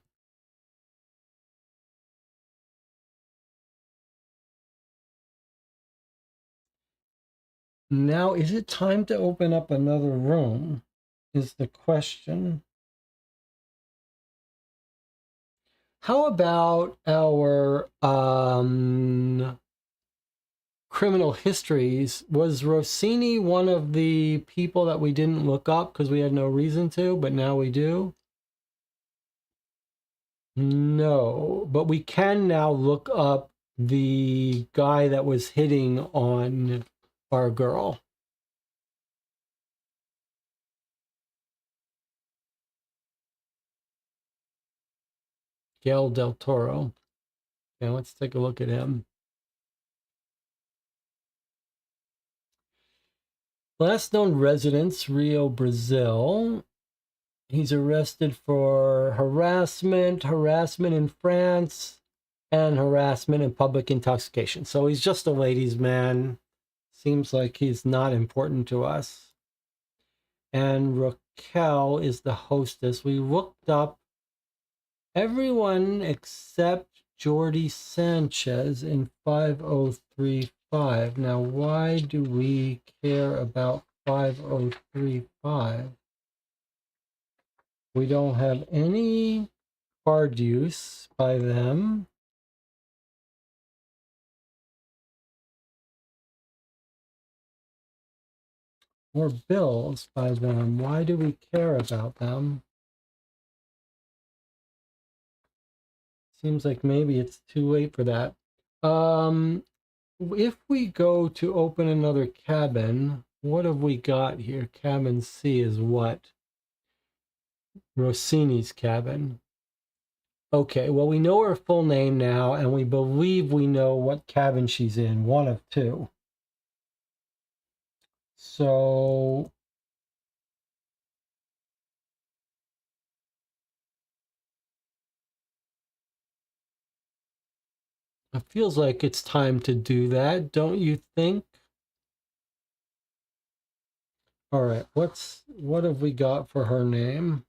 Now, is it time to open up another room? Is the question. How about our criminal histories? Was Rossini one of the people that we didn't look up because we had no reason to, but now we do? No, but we can now look up the guy that was hitting on our girl. Gail Del Toro. Okay, let's take a look at him. Last known residence, Rio, Brazil. He's arrested for harassment in France, and harassment and public intoxication. So he's just a ladies' man. Seems like he's not important to us. And Raquel is the hostess. We looked up everyone except Jordi Sanchez in 5035. Now, why do we care about 5035? We don't have any card use by them. Or bills by them. Why do we care about them? Seems like maybe it's too late for that. If we go to open another cabin, what have we got here? Cabin C is what? Rossini's cabin. Okay, well, we know her full name now, and we believe we know what cabin she's in, one of 2. So it feels like it's time to do that, don't you think? All right, what have we got for her name?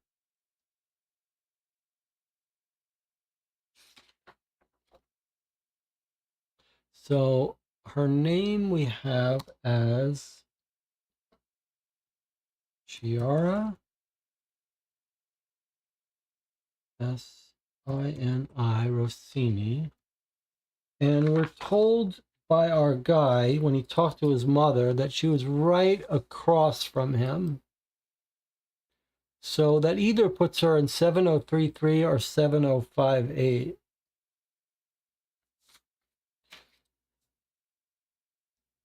So her name we have as Chiara Sini Rossini. And we're told by our guy when he talked to his mother that she was right across from him. So that either puts her in 7033 or 7058.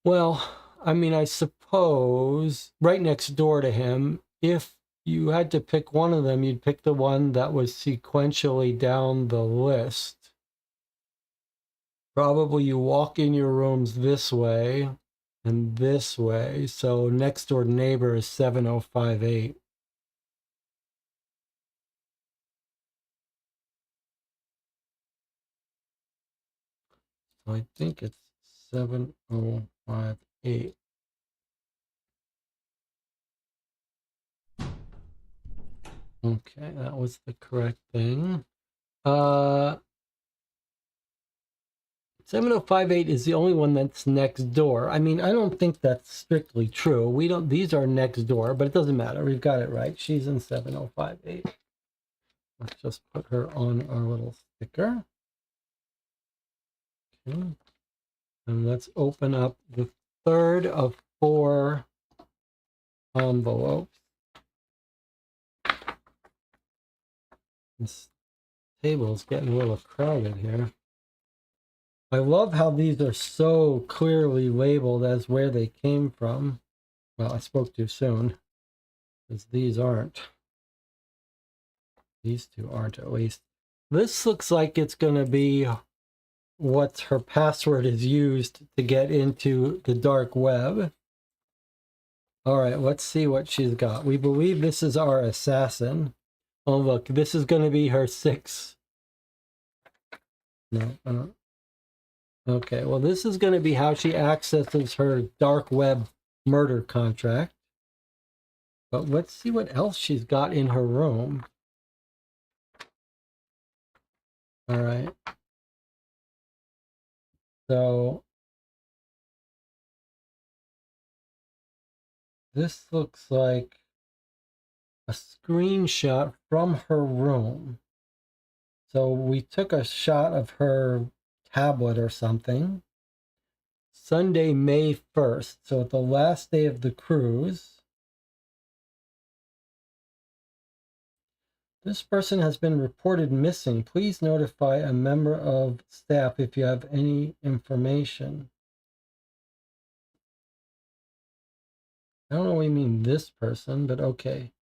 Well, I mean, I suppose right next door to him, if you had to pick one of them, you'd pick the one that was sequentially down the list. Probably you walk in your rooms this way and this way. So next door neighbor is 7058. So I think it's 7058. Okay, that was the correct thing. 7058 is the only one that's next door. I mean, I don't think that's strictly true. These are next door, but it doesn't matter. We've got it right. She's in 7058. Let's just put her on our little sticker. Okay. And let's open up the third of 4 envelopes. This table is getting a little crowded here. I love how these are so clearly labeled as where they came from. Well, I spoke too soon, because these aren't. These two aren't, at least. This looks like it's going to be what her password is used to get into the dark web. All right, let's see what she's got. We believe this is our assassin. Oh, look, this is going to be her 6. No, okay, well, this is going to be how she accesses her dark web murder contract. But let's see what else she's got in her room. All right. So this looks like a screenshot from her room. So we took a shot of her tablet or something. Sunday, May 1st. So at the last day of the cruise. This person has been reported missing. Please notify a member of staff if you have any information. I don't know what you mean this person, but okay.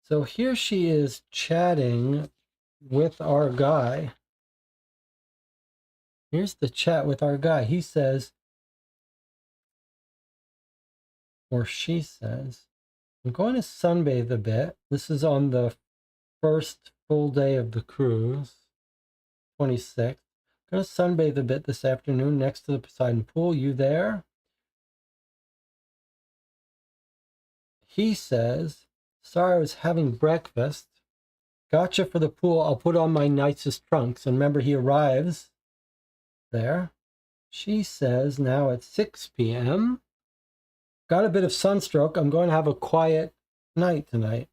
So here she is chatting with our guy. Here's the chat with our guy. He says, or she says, I'm going to sunbathe a bit. This is on the first full day of the cruise, 26th. I'm going to sunbathe a bit this afternoon next to the Poseidon Pool. You there? He says, sorry, I was having breakfast. Gotcha for the pool. I'll put on my nicest trunks. And remember, he arrives there. She says, now at 6 p.m. Got a bit of sunstroke. I'm going to have a quiet night tonight.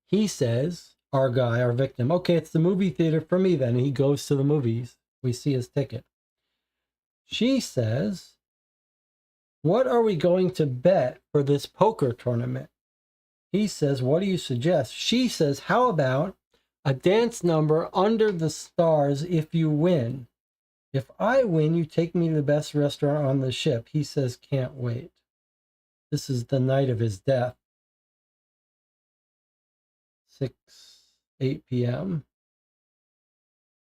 He says, our guy, our victim, okay, it's the movie theater for me then. And he goes to the movies. We see his ticket. She says, what are we going to bet for this poker tournament? He says, what do you suggest? She says, how about a dance number under the stars if you win? If I win, you take me to the best restaurant on the ship. He says, can't wait. This is the night of his death. 8 p.m.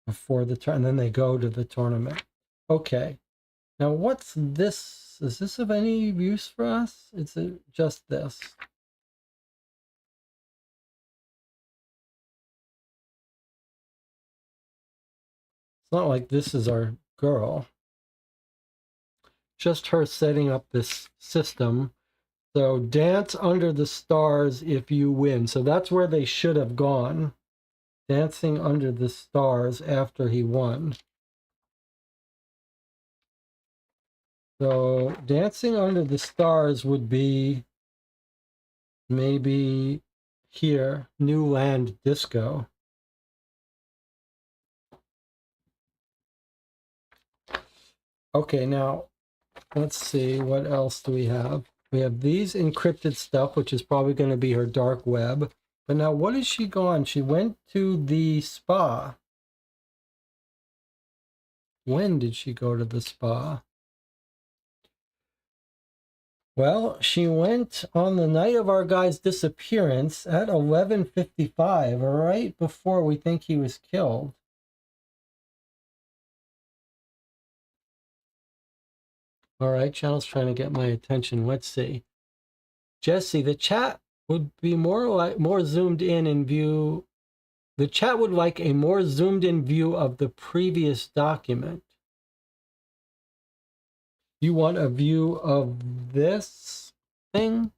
before the turn. And then they go to the tournament. Okay. Now, what's this this? Is this of any use for us? Is it just this? It's not like this is our girl. Just her setting up this system. So dance under the stars if you win. So that's where they should have gone. Dancing under the stars after he won. So dancing under the stars would be maybe here, New Land Disco. Okay, now let's see, what else do we have? We have these encrypted stuff, which is probably going to be her dark web. But now what is she gone? She went to the spa. When did she go to the spa? Well, she went on the night of our guy's disappearance at 11:55, right before we think he was killed. All right, channel's trying to get my attention. Let's see. Jesse, the chat would be more zoomed in and view. The chat would like a more zoomed in view of the previous document. You want a view of this thing?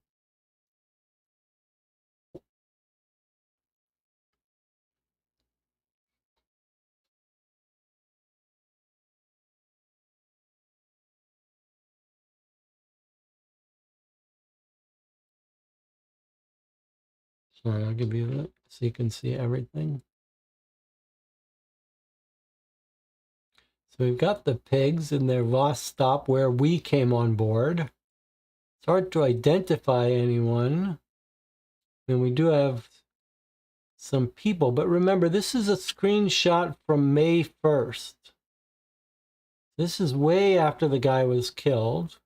Sorry, I'll give you that so you can see everything. So we've got the pigs in their lost stop where we came on board. It's hard to identify anyone. And we do have some people, but remember, this is a screenshot from May 1st. This is way after the guy was killed.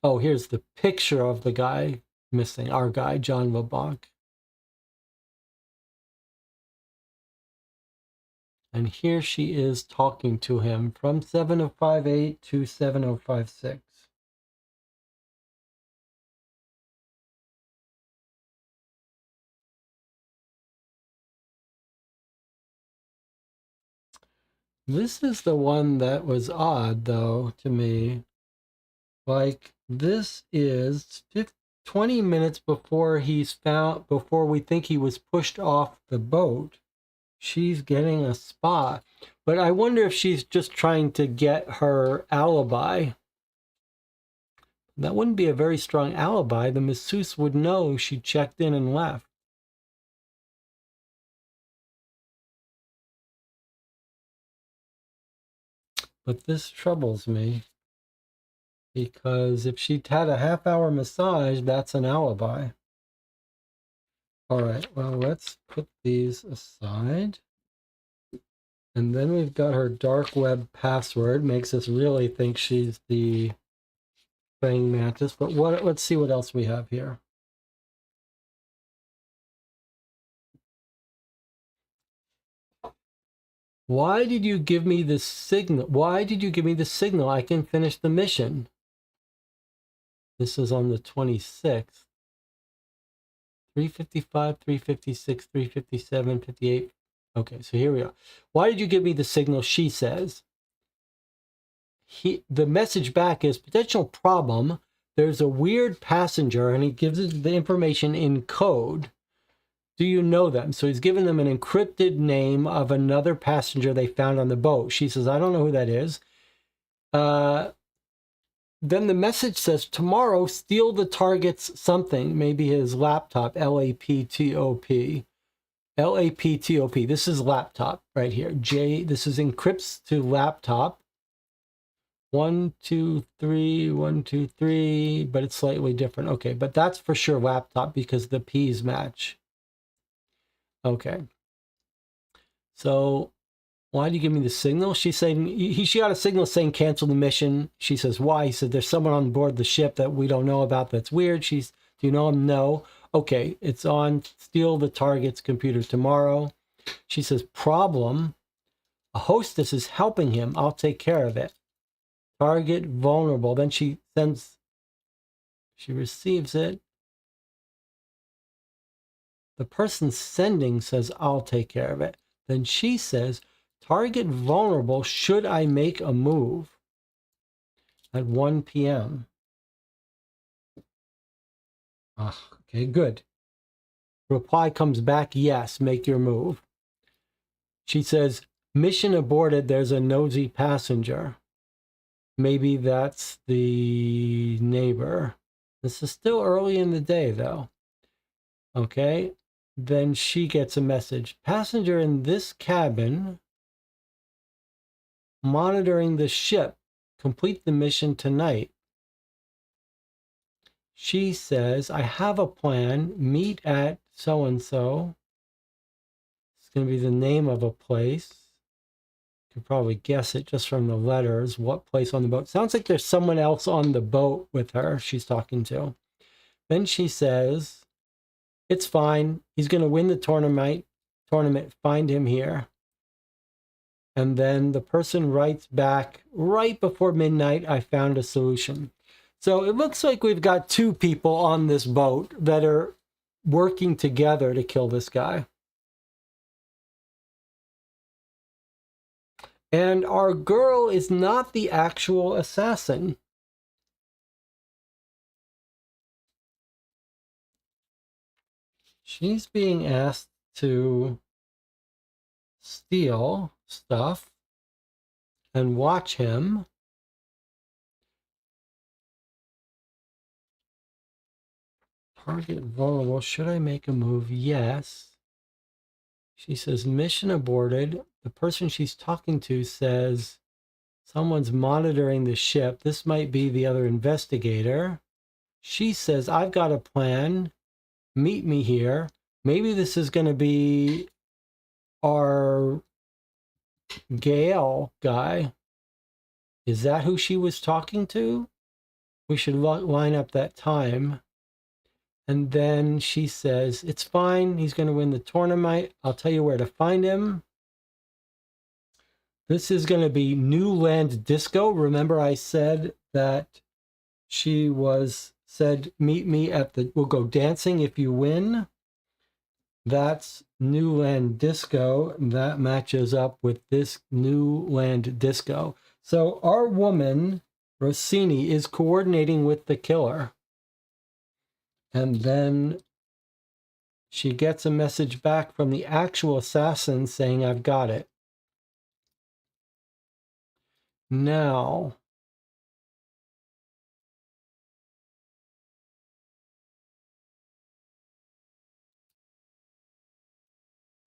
Oh, here's the picture of the guy missing, our guy, John LeBlanc. And here she is talking to him from 7058 to 7056. This is the one that was odd, though, to me. Like, this is 20 minutes before before we think he was pushed off the boat. She's getting a spa. But I wonder if she's just trying to get her alibi. That wouldn't be a very strong alibi. The masseuse would know she checked in and left. But this troubles me. Because if she'd had a half-hour massage, that's an alibi. All right, well, let's put these aside. And then we've got her dark web password. Makes us really think she's the praying mantis. But let's see what else we have here. Why did you give me the signal? Why did you give me the signal? I can finish the mission. This is on the 26th. 355, 356, 357, 58. Okay, so here we are. Why did you give me the signal? She says. The message back is potential problem. There's a weird passenger, and he gives us the information in code. Do you know them? So he's given them an encrypted name of another passenger they found on the boat. She says, I don't know who that is. Then the message says, tomorrow, steal the target's something, maybe his laptop, LAPTOP. LAPTOP. This is laptop right here. This is encrypts to laptop. 1, 2, 3, 1, 2, 3, but it's slightly different. Okay, but that's for sure laptop because the P's match. Okay. So why do you give me the signal? She's saying, she got a signal saying cancel the mission. She says, why? He said, there's someone on board the ship that we don't know about that's weird. Do you know him? No. Okay, it's on steal the target's computer tomorrow. She says, problem. A hostess is helping him. I'll take care of it. Target vulnerable. Then she receives it. The person sending says, I'll take care of it. Then she says, target vulnerable. Should I make a move? At 1 p.m. Okay, good. Reply comes back, yes, make your move. She says, mission aborted, there's a nosy passenger. Maybe that's the neighbor. This is still early in the day, though. Okay, then she gets a message. Passenger in this cabin, monitoring the ship. Complete the mission tonight. She says, I have a plan. Meet at so-and-so. It's going to be the name of a place. You could probably guess it just from the letters. What place on the boat? Sounds like there's someone else on the boat with her she's talking to. Then she says, it's fine. He's going to win the tournament. Find him here. And then the person writes back, right before midnight, I found a solution. So it looks like we've got two people on this boat that are working together to kill this guy. And our girl is not the actual assassin. She's being asked to steal stuff and watch him. Target vulnerable. Should I make a move? Yes. She says, mission aborted. The person she's talking to says, someone's monitoring the ship. This might be the other investigator. She says, I've got a plan. Meet me here. Maybe this is going to be our Gale guy. Is that who she was talking to? We should line up that time. And then she says, it's fine. He's going to win the tournament. I'll tell you where to find him. This is going to be New Land Disco. Remember I said that she said, meet me at we'll go dancing if you win. That's New Land Disco. That matches up with this New Land Disco. So our woman, Rossini, is coordinating with the killer. And then she gets a message back from the actual assassin saying, I've got it. Now,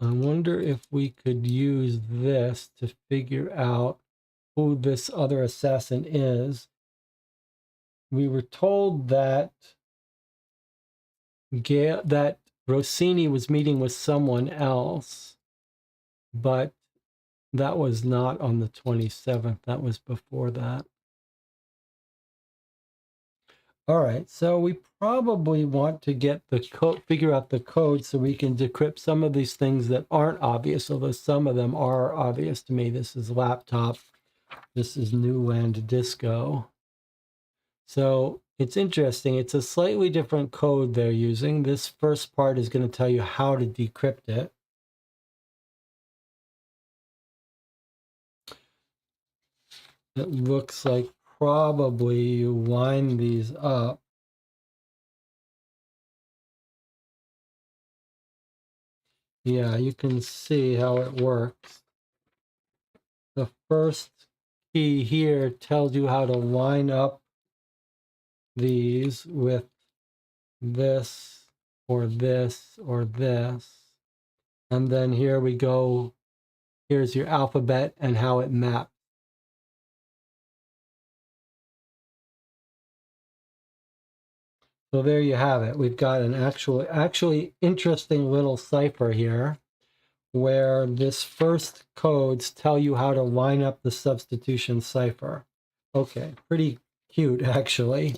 I wonder if we could use this to figure out who this other assassin is. We were told that Rossini was meeting with someone else, but that was not on the 27th. That was before that. All right, so we probably want to get the code, figure out the code so we can decrypt some of these things that aren't obvious, although some of them are obvious to me. This is laptop. This is New Land Disco. So it's interesting. It's a slightly different code they're using. This first part is going to tell you how to decrypt it. It looks like probably you line these up. Yeah, you can see how it works. The first key here tells you how to line up these with this or this or this. And then here we go. Here's your alphabet and how it maps. So there you have it. We've got an actually interesting little cipher here where this first codes tell you how to line up the substitution cipher. Okay, pretty cute actually.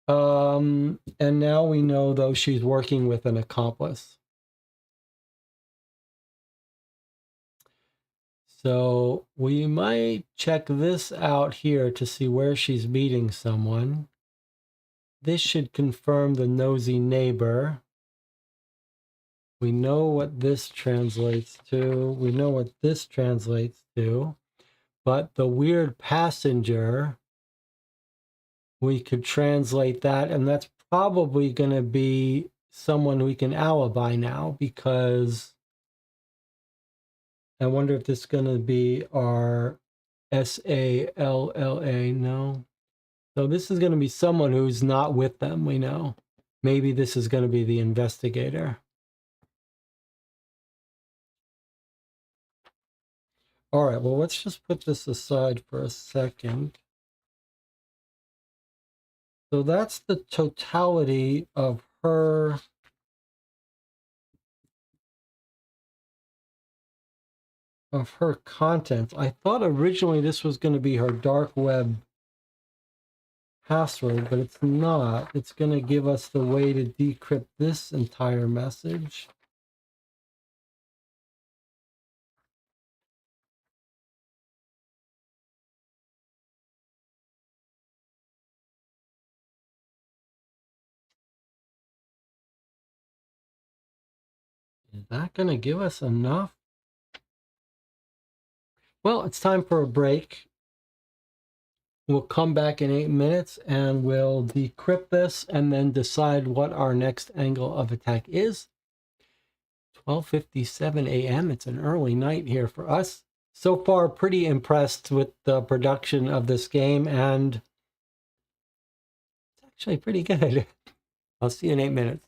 And now we know though she's working with an accomplice. So we might check this out here to see where she's meeting someone. This should confirm the nosy neighbor. We know what this translates to. We know what this translates to. But the weird passenger, we could translate that, and that's probably going to be someone we can alibi now, because I wonder if this is going to be our SALLA. No. So this is going to be someone who's not with them, we know. Maybe this is going to be the investigator. All right, well, let's just put this aside for a second. So that's the totality of her content. I thought originally this was going to be her dark web password, but it's not. It's going to give us the way to decrypt this entire message. Is that going to give us enough? Well, it's time for a break. We'll come back in 8 minutes and we'll decrypt this and then decide what our next angle of attack is. 12:57 a.m. It's an early night here for us. So far, pretty impressed with the production of this game, and it's actually pretty good. I'll see you in 8 minutes.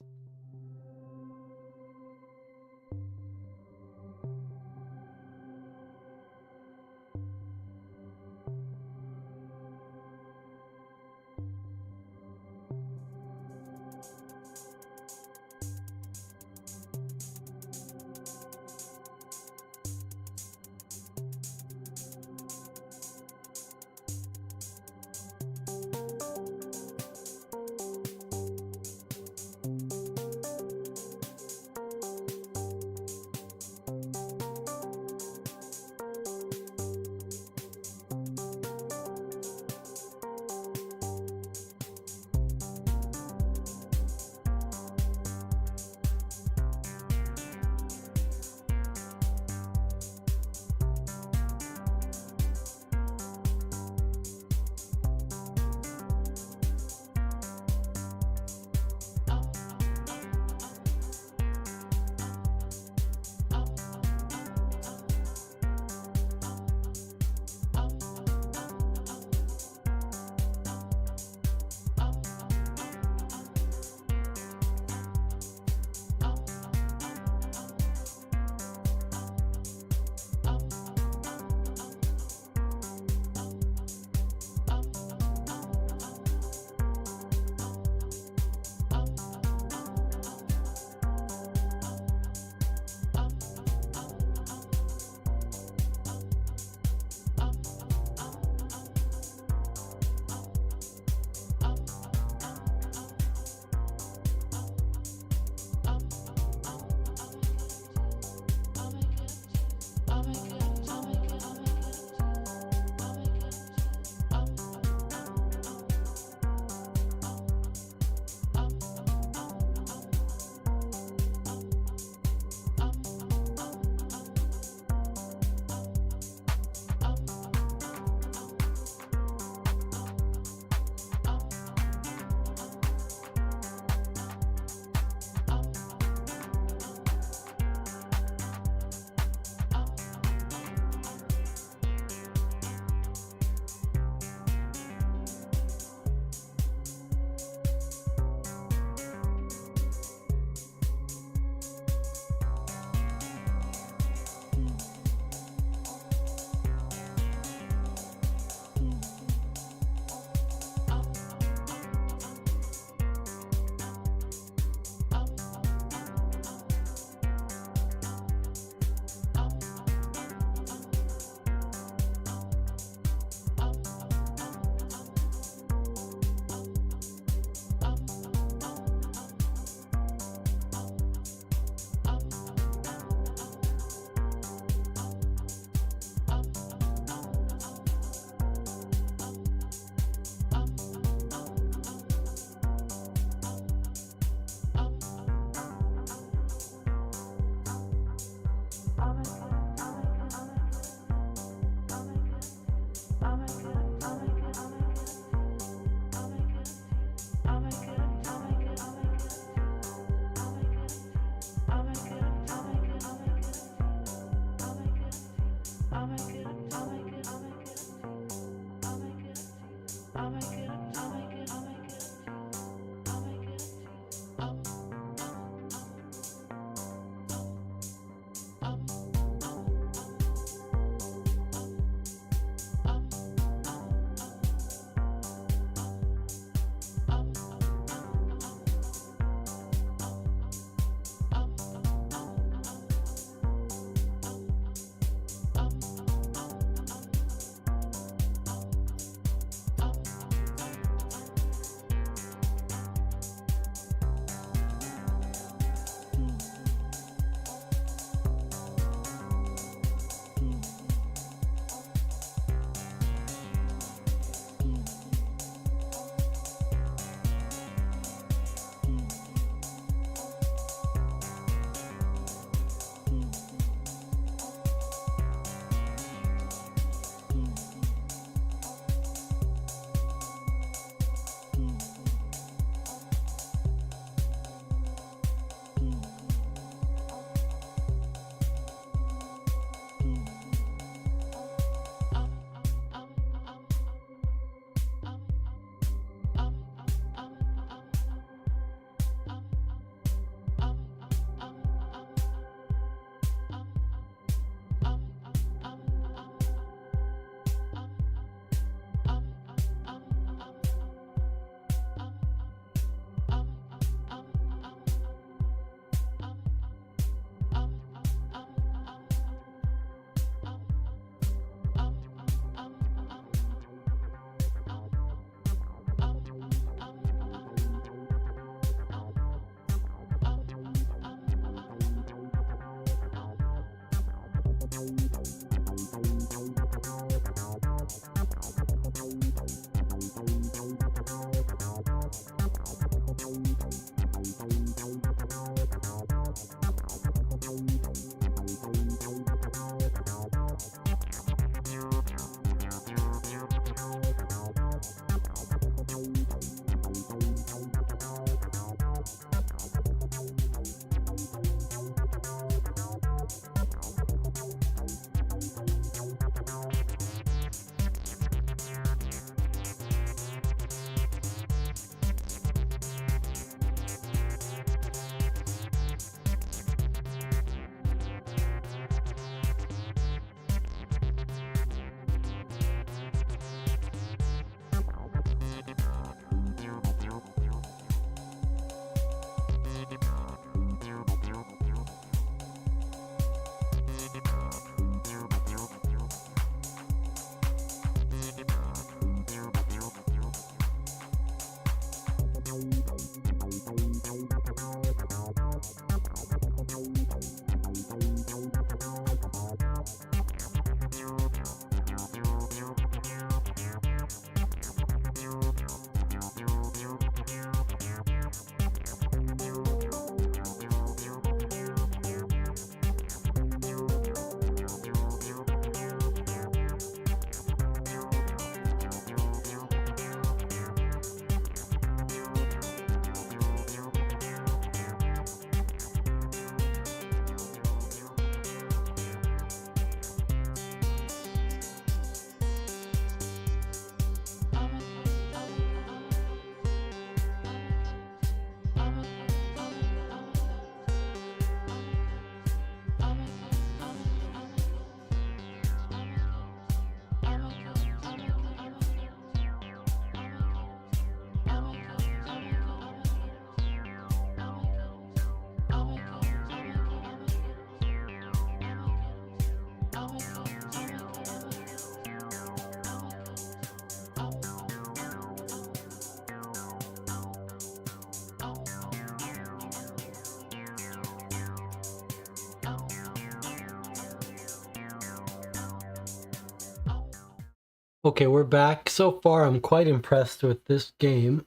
Okay, we're back. So far, I'm quite impressed with this game.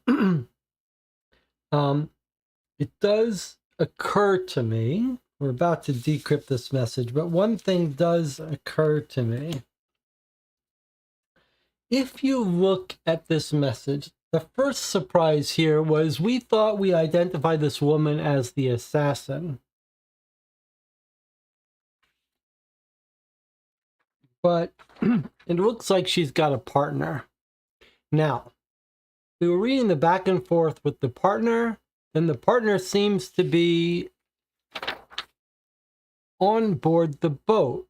It does occur to me, we're about to decrypt this message, but one thing does occur to me. If you look at this message, the first surprise here was we thought we identified this woman as the assassin. But it looks like she's got a partner. Now, we were reading the back and forth with the partner, and the partner seems to be on board the boat.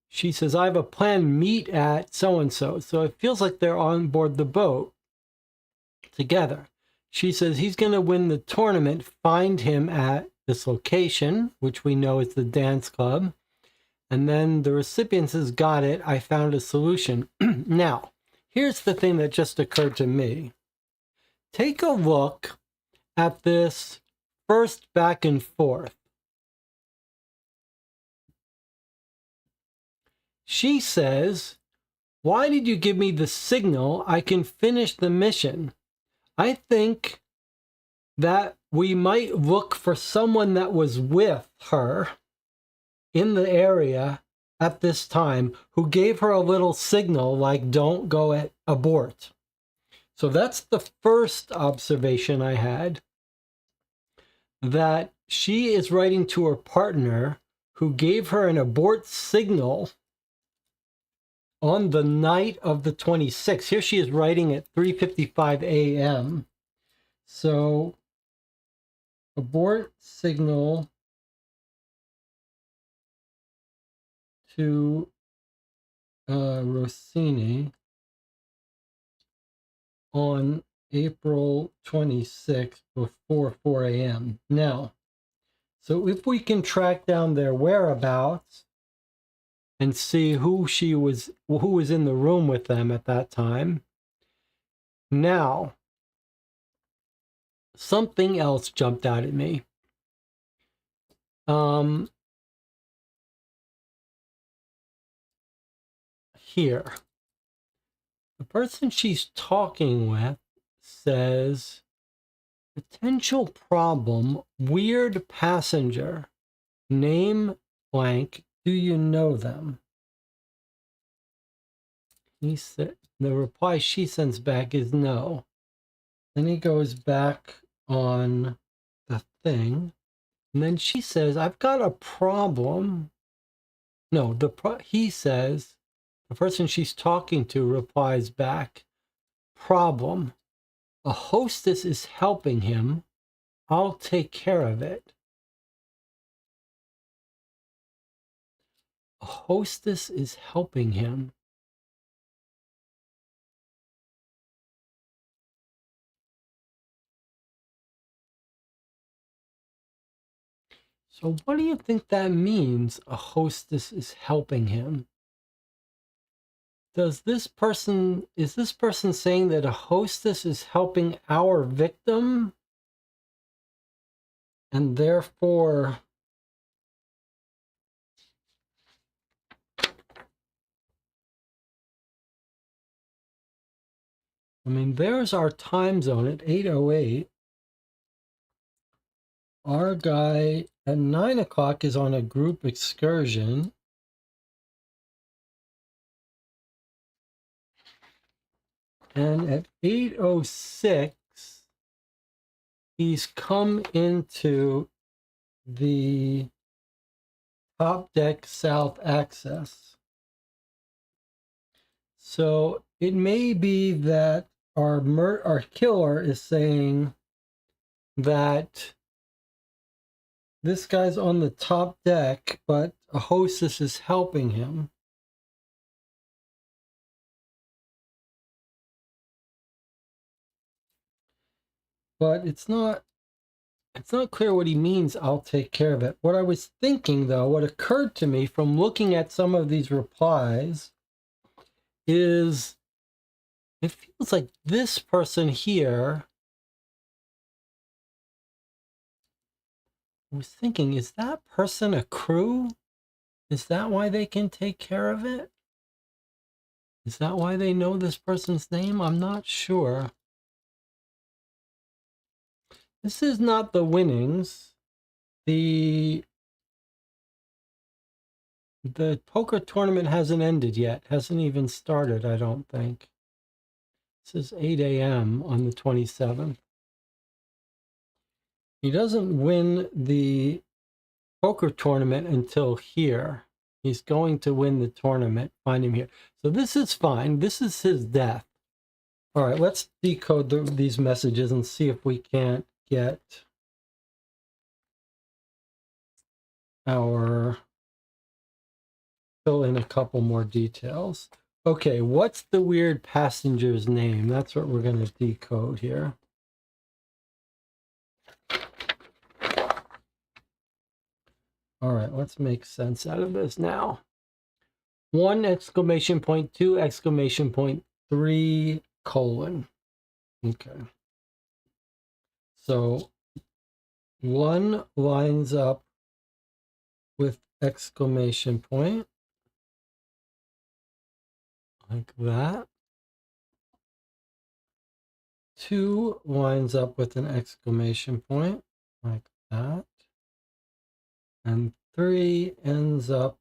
She says, I have a planned meet at so-and-so. So it feels like they're on board the boat together. She says he's going to win the tournament, find him at this location, which we know is the dance club. And then the recipient says, got it, I found a solution. Now, here's the thing that just occurred to me. Take a look at this first back and forth. She says, why did you give me the signal? I can finish the mission. I think that we might look for someone that was with her in the area at this time who gave her a little signal like, don't go abort. So that's the first observation I had, that she is writing to her partner who gave her an abort signal on the night of the 26th. Here she is writing at 3:55 a.m. So abort signal to Rossini on April 26th before 4 a.m. Now, so if we can track down their whereabouts and see who was in the room with them at that time. Now, something else jumped out at me. here. The person she's talking with says, potential problem, weird passenger, name blank, do you know them? He said, the reply she sends back is no. Then he goes back on the thing, and then she says, I've got a problem. No, he says, the person she's talking to replies back, problem. A hostess is helping him. I'll take care of it. A hostess is helping him. So what do you think that means, a hostess is helping him? Is this person saying that a hostess is helping our victim? And therefore, I mean, there's our time zone at 8:08. Our guy at 9 o'clock is on a group excursion. And at 8:06, he's come into the top deck south access. So it may be that our killer is saying that this guy's on the top deck, but a hostess is helping him. But it's not clear what he means, I'll take care of it. What I was thinking, though, what occurred to me from looking at some of these replies is it feels like this person here, I was thinking, is that person a crew? Is that why they can take care of it? Is that why they know this person's name? I'm not sure. This is not the winnings. The poker tournament hasn't ended yet. Hasn't even started, I don't think. This is 8 a.m. on the 27th. He doesn't win the poker tournament until here. He's going to win the tournament. Find him here. So this is fine. This is his death. All right, let's decode these messages and see if we can't get fill in a couple more details. Okay, what's the weird passenger's name? That's what we're going to decode here. All right, let's make sense out of this now. 1 exclamation point, 2 exclamation point, 3 colon. Okay. So 1 lines up with exclamation point, like that. 2 lines up with an exclamation point, like that. And 3 ends up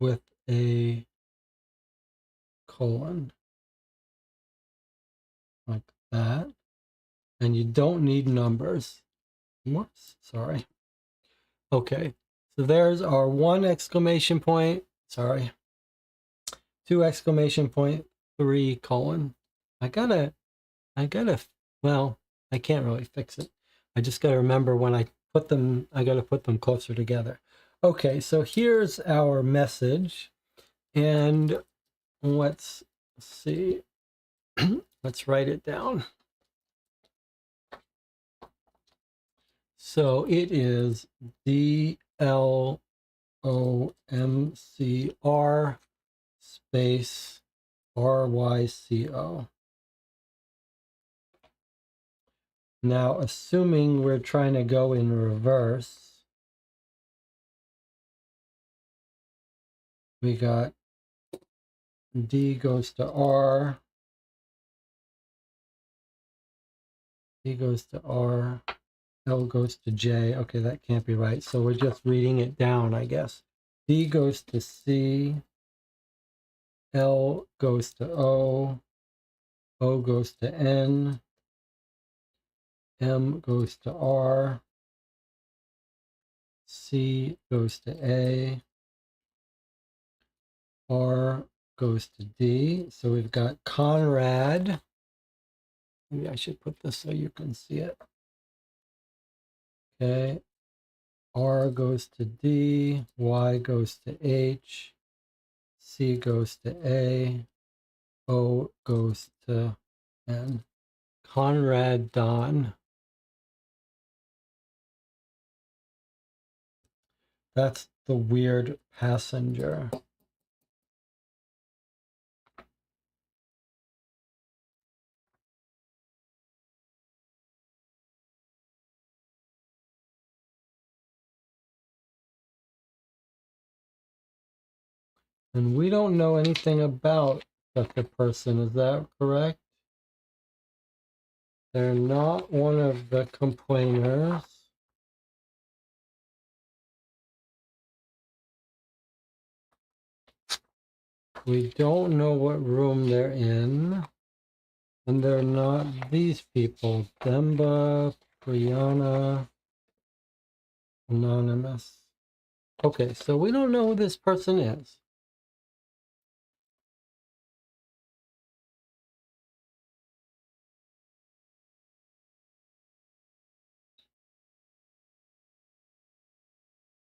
with a colon, like that. And you don't need numbers. Whoops, sorry. Okay, so there's our 1 exclamation point, sorry. 2 exclamation point, 3 colon. I gotta, well, I can't really fix it. I just gotta remember when I put them, I gotta put them closer together. Okay, so here's our message. And let's see. Let's write it down. So it is DLOMCR space RYCO. Now, assuming we're trying to go in reverse, we got D goes to R. D goes to R. L goes to J. Okay, that can't be right. So we're just reading it down, I guess. D goes to C. L goes to O. O goes to N. M goes to R. C goes to A. R goes to D. So we've got Conrad. Maybe I should put this so you can see it. Okay. R goes to D. Y goes to H. C goes to A. O goes to N. Conrad Don. That's the weird passenger. And we don't know anything about such a person, is that correct? They're not one of the complainers. We don't know what room they're in. And they're not these people. Demba, Priyana, Anonymous. Okay, so we don't know who this person is.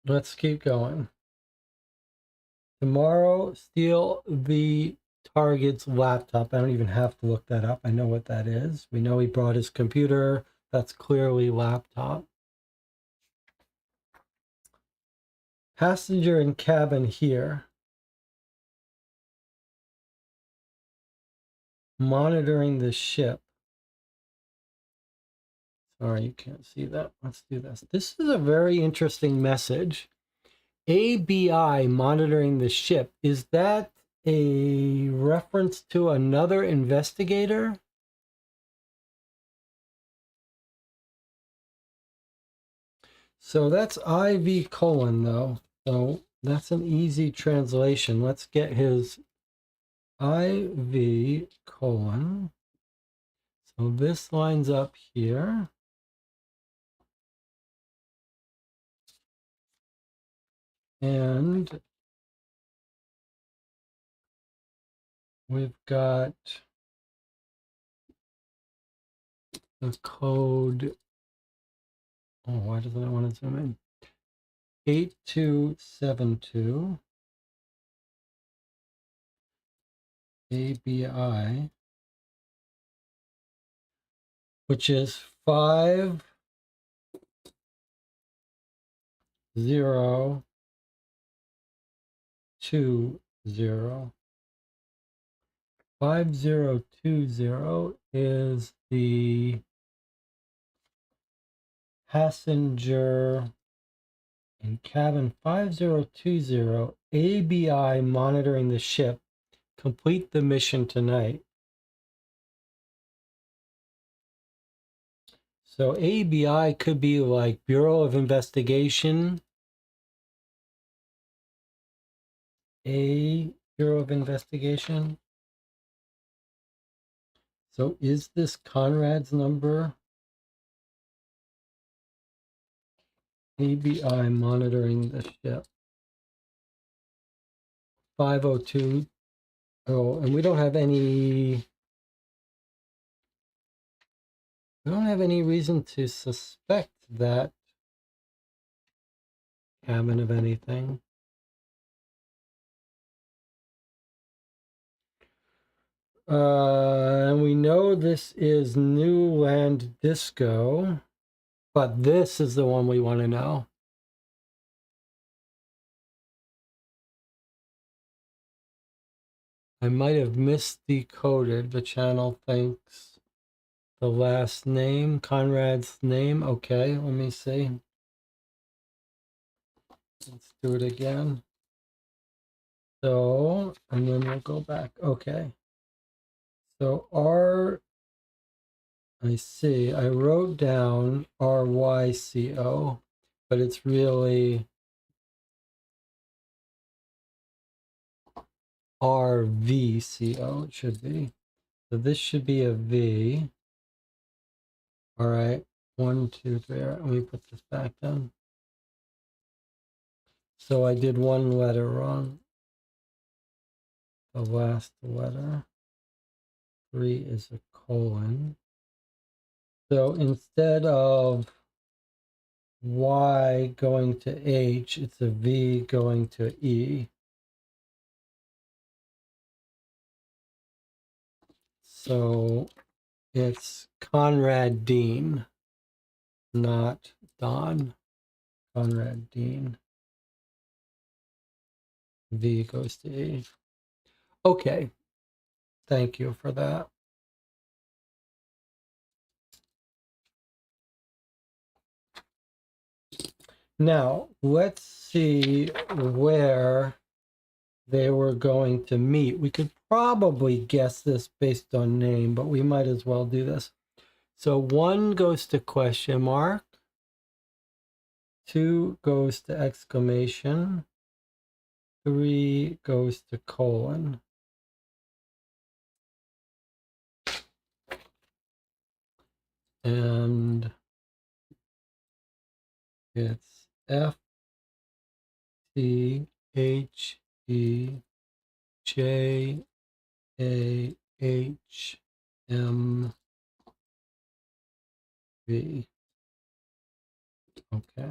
Let's keep going. Tomorrow, steal the target's laptop. I don't even have to look that up. I know what that is. We know he brought his computer. That's clearly laptop. Passenger in cabin here. Monitoring the ship. Sorry, you can't see that. Let's do this. This is a very interesting message. ABI monitoring the ship. Is that a reference to another investigator? So that's IV colon though. So that's an easy translation. Let's get his IV colon. So this lines up here. And we've got the code. Oh, why doesn't it want to zoom in? 8272 ABI, which is 5020. 5020 is the passenger in cabin. 5020 ABI monitoring the ship. Complete the mission tonight. So ABI could be like Bureau of Investigation. A Bureau of Investigation. So is this Conrad's number? ABI monitoring the ship. 502. Oh, and we don't have any reason to suspect that cabin of anything. And we know this is Newland Disco, but this is the one we want to know. I might have misdecoded the channel. Thanks. The last name, Conrad's name. Okay, let me see. Let's do it again. So, and then we'll go back. Okay. So I see, I wrote down RYCO, but it's really RVCO, it should be. So this should be a V. All right, 1, 2, 3. All right, let me put this back down. So I did one letter wrong. The last letter. 3 is a colon. So instead of Y going to H, it's a V going to E. So it's Conrad Dean, not Don. Conrad Dean. V goes to E. Okay. Thank you for that. Now, let's see where they were going to meet. We could probably guess this based on name, but we might as well do this. So 1 goes to question mark. 2 goes to exclamation. 3 goes to colon. And it's F T H E J A H M V. Okay.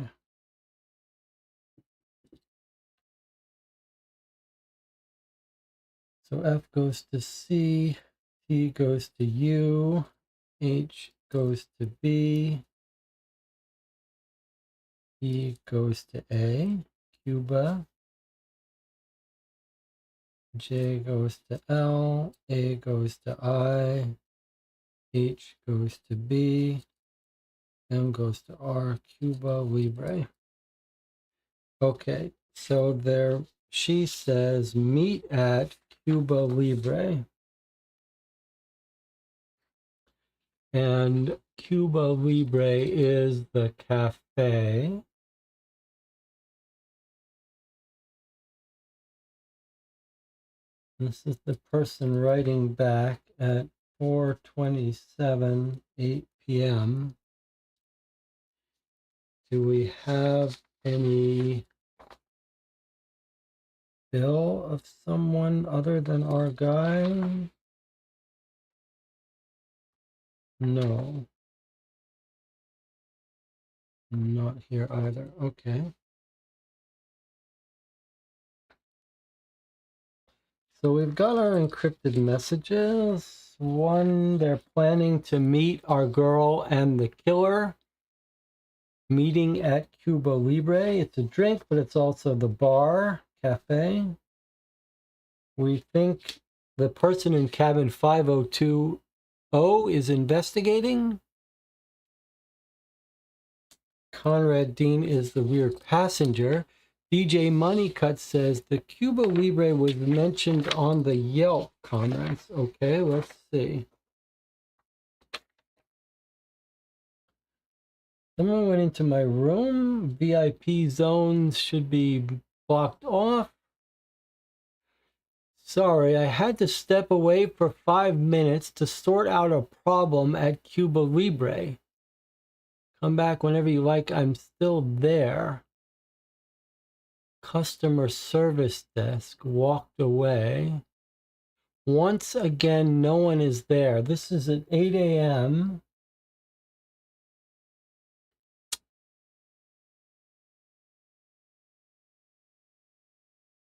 So F goes to C, T goes to U, H goes to B, E goes to A, Cuba, J goes to L, A goes to I, H goes to B, M goes to R, Cuba Libre. Okay, so there she says meet at Cuba Libre. And Cuba Libre is the cafe. This is the person writing back at 4:27, 8 p.m. Do we have any bill of someone other than our guy? No. Not here either. Okay. So we've got our encrypted messages. 1, they're planning to meet our girl and the killer. Meeting at Cuba Libre. It's a drink, but it's also the bar, cafe. We think the person in cabin 5020 is investigating. Conrad Dean is the weird passenger. DJ Moneycut says the Cuba Libre was mentioned on the Yelp comments. Okay, let's see. Someone went into my room. VIP zones should be blocked off. Sorry, I had to step away for 5 minutes to sort out a problem at Cuba Libre. Come back whenever you like, I'm still there. Customer service desk walked away. Once again, no one is there. This is at 8 a.m.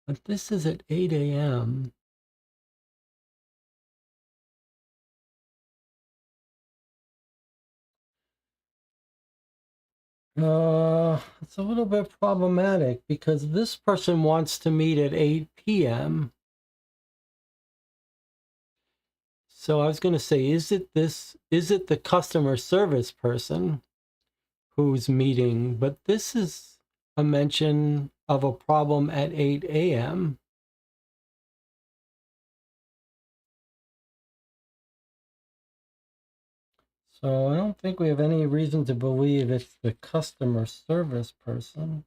But this is at 8 a.m. It's a little bit problematic because this person wants to meet at 8 p.m. So I was going to say, is it the customer service person who's meeting? But this is a mention of a problem at 8 a.m. So I don't think we have any reason to believe it's the customer service person.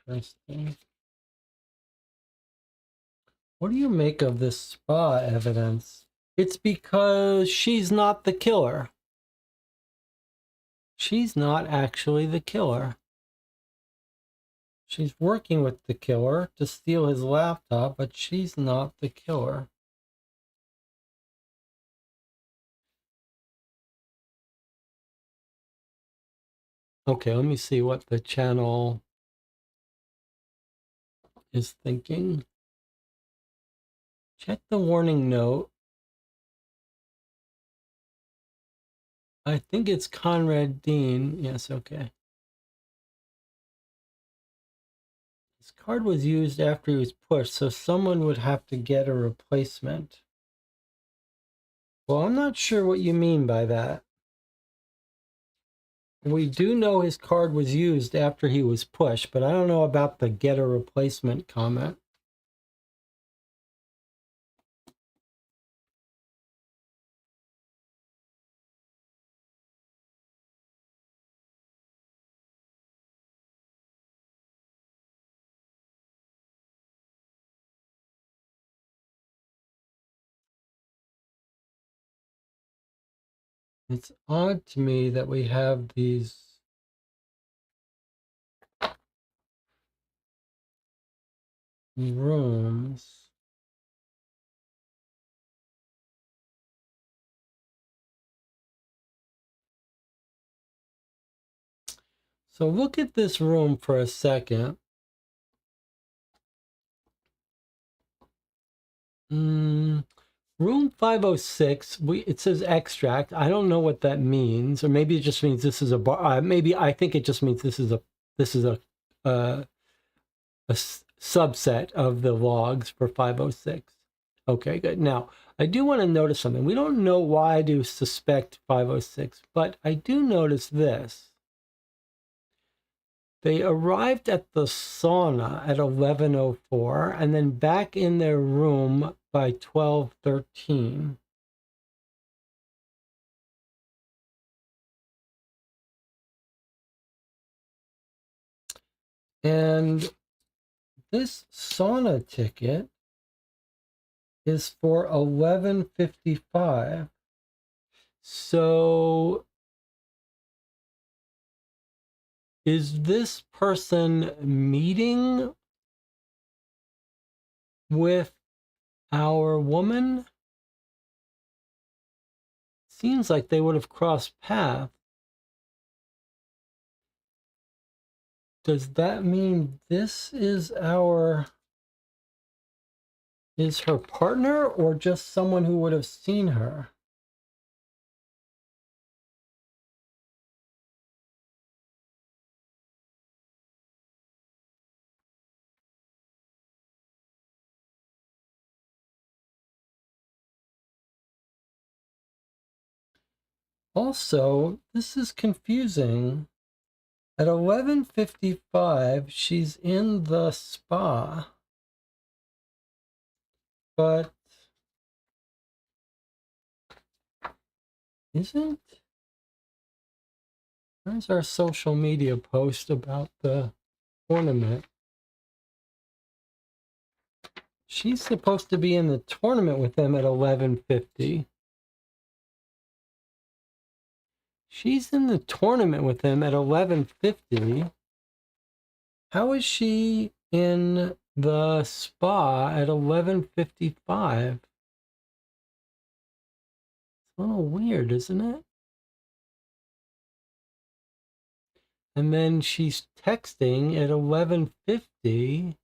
Interesting. What do you make of this spa evidence? It's because she's not the killer. She's not actually the killer. She's working with the killer to steal his laptop, but she's not the killer. Okay, let me see what the channel is thinking. Check the warning note. I think it's Conrad Dean. Yes, okay. His card was used after he was pushed, so someone would have to get a replacement. Well, I'm not sure what you mean by that. We do know his card was used after he was pushed, but I don't know about the get a replacement comment. It's odd to me that we have these rooms. So look at this room for a second. Room 506, it says extract. I don't know what that means, or maybe it just means this is a bar. Maybe I think it just means this is a subset of the logs for 506. Okay, good. Now, I do want to notice something. We don't know why to suspect 506, but I do notice this. They arrived at the sauna at 11:04 and then back in their room by 12:13. And this sauna ticket is for 11:55. So is this person meeting with our woman? Seems like they would have crossed paths. Does that mean this is her partner or just someone who would have seen her? Also, this is confusing. At 11:55, she's in the spa, but isn't? Where's our social media post about the tournament? She's supposed to be in the tournament with them at 11:50. She's in the tournament with him at 11:50. How is she in the spa at 11:55? It's a little weird, isn't it? And then she's texting at 11:50.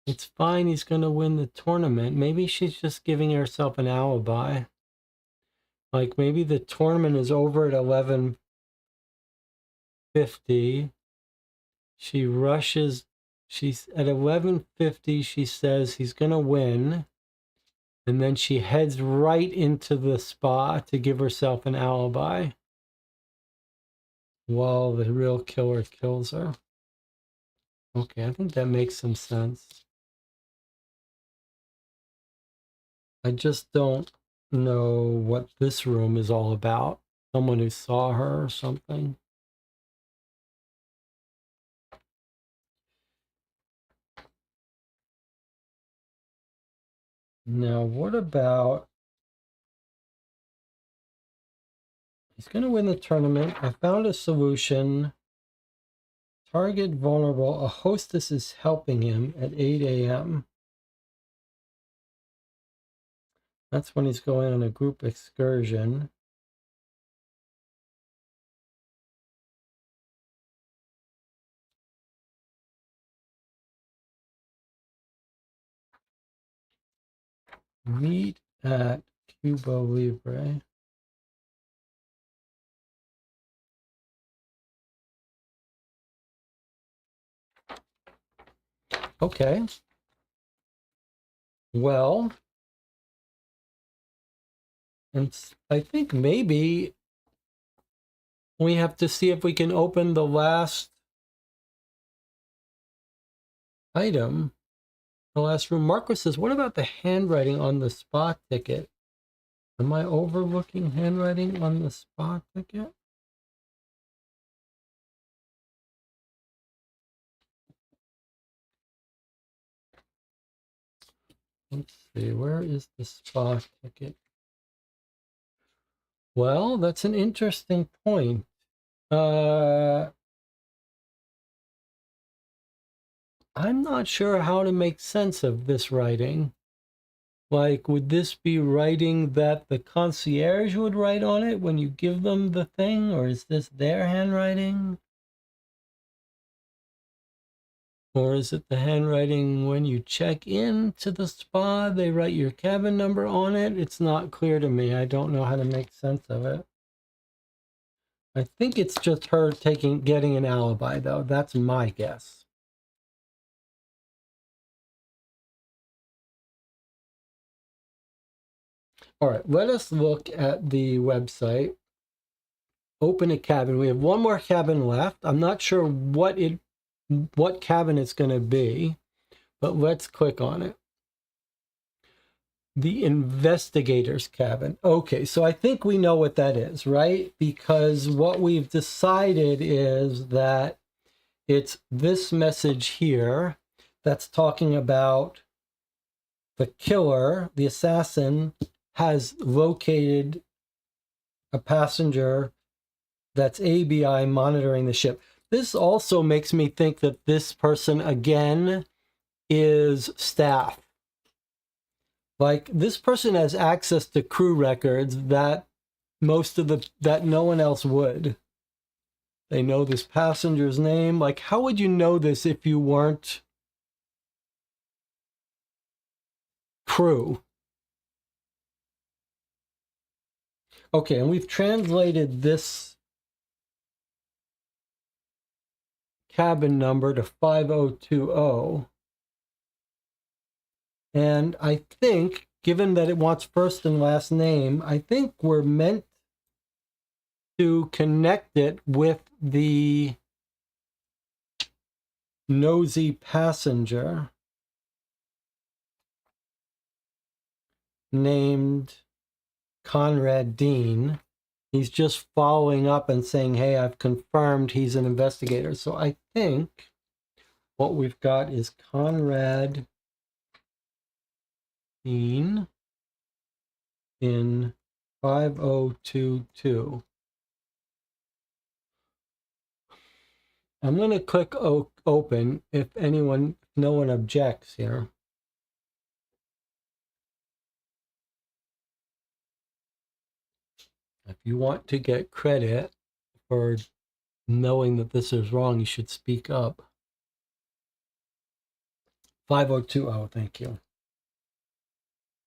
It's fine, he's going to win the tournament. Maybe she's just giving herself an alibi. Like maybe the tournament is over at 11:50. She rushes. She's at 11:50. She says he's going to win. And then she heads right into the spa to give herself an alibi while the real killer kills her. Okay, I think that makes some sense. I just don't know what this room is all about. Someone who saw her or something. Now, what about... He's going to win the tournament. I found a solution. Target vulnerable. A hostess is helping him at 8 a.m. That's when he's going on a group excursion. Meet at Cuba Libre. Okay. Well, and I think maybe we have to see if we can open the last item, the last room. Marco says, what about the handwriting on the spa ticket? Am I overlooking handwriting on the spa ticket? Let's see, where is the spa ticket? Well, that's an interesting point. I'm not sure how to make sense of this writing. Like, would this be writing that the concierge would write on it when you give them the thing? Or is this their handwriting? Or is it the handwriting when you check in to the spa, they write your cabin number on it? It's not clear to me. I don't know how to make sense of it. I think it's just her getting an alibi, though. That's my guess. All right, let us look at the website. Open a cabin. We have one more cabin left. I'm not sure what cabin it's going to be, but let's click on it. The investigator's cabin. Okay, so I think we know what that is, right? Because what we've decided is that it's this message here that's talking about the killer, the assassin, has located a passenger that's ABI monitoring the ship. This also makes me think that this person, again, is staff. Like, this person has access to crew records that that no one else would. They know this passenger's name. Like, how would you know this if you weren't crew? Okay, and we've translated this cabin number to 5020. And I think, given that it wants first and last name, I think we're meant to connect it with the nosy passenger named Conrad Dean. He's just following up and saying, hey, I've confirmed he's an investigator. So I think what we've got is Conrad Dean in 5022. I'm going to click open if no one objects here. If you want to get credit for knowing that this is wrong, you should speak up. 5020, thank you.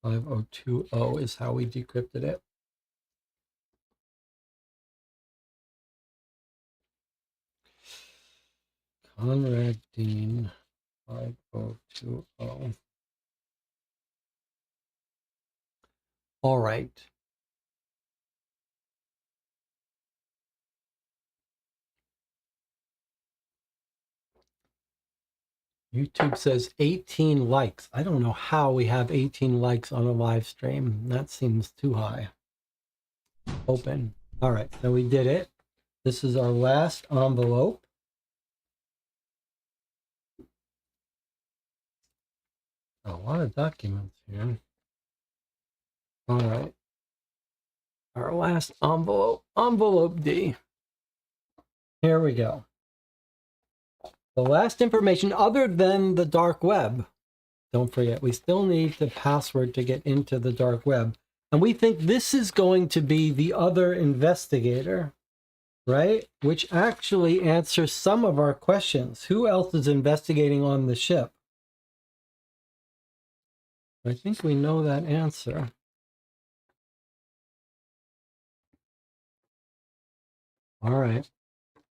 5020 is how we decrypted it. Conrad Dean, 5020. All right. YouTube says 18 likes. I don't know how we have 18 likes on a live stream. That seems too high. Open. All right, so we did it. This is our last envelope. A lot of documents here. All right. Our last envelope, envelope D. Here we go. The last information other than the dark web. Don't forget, we still need the password to get into the dark web. And we think this is going to be the other investigator, right? Which actually answers some of our questions. Who else is investigating on the ship? I think we know that answer. All right.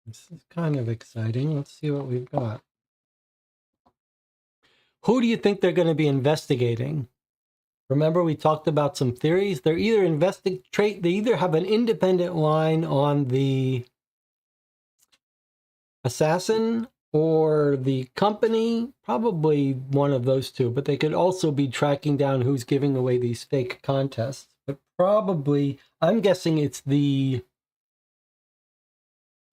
This is kind of exciting. Let's see what we've got. Who do you think they're going to be investigating? Remember, we talked about some theories. They're either they either have an independent line on the assassin or the company, probably one of those two, but they could also be tracking down who's giving away these fake contests. But probably, I'm guessing it's the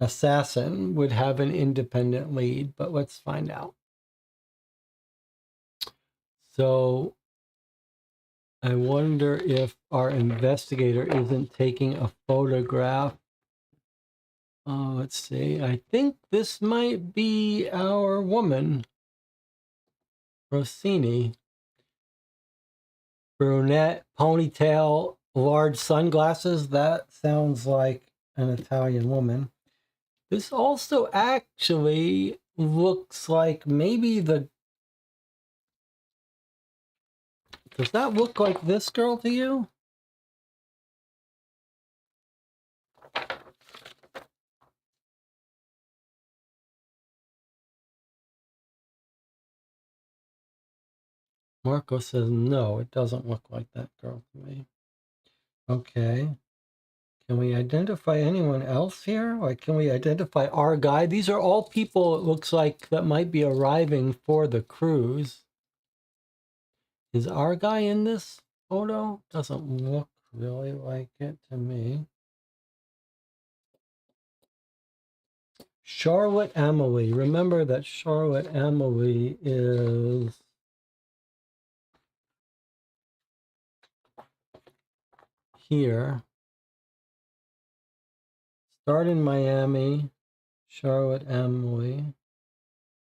assassin would have an independent lead, but let's find out. So I wonder if our investigator isn't taking a photograph. Let's see. I think this might be our woman, Rossini. Brunette, ponytail, large sunglasses. That sounds like an Italian woman. This also actually looks like maybe the... Does that look like this girl to you? Marco says, no, it doesn't look like that girl to me. Okay. Can we identify anyone else here? Like, can we identify our guy? These are all people, it looks like, that might be arriving for the cruise. Is our guy in this photo? Doesn't look really like it to me. Charlotte Amalie. Remember that Charlotte Amalie is here. Start in Miami. Charlotte Amalie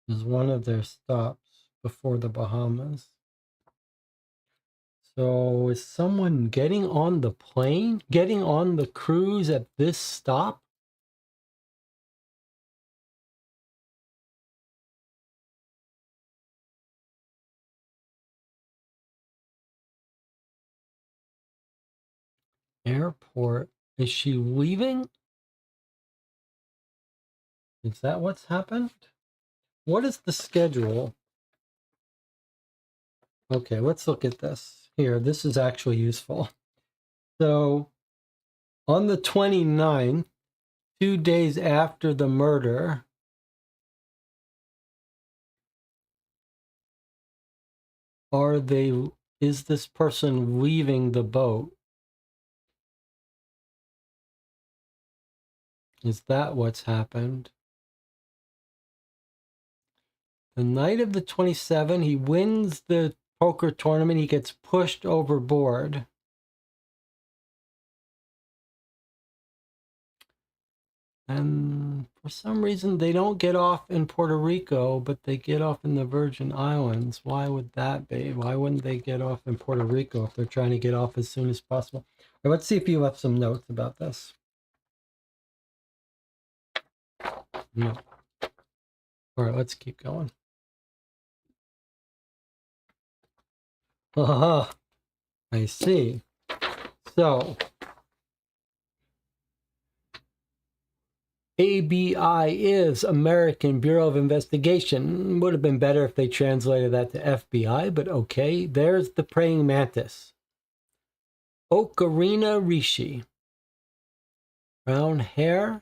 is one of their stops before the Bahamas. So is someone getting on the plane, getting on the cruise at this stop? Airport. Is she leaving? Is that what's happened? What is the schedule? Okay, let's look at this. Here, this is actually useful. So on the 29th, 2 days after the murder, is this person leaving the boat? Is that what's happened? The night of the 27th, he wins the poker tournament. He gets pushed overboard. And for some reason, they don't get off in Puerto Rico, but they get off in the Virgin Islands. Why would that be? Why wouldn't they get off in Puerto Rico if they're trying to get off as soon as possible? All right, let's see if you have some notes about this. No. All right, let's keep going. I see. So, ABI is American Bureau of Investigation. Would have been better if they translated that to FBI, but okay. There's the praying mantis. Ocarina rishi. Brown hair,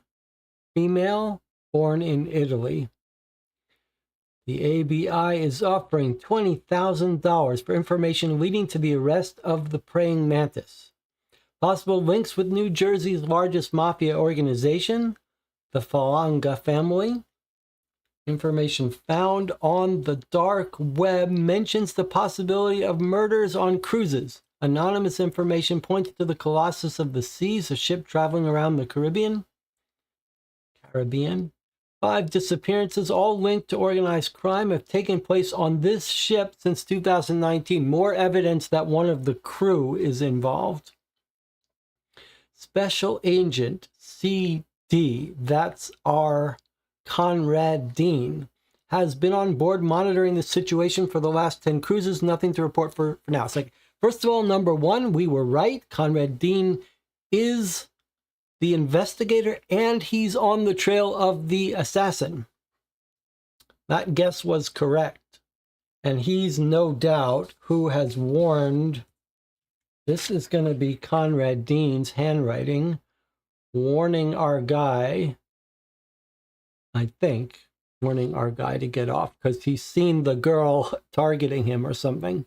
female, born in Italy. The ABI is offering $20,000 for information leading to the arrest of the praying mantis. Possible links with New Jersey's largest mafia organization, the Falanga family. Information found on the dark web mentions the possibility of murders on cruises. Anonymous information points to the Colossus of the Seas, a ship traveling around the Caribbean. 5 disappearances, all linked to organized crime, have taken place on this ship since 2019. More evidence that one of the crew is involved. Special Agent CD, that's our Conrad Dean, has been on board monitoring the situation for the last 10 cruises. Nothing to report for now. It's like, first of all, number one, we were right. Conrad Dean is the investigator, and he's on the trail of the assassin. That guess was correct. And he's no doubt who has warned. This is going to be Conrad Dean's handwriting, warning our guy, I think, warning our guy to get off because he's seen the girl targeting him or something.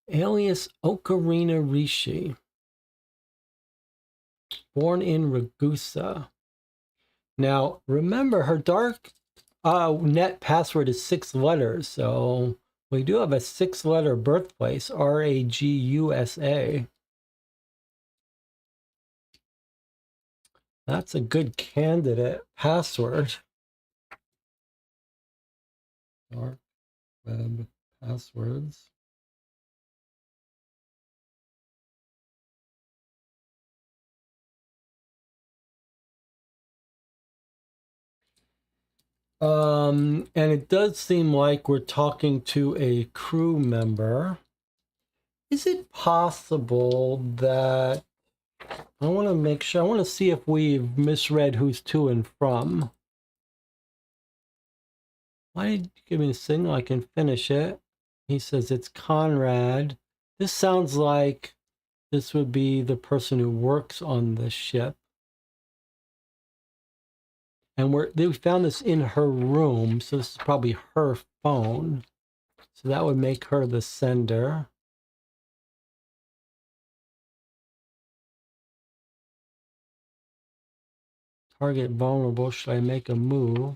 Alias Ocarina rishi. Born in Ragusa. Now, remember, her dark net password is 6 letters, so we do have a 6-letter birthplace, Ragusa. That's a good candidate password. Dark web passwords. And it does seem like we're talking to a crew member. Is it possible that I want to make sure, I want to see if we've misread who's to and from. Why did you give me a signal? I can finish it. He says it's Conrad. This sounds like this would be the person who works on the ship. And we found this in her room, so this is probably her phone. So that would make her the sender. Target vulnerable. Should I make a move?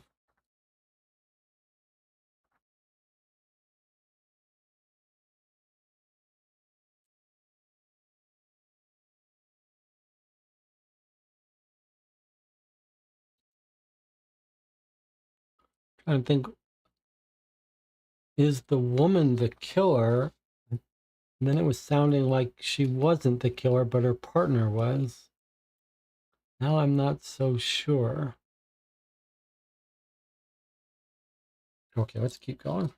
Trying to think. Is the woman the killer? And then it was sounding like she wasn't the killer, but her partner was. Now I'm not so sure. Okay, let's keep going.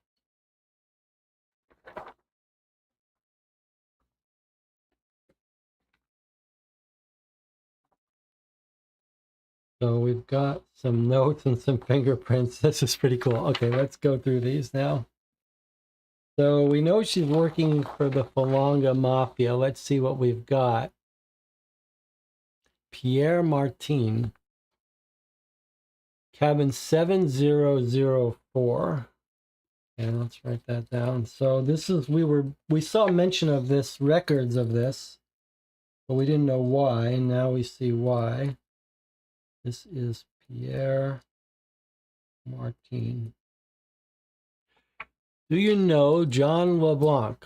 So we've got some notes and some fingerprints. This is pretty cool. Okay, let's go through these now. So we know she's working for the Falanga Mafia. Let's see what we've got. Pierre Martin. Cabin 7004. And let's write that down. So this is, we saw mention of this, records of this, but we didn't know why. Now we see why. This is Pierre Martin. Do you know John LeBlanc?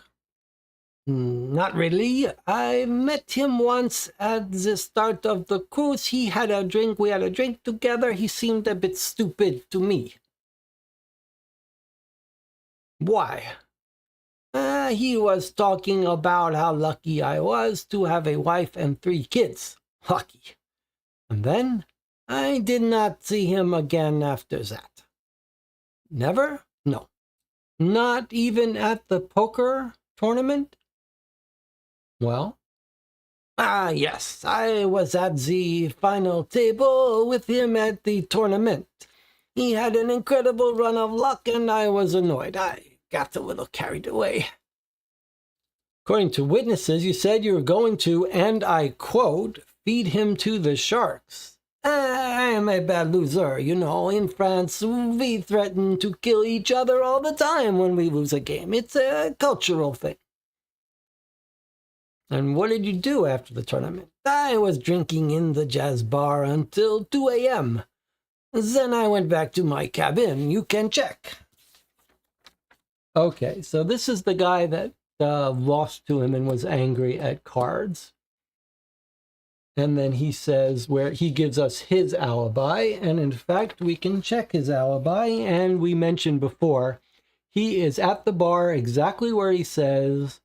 Not really. I met him once at the start of the cruise. He had a drink. We had a drink together. He seemed a bit stupid to me. Why? He was talking about how lucky I was to have a wife and 3 kids. Lucky. And then I did not see him again after that. Never? No. Not even at the poker tournament? Well? Yes, I was at the final table with him at the tournament. He had an incredible run of luck and I was annoyed. I got a little carried away. According to witnesses, you said you were going to, and I quote, feed him to the sharks. I am a bad loser, you know. In France, we threaten to kill each other all the time when we lose a game. It's a cultural thing. And what did you do after the tournament? I was drinking in the jazz bar until 2 a.m. Then I went back to my cabin. You can check. Okay, so this is the guy that lost to him and was angry at cards. And then he says where he gives us his alibi. And in fact, we can check his alibi. And we mentioned before, he is at the bar exactly where he says,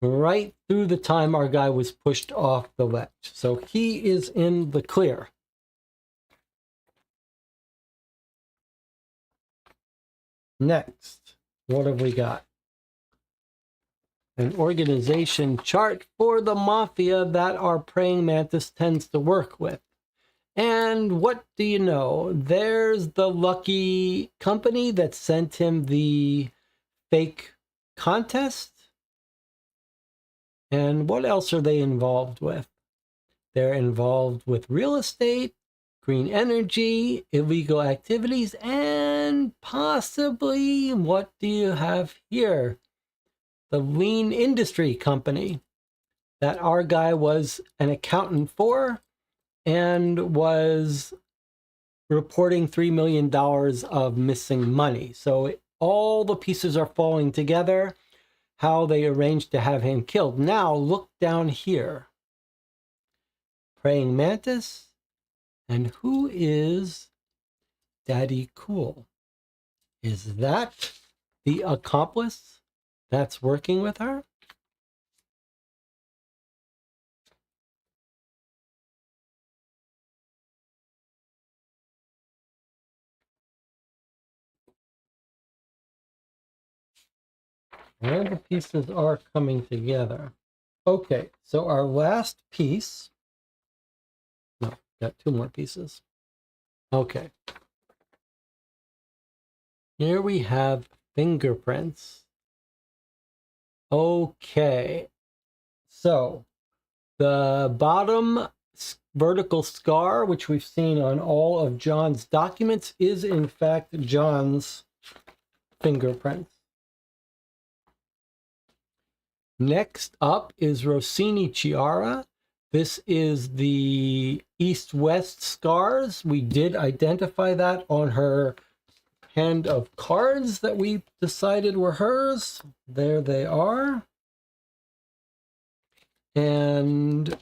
right through the time our guy was pushed off the ledge. So he is in the clear. Next, what have we got? An organization chart for the mafia that our praying mantis tends to work with. And what do you know? There's the lucky company that sent him the fake contest. And what else are they involved with? They're involved with real estate, green energy, illegal activities, and possibly, what do you have here? The Lean Industry Company that our guy was an accountant for and was reporting $3 million of missing money. So all the pieces are falling together, how they arranged to have him killed. Now look down here. Praying Mantis. And who is Daddy Cool? Is that the accomplice that's working with her? All the pieces are coming together. Okay, so our last piece. No, got 2 more pieces. Okay. Here we have fingerprints. Okay. So the bottom vertical scar, which we've seen on all of John's documents, is in fact John's fingerprints. Next up is Rossini Chiara. This is the east-west scars. We did identify that on her hand of cards that we decided were hers. There they are. And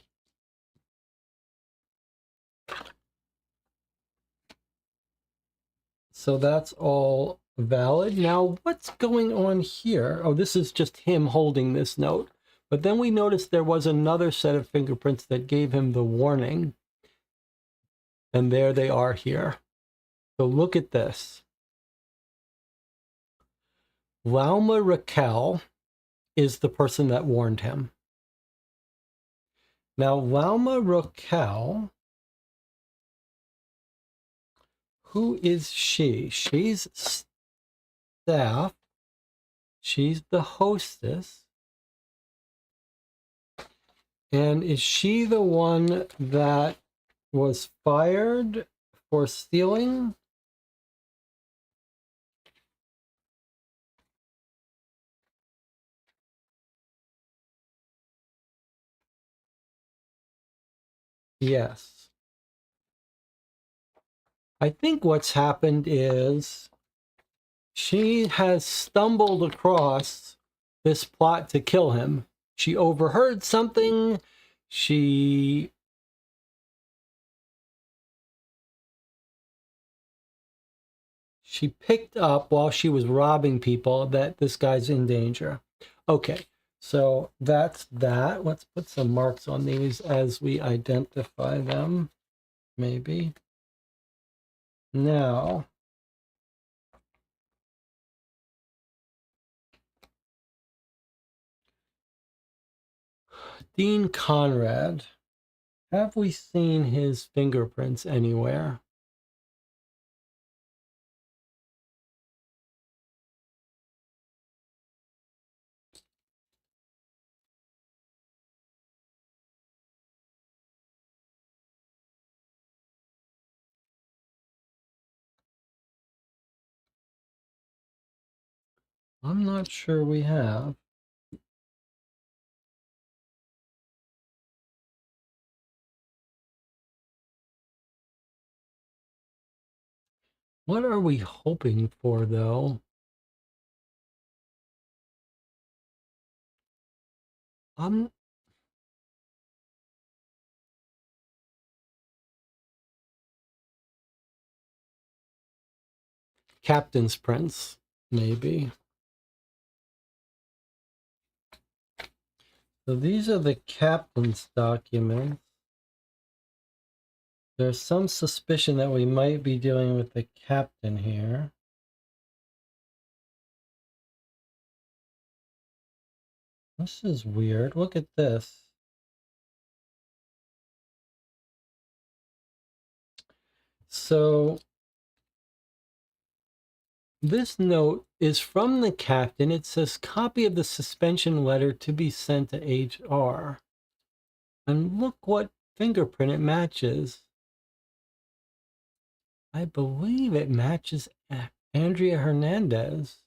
so that's all valid. Now, what's going on here? Oh, this is just him holding this note. But then we noticed there was another set of fingerprints that gave him the warning. And there they are here. So look at this. Lauma Raquel is the person that warned him. Now, Lauma Raquel, who is she? She's staff. She's the hostess. And is she the one that was fired for stealing? Yes. I think what's happened is she has stumbled across this plot to kill him. She overheard something. She picked up while she was robbing people that this guy's in danger. Okay, so that's that. Let's put some marks on these as we identify them, maybe. Now, Dean Conrad. Have we seen his fingerprints anywhere? I'm not sure we have. What are we hoping for, though? Captain's prints, maybe. So these are the captain's documents. There's some suspicion that we might be dealing with the captain here. This is weird. Look at this. So this note is from the captain. It says, copy of the suspension letter to be sent to HR. And look what fingerprint it matches. I believe it matches Andrea Hernandez.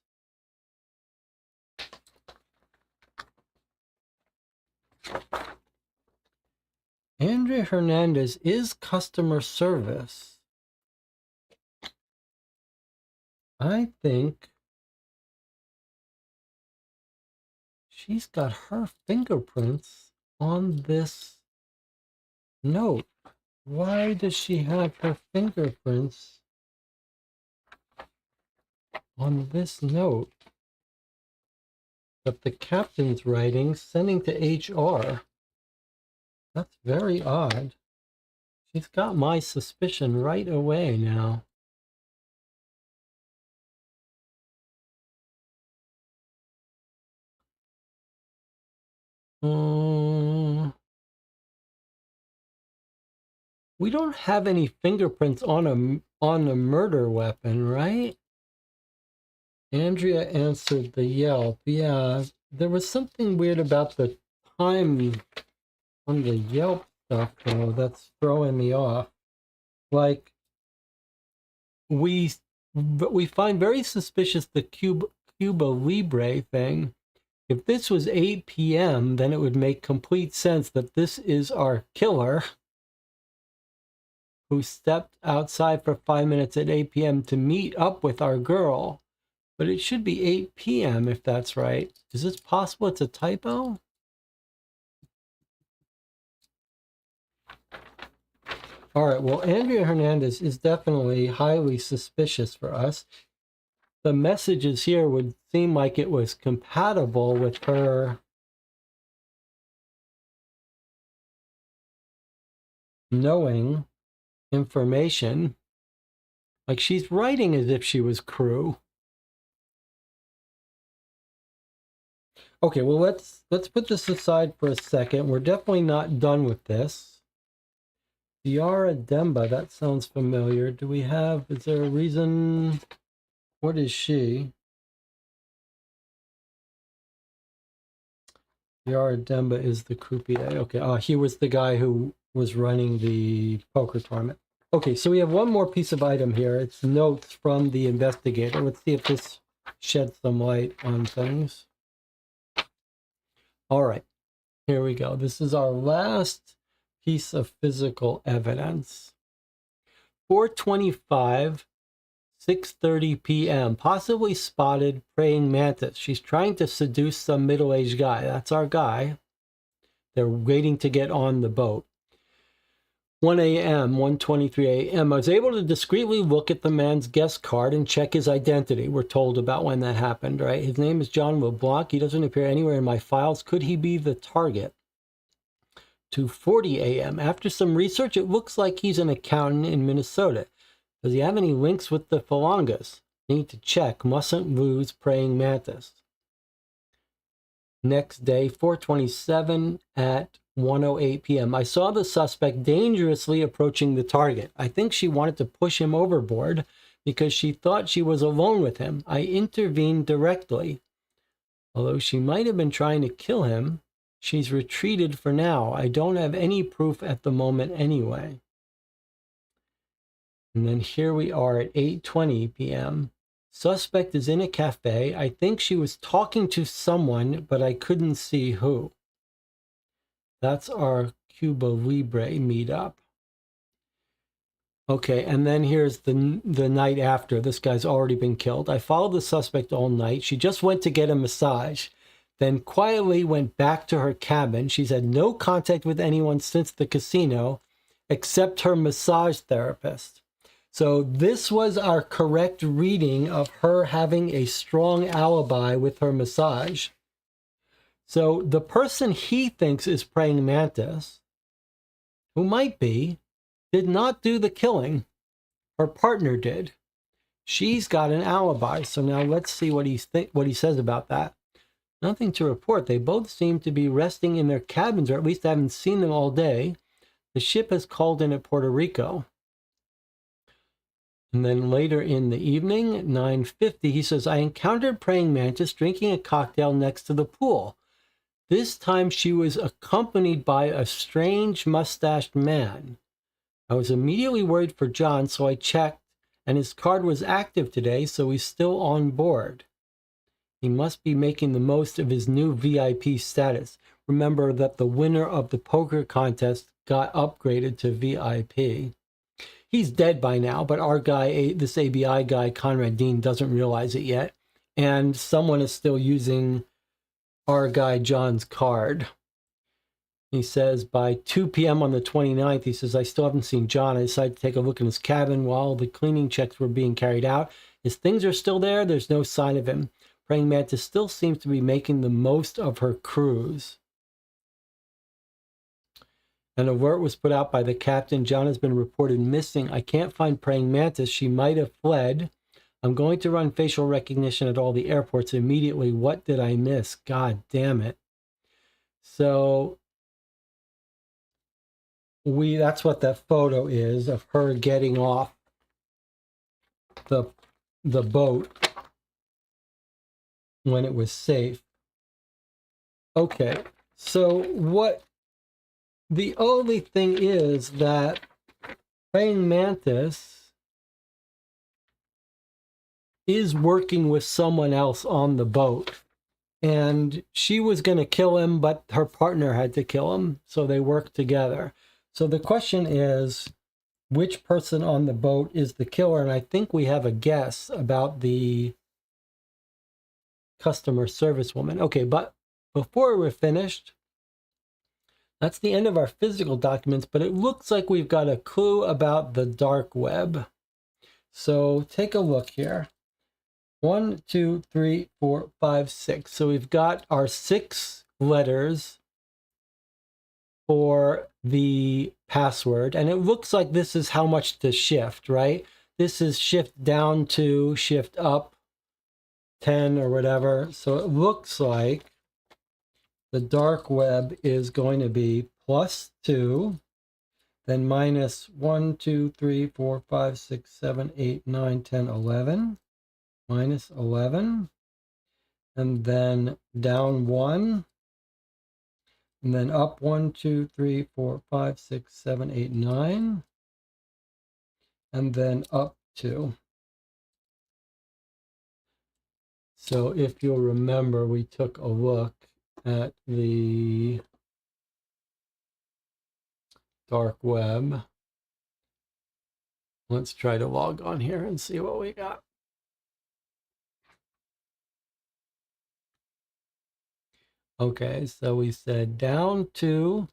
Andrea Hernandez is customer service. I think she's got her fingerprints on this note. Why does she have her fingerprints on this note that the captain's writing, sending to HR? That's very odd. She's got my suspicion right away now. We don't have any fingerprints on a murder weapon, right? Andrea answered the Yelp. Yeah, there was something weird about the time on the Yelp stuff, though. That's throwing me off. Like, we find very suspicious the Cuba Libre thing. If this was 8 p.m., then it would make complete sense that this is our killer who stepped outside for 5 minutes at 8 p.m. to meet up with our girl. But it should be 8 p.m. if that's right. Is this possible it's a typo? All right, well, Andrea Hernandez is definitely highly suspicious for us. The messages here would seem like it was compatible with her knowing information. Like, she's writing as if she was crew. Okay, well, let's put this aside for a second. We're definitely not done with this. Ciara Demba, that sounds familiar. Do we have, is there a reason? What is she? Ciara Demba is the croupier. Okay, he was the guy who was running the poker tournament. Okay, so we have one more piece of item here. It's notes from the investigator. Let's see if this sheds some light on things. All right, here we go. This is our last piece of physical evidence. 425 6:30 p.m. Possibly spotted praying mantis. She's trying to seduce some middle-aged guy. That's our guy. They're waiting to get on the boat. 1 a.m., 1:23 a.m. I was able to discreetly look at the man's guest card and check his identity. We're told about when that happened, right? His name is John LeBlanc. He doesn't appear anywhere in my files. Could he be the target? 2:40 a.m. After some research, it looks like he's an accountant in Minnesota. Does he have any links with the Falangas? Need to check. Mustn't lose praying mantis. Next day, 4:27 at 1:08 p.m. I saw the suspect dangerously approaching the target. I think she wanted to push him overboard because she thought she was alone with him. I intervened directly. Although she might have been trying to kill him, she's retreated for now. I don't have any proof at the moment anyway. And then here we are at 8:20 p.m. Suspect is in a cafe. I think she was talking to someone, but I couldn't see who. That's our Cuba Libre meetup. Okay, and then here's the night after. This guy's already been killed. I followed the suspect all night. She just went to get a massage, then quietly went back to her cabin. She's had no contact with anyone since the casino, except her massage therapist. So this was our correct reading of her having a strong alibi with her massage. So the person he thinks is praying mantis, who might be, did not do the killing. Her partner did. She's got an alibi. So now let's see what he says about that. Nothing to report. They both seem to be resting in their cabins, or at least I haven't seen them all day. The ship has called in at Puerto Rico. And then later in the evening, 9:50, he says, I encountered praying mantis drinking a cocktail next to the pool. This time she was accompanied by a strange mustached man. I was immediately worried for John, so I checked, and his card was active today, so he's still on board. He must be making the most of his new VIP status. Remember that the winner of the poker contest got upgraded to VIP. He's dead by now, but our guy, this ABI guy, Conrad Dean, doesn't realize it yet. And someone is still using our guy John's card. He says by 2 p.m. on the 29th, he says, I still haven't seen John. I decided to take a look in his cabin while the cleaning checks were being carried out. His things are still there. There's no sign of him. Praying mantis still seems to be making the most of her cruise. An alert was put out by the captain. John has been reported missing. I can't find praying mantis. She might have fled. I'm going to run facial recognition at all the airports immediately. What did I miss? God damn it. So that's what that photo is of her getting off the boat when it was safe. Okay, so the only thing is that praying mantis is working with someone else on the boat, and she was going to kill him, but her partner had to kill him, so they worked together. So the question is, which person on the boat is the killer? And I think we have a guess about the customer service woman. Okay, but before we're finished, that's the end of our physical documents, but it looks like we've got a clue about the dark web. So take a look here. 1, 2, 3, 4, 5, 6. So we've got our 6 letters for the password, and it looks like this is how much to shift, right? This is shift down 2, shift up 10 or whatever. So it looks like the dark web is going to be +2, then minus 1, 2, 3, 4, 5, 6, 7, 8, 9, 10, 11, minus 11, and then down 1, and then up 1, 2, 3, 4, 5, 6, 7, 8, 9, and then up 2. So if you'll remember, we took a look at the dark web. Let's try to log on here and see what we got. Okay, so we said down to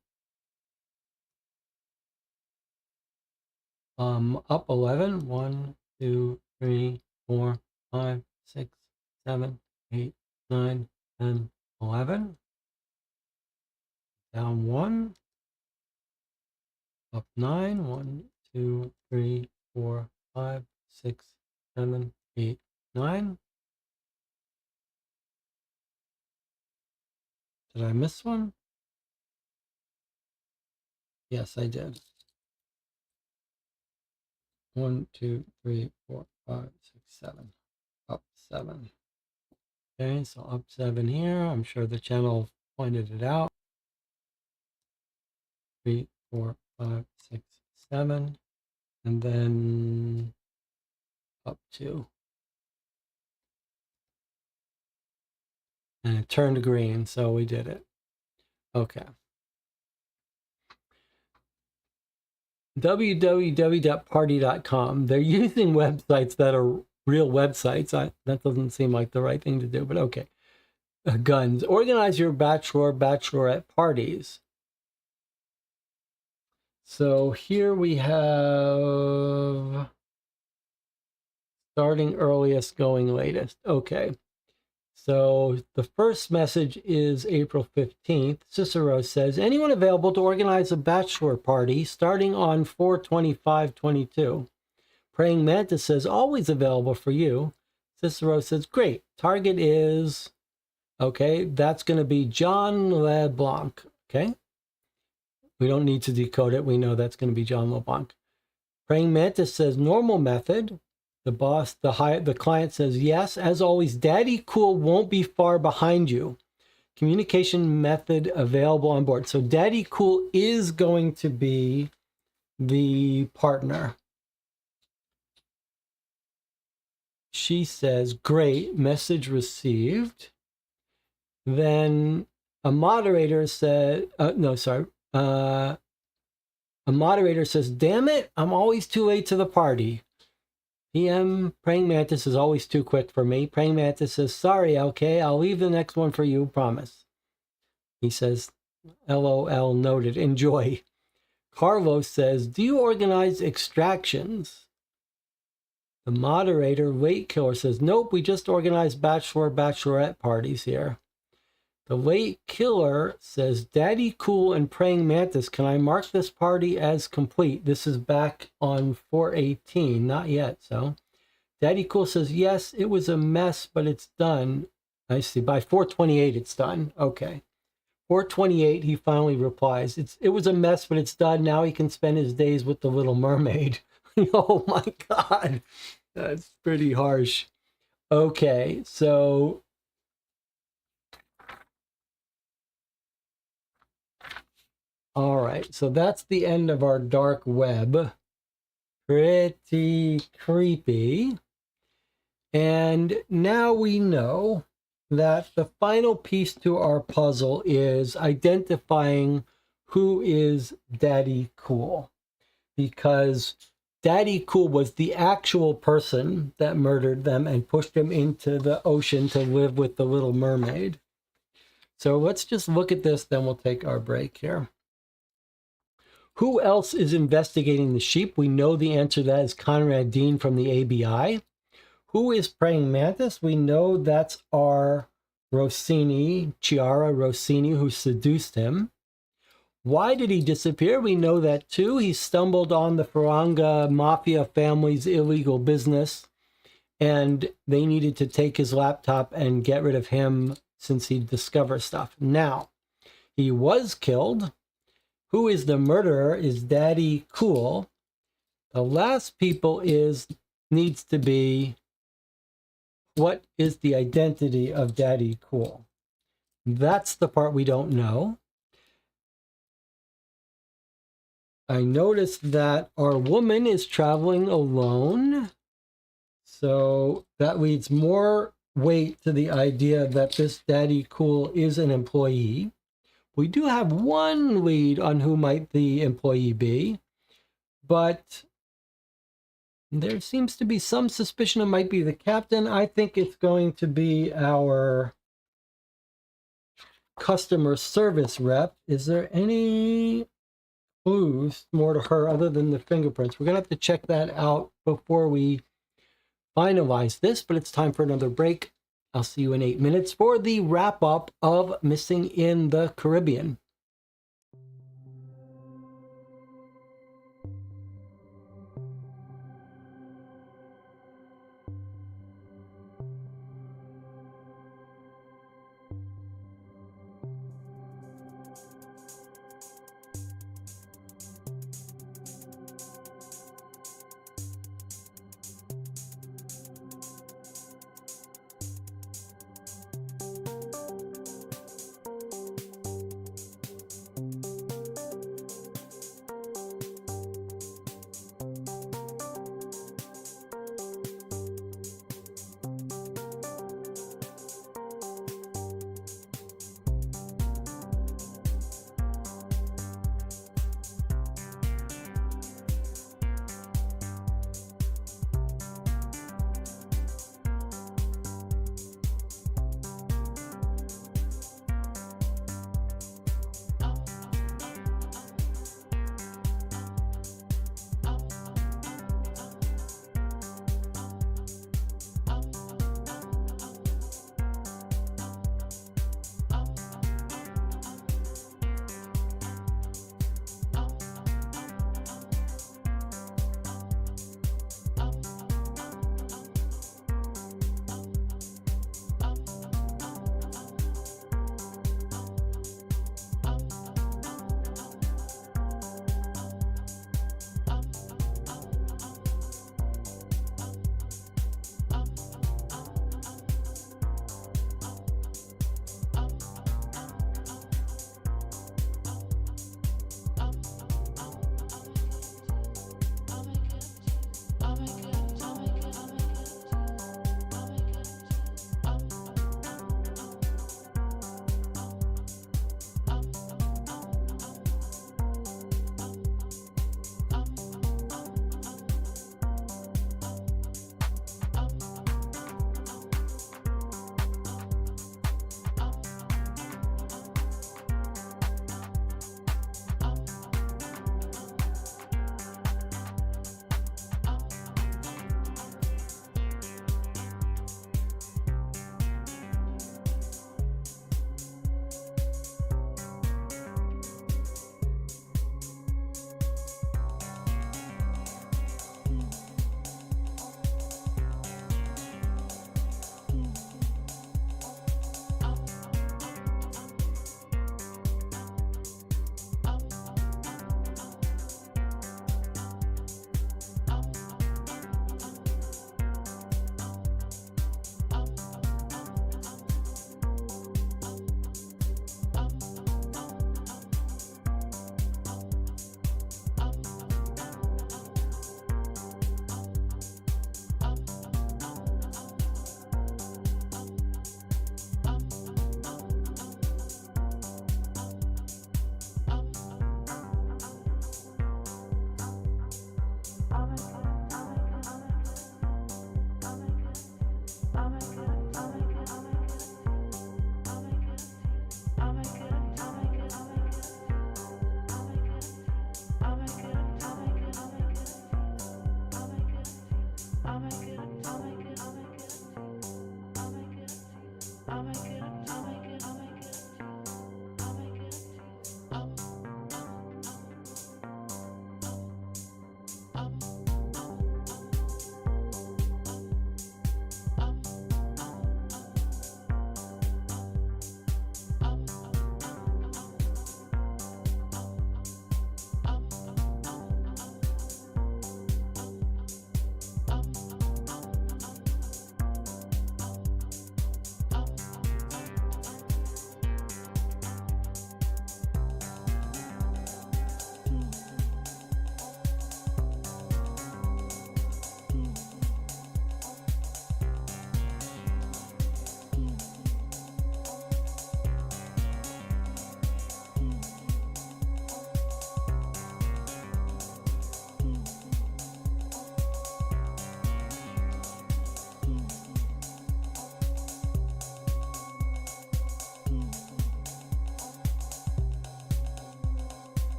up 11. 1, 2, 3, 4, 5, 6, 7, 8, 9, 10, 11. Down 1. Up 9. 1, 2, 3, 4, 5, 6, 7, 8, 9. Did I miss one? Yes, I did. 1, 2, 3, 4, 5, 6, 7. Up 7. Okay, so up 7 here. I'm sure the channel pointed it out. 3, 4, 5, 6, 7. And then up 2. And it turned green, so we did it. Okay. www.party.com. They're using websites that are real websites. That doesn't seem like the right thing to do, but okay. Guns. Organize your bachelorette parties. So here we have starting earliest, going latest. Okay. So the first message is April 15th. Cicero says, anyone available to organize a bachelor party starting on 4/25/22? Praying Mantis says, always available for you. Cicero says, great. Target is, okay, that's going to be John LeBlanc. Okay. We don't need to decode it. We know that's going to be John LeBlanc. Praying Mantis says, normal method. The client says, yes, as always, Daddy Cool won't be far behind you. Communication method available on board. So Daddy Cool is going to be the partner. She says, great, message received. Then a moderator said, a moderator says, damn it, I'm always too late to the party. PM, Praying Mantis is always too quick for me. Praying Mantis says, sorry, LK, I'll leave the next one for you, promise. He says, LOL noted, enjoy. Carlos says, do you organize extractions? The moderator, Late Killer, says, nope, we just organize bachelorette parties here. The Late Killer says, Daddy Cool and Praying Mantis, can I mark this party as complete? This is back on 4/18, not yet, so. Daddy Cool says, yes, it was a mess, but it's done. I see, by 4/28 it's done. Okay. 4/28, he finally replies, it was a mess, but it's done. Now he can spend his days with the Little Mermaid. Oh my God, that's pretty harsh. Okay, so all right, so that's the end of our dark web. Pretty creepy. And now we know that the final piece to our puzzle is identifying who is Daddy Cool. Because Daddy Cool was the actual person that murdered them and pushed them into the ocean to live with the Little Mermaid. So let's just look at this, then we'll take our break here. Who else is investigating the sheep? We know the answer to that is Conrad Dean from the ABI. Who is Praying Mantis? We know that's our Rossini, Chiara Rossini, who seduced him. Why did he disappear? We know that too. He stumbled on the Faranga Mafia family's illegal business, and they needed to take his laptop and get rid of him since he discovered stuff. Now, he was killed. Who is the murderer is Daddy Cool. The last people needs to be, what is the identity of Daddy Cool? That's the part we don't know. I noticed that our woman is traveling alone. So that leads more weight to the idea that this Daddy Cool is an employee. We do have one lead on who might the employee be, but There seems to be some suspicion it might be the captain. I think it's going to be our customer service rep. Is there any clues more to her other than the fingerprints? We're going to have to check that out before we finalize this, but it's time for another break. I'll see you in 8 minutes for the wrap up of Missing in the Caribbean.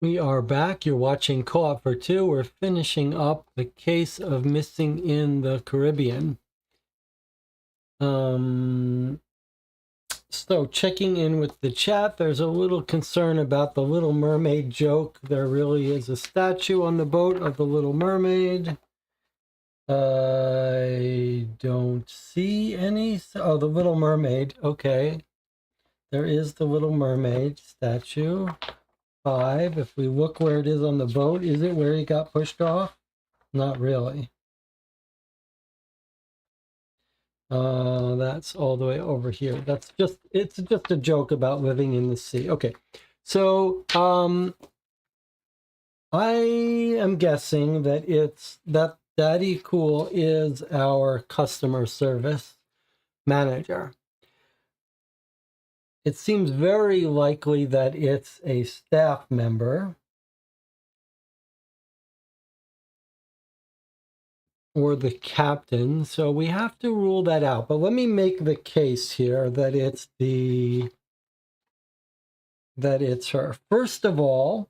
We are back. You're watching Co-op for Two. We're finishing up the case of Missing in the Caribbean. So checking in with the chat, there's a little concern about the Little Mermaid joke. There really is a statue on the boat of the Little Mermaid. I don't see any. Oh, the Little Mermaid. Okay. There is the Little Mermaid statue. 5. If we look where it is on the boat, is it where he got pushed off? Not really. That's all the way over here. It's just a joke about living in the sea. Okay. So, I am guessing that Daddy Cool is our customer service manager. It seems very likely that it's a staff member or the captain, so we have to rule that out. But let me make the case here that it's her. First of all,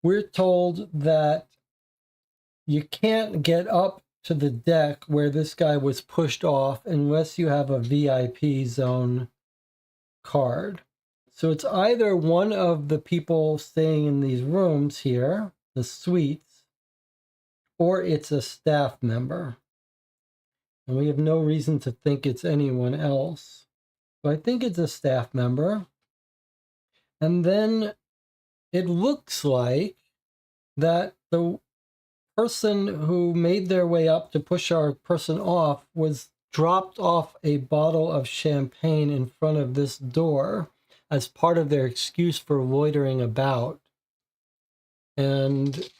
we're told that you can't get up to the deck where this guy was pushed off unless you have a VIP zone card. So it's either one of the people staying in these rooms here, the suites, or it's a staff member. And we have no reason to think it's anyone else. So I think it's a staff member. And then it looks like that the person who made their way up to push our person off was dropped off a bottle of champagne in front of this door as part of their excuse for loitering about. And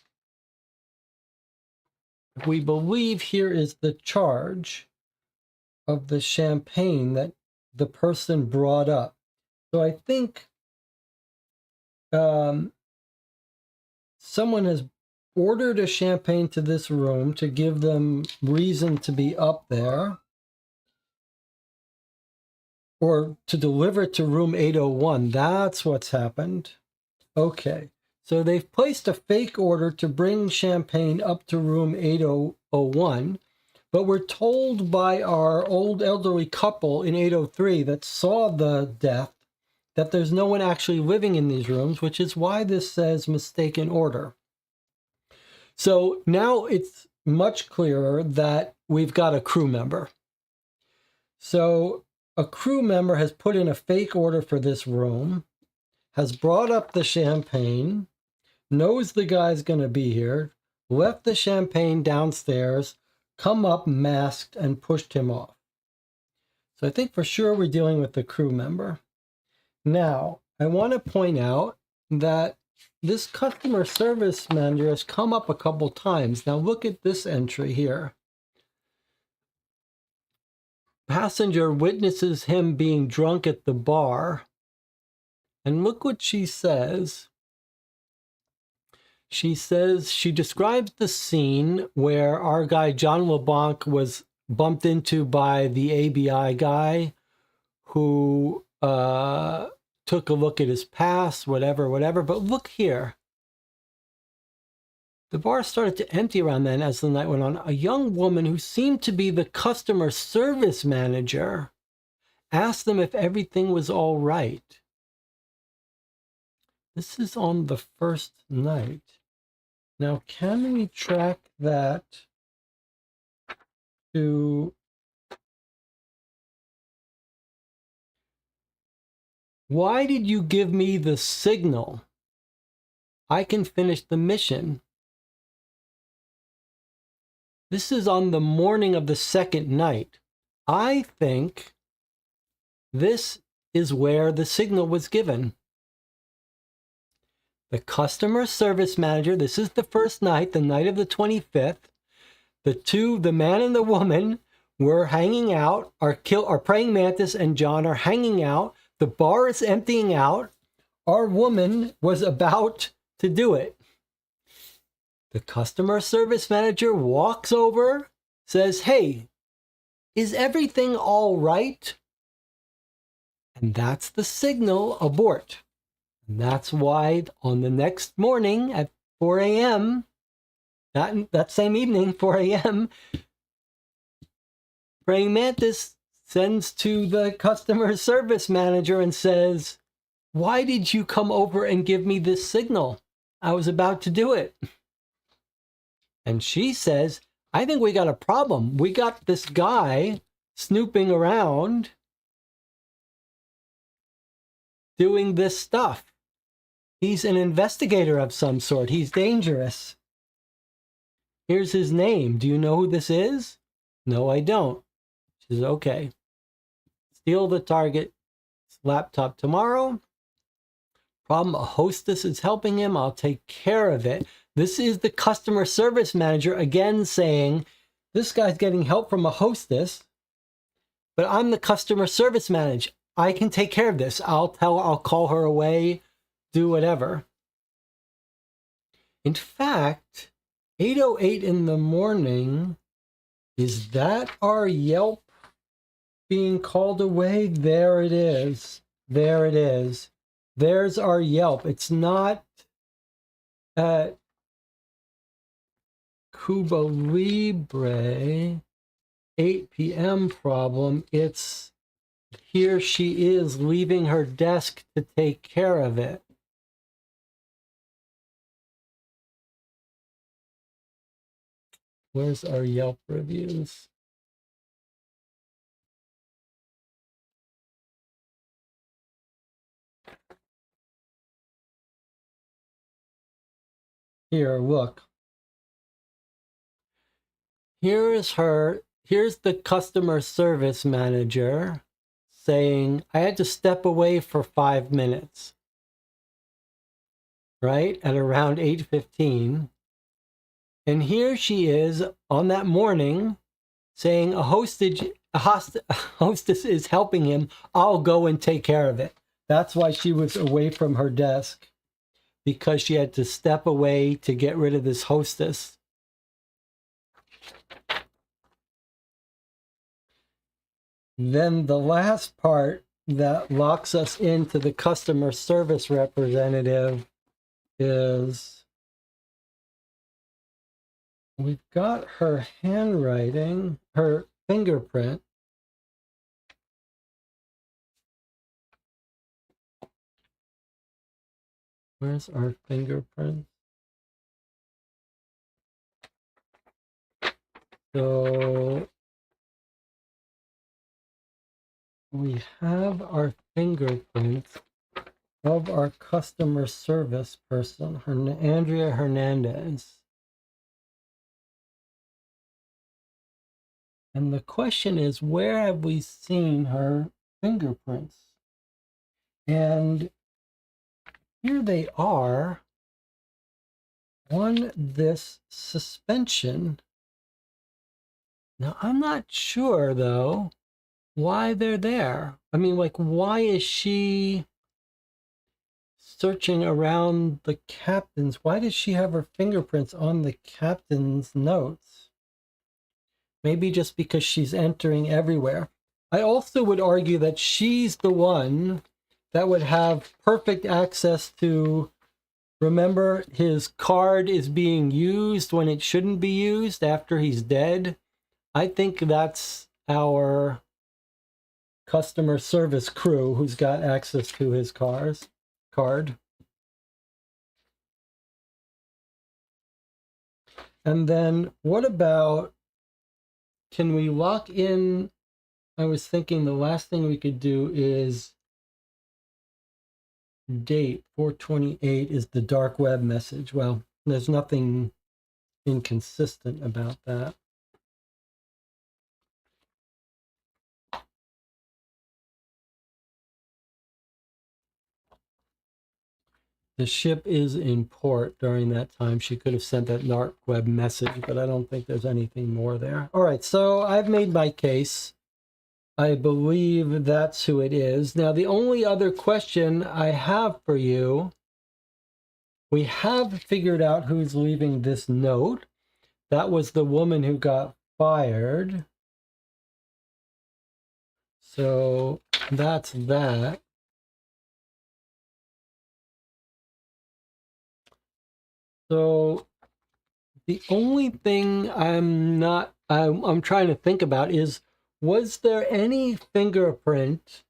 we believe here is the charge of the champagne that the person brought up. So I think someone has ordered a champagne to this room to give them reason to be up there, or to deliver it to room 801. That's what's happened. Okay. So they've placed a fake order to bring champagne up to room 801, but we're told by our old elderly couple in 803 that saw the death that there's no one actually living in these rooms, which is why this says mistaken order. So now it's much clearer that we've got a crew member. So a crew member has put in a fake order for this room, has brought up the champagne, knows the guy's going to be here, left the champagne downstairs, come up masked, and pushed him off. So I think for sure we're dealing with the crew member. Now, I want to point out that this customer service manager has come up a couple times. Now look at this entry here. Passenger witnesses him being drunk at the bar. And look what she says. She says, she describes the scene where our guy John LeBlanc was bumped into by the ABI guy who took a look at his past, whatever. But look here. The bar started to empty around then as the night went on. A young woman who seemed to be the customer service manager asked them if everything was all right. This is on the first night. Now, can we track that to... Why did you give me the signal? I can finish the mission. This is on the morning of the second night. I think this is where the signal was given. The customer service manager, this is the first night, the night of the 25th. The man and the woman were hanging out. Our praying mantis and John are hanging out. The bar is emptying out. Our woman was about to do it. The customer service manager walks over, says, "Hey, is everything all right?" And that's the signal, abort. And that's why on the next morning at 4 a.m., that same evening, 4 a.m., Praying Mantis sends to the customer service manager and says, "Why did you come over and give me this signal? I was about to do it." And she says, "I think we got a problem. We got this guy snooping around doing this stuff. He's an investigator of some sort. He's dangerous. Here's his name. Do you know who this is?" "No, I don't." She says, "Okay. Steal the target's laptop tomorrow. Problem, a hostess is helping him. I'll take care of it." This is the customer service manager again saying, this guy's getting help from a hostess, but I'm the customer service manager. I can take care of this. I'll call her away, do whatever. In fact, 8:08 in the morning, is that our Yelp being called away? There it is. There it is. There's our Yelp. It's not at Cuba Libre 8 p.m. problem. It's here she is leaving her desk to take care of it. Where's our Yelp reviews? Here, look. Here's the customer service manager saying, "I had to step away for 5 minutes." Right? At around 8:15. And here she is on that morning saying a hostess is helping him. I'll go and take care of it. That's why she was away from her desk, because she had to step away to get rid of this hostess. Then the last part that locks us into the customer service representative is we've got her handwriting, her fingerprint. Where's our fingerprint? So we have our fingerprints of our customer service person, Andrea Hernandez. And the question is, where have we seen her fingerprints? And here they are on this suspension. Now, I'm not sure, though, why they're there. I mean, like, why is she searching around the captain's? Why does she have her fingerprints on the captain's notes? Maybe just because she's entering everywhere. I also would argue that she's the one that would have perfect access to, remember, his card is being used when it shouldn't be used after he's dead. I think that's our customer service crew who's got access to his card. And then what about, can we lock in? I was thinking the last thing we could do is date 4/28 is the dark web message. Well, there's nothing inconsistent about that. The ship is in port during that time. She could have sent that dark web message, but I don't think there's anything more there. All right, so I've made my case. I believe that's who it is. Now, the only other question I have for you, we have figured out who's leaving this note. That was the woman who got fired. So that's that. So the only thing I'm trying to think about is, was there any fingerprint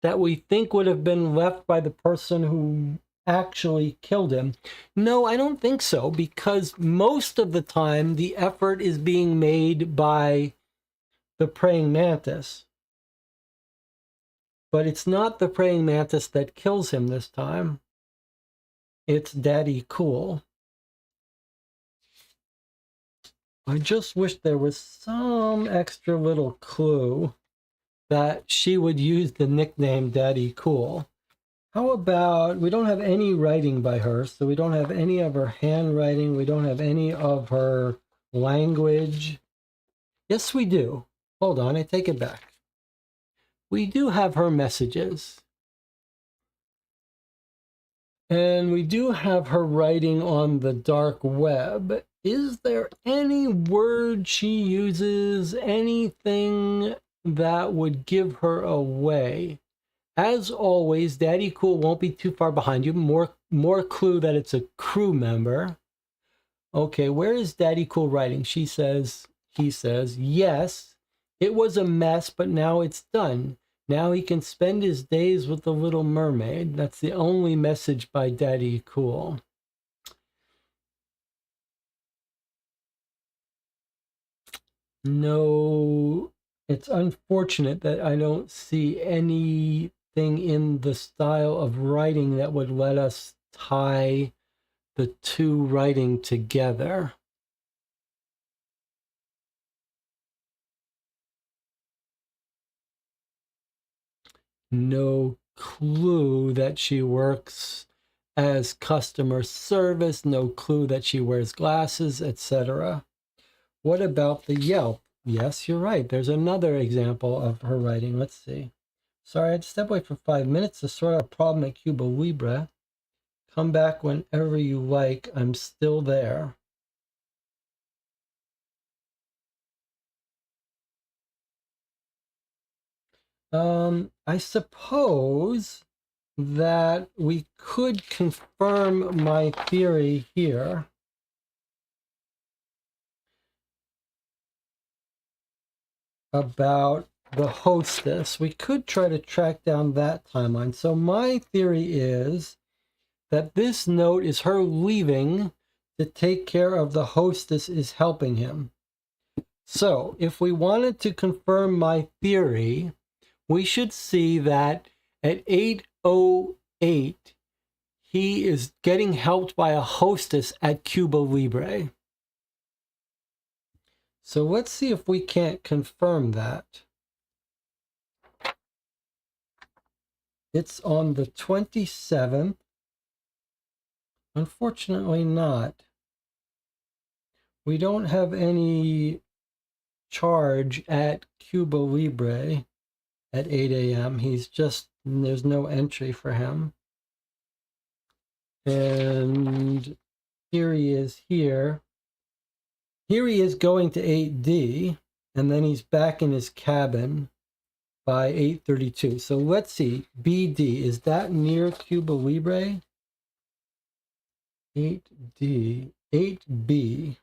that we think would have been left by the person who actually killed him? No, I don't think so, because most of the time the effort is being made by the praying mantis. But it's not the praying mantis that kills him this time. It's Daddy Cool. I just wish there was some extra little clue that she would use the nickname Daddy Cool. How about, we don't have any writing by her, so we don't have any of her handwriting, we don't have any of her language. Yes, we do. Hold on, I take it back. We do have her messages. And we do have her writing on the dark web. Is there any word she uses, anything that would give her away? As always, Daddy Cool won't be too far behind you. More clue that it's a crew member. Okay, where is Daddy Cool writing? He says, yes, it was a mess, but now it's done. Now he can spend his days with the Little Mermaid. That's the only message by Daddy Cool. No, it's unfortunate that I don't see anything in the style of writing that would let us tie the two writing together. No clue that she works as customer service, no clue that she wears glasses, etc. What about the Yelp? Yes, you're right. There's another example of her writing. Let's see. Sorry, I had to step away for 5 minutes to sort out a problem at Cuba Libre. Come back whenever you like. I'm still there. I suppose that we could confirm my theory here. About the hostess. We could try to track down that timeline. So my theory is that this note is her leaving to take care of the hostess is helping him. So if we wanted to confirm my theory, we should see that at 8:08, he is getting helped by a hostess at Cuba Libre. So let's see if we can't confirm that. It's on the 27th. Unfortunately not. We don't have any charge at Cuba Libre at 8 a.m. There's no entry for him. And here he is here. Here he is going to 8D, and then he's back in his cabin by 8:32. So let's see, BD, is that near Cuba Libre? 8D, 8B.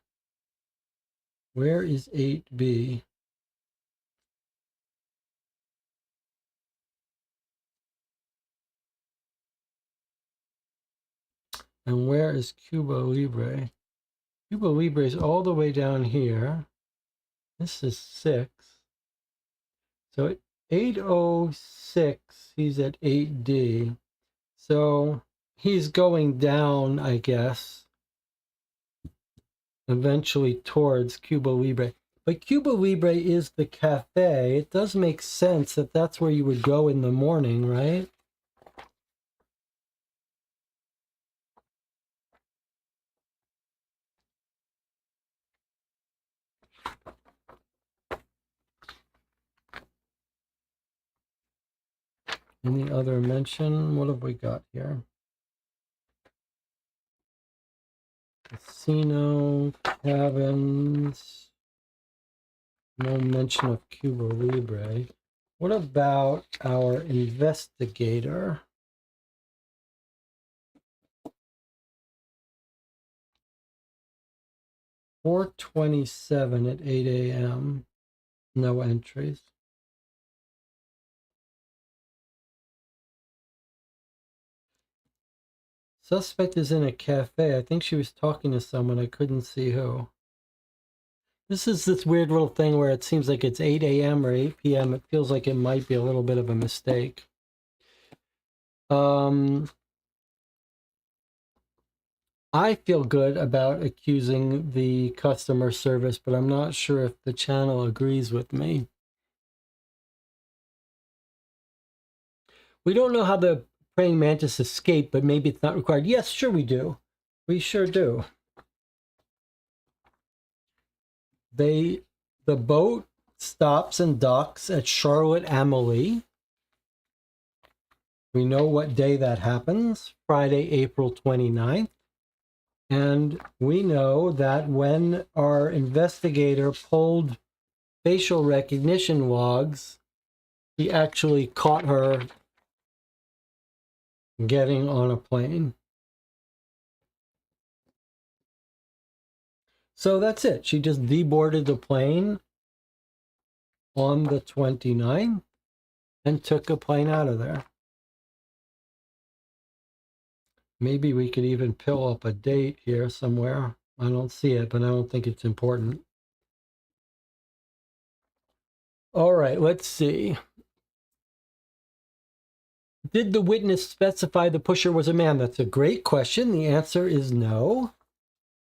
Where is 8B? And where is Cuba Libre? Cuba Libre is all the way down here. This is 6. So at 8:06, he's at 8D. So he's going down, I guess, eventually towards Cuba Libre. But Cuba Libre is the cafe. It does make sense that that's where you would go in the morning, right? Any other mention? What have we got here? Casino, cabins. No mention of Cuba Libre. What about our investigator? 4:27 at 8 a.m. No entries. Suspect is in a cafe. I think she was talking to someone. I couldn't see who. This is this weird little thing where it seems like it's 8 a.m. or 8 p.m. It feels like it might be a little bit of a mistake. I feel good about accusing the customer service, but I'm not sure if the channel agrees with me. We don't know how the praying mantis escaped, but maybe it's not required. Yes, sure we do. We sure do. The boat stops and docks at Charlotte Amalie. We know what day that happens, Friday, April 29th. And we know that when our investigator pulled facial recognition logs, he actually caught her getting on a plane. So that's it. She just deboarded the plane on the 29th and took a plane out of there. Maybe we could even pull up a date here somewhere. I don't see it, but I don't think it's important. All right, let's see. Did the witness specify the pusher was a man? That's a great question. The answer is no.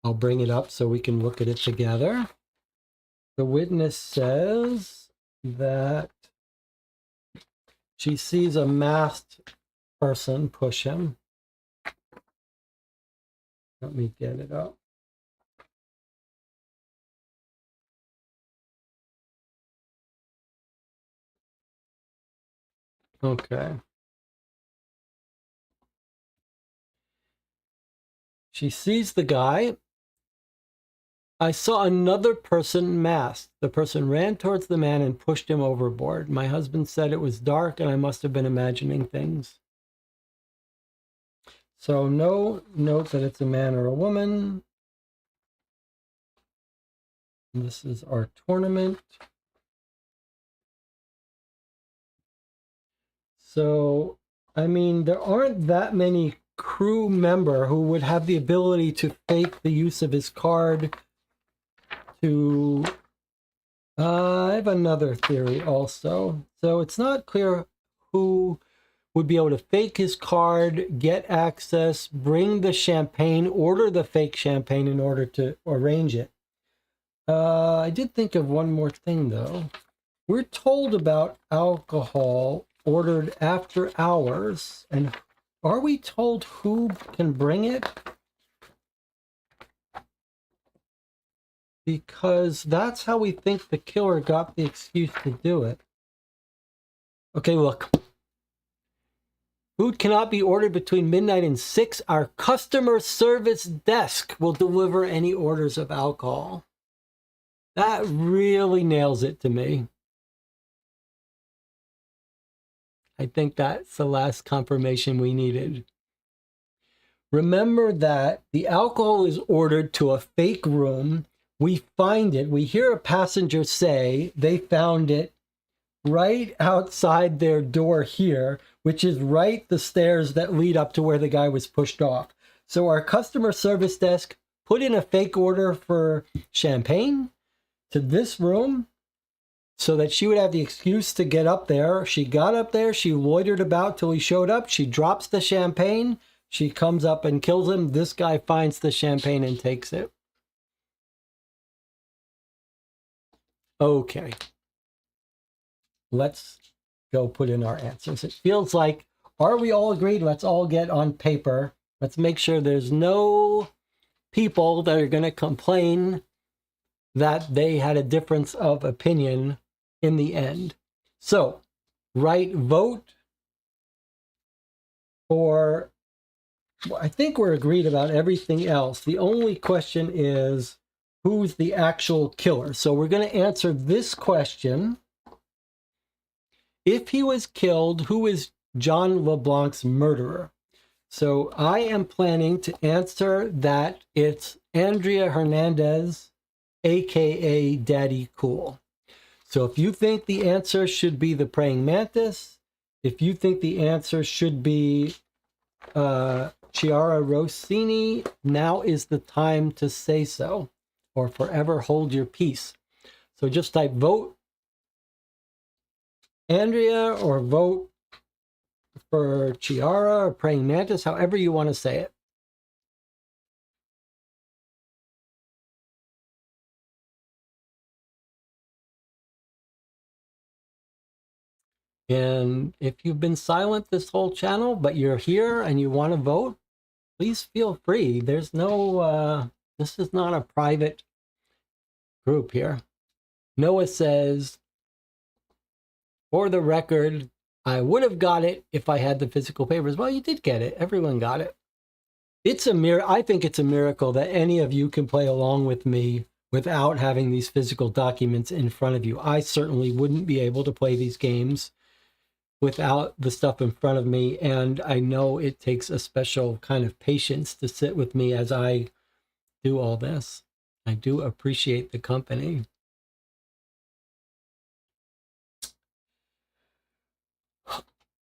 I'll bring it up so we can look at it together. The witness says that she sees a masked person push him. Let me get it up. Okay. She sees the guy. I saw another person masked. The person ran towards the man and pushed him overboard. My husband said it was dark and I must have been imagining things. So no note that it's a man or a woman. This is our tournament. So, I mean, there aren't that many crew member who would have the ability to fake the use of his card to... I have another theory also. So it's not clear who would be able to fake his card, get access, bring the champagne, order the fake champagne in order to arrange it. I did think of one more thing, though. We're told about alcohol ordered after hours, and are we told who can bring it? Because that's how we think the killer got the excuse to do it. Okay, look. Food cannot be ordered between midnight and 6. Our customer service desk will deliver any orders of alcohol. That really nails it to me. I think that's the last confirmation we needed. Remember that the alcohol is ordered to a fake room. We find it. We hear a passenger say they found it right outside their door here, which is right the stairs that lead up to where the guy was pushed off. So our customer service desk put in a fake order for champagne to this room so that she would have the excuse to get up there. She got up there. She loitered about till he showed up. She drops the champagne. She comes up and kills him. This guy finds the champagne and takes it. Okay. Let's go put in our answers. It feels like, are we all agreed? Let's all get on paper. Let's make sure there's no people that are going to complain that they had a difference of opinion in the end. So, vote for, I think we're agreed about everything else. The only question is, who's the actual killer? So we're going to answer this question. If he was killed, who is John LeBlanc's murderer? So I am planning to answer that it's Andrea Hernandez aka Daddy Cool. So if you think the answer should be the praying mantis, if you think the answer should be Chiara Rossini, now is the time to say so, or forever hold your peace. So just type vote Andrea or vote for Chiara or praying mantis, however you want to say it. And if you've been silent this whole channel, but you're here and you want to vote, please feel free. There's no, this is not a private group here. Noah says, for the record, I would have got it if I had the physical papers. Well, you did get it. Everyone got it. It's a I think it's a miracle that any of you can play along with me without having these physical documents in front of you. I certainly wouldn't be able to play these games without the stuff in front of me, and I know it takes a special kind of patience to sit with me as I do all this. I do appreciate the company.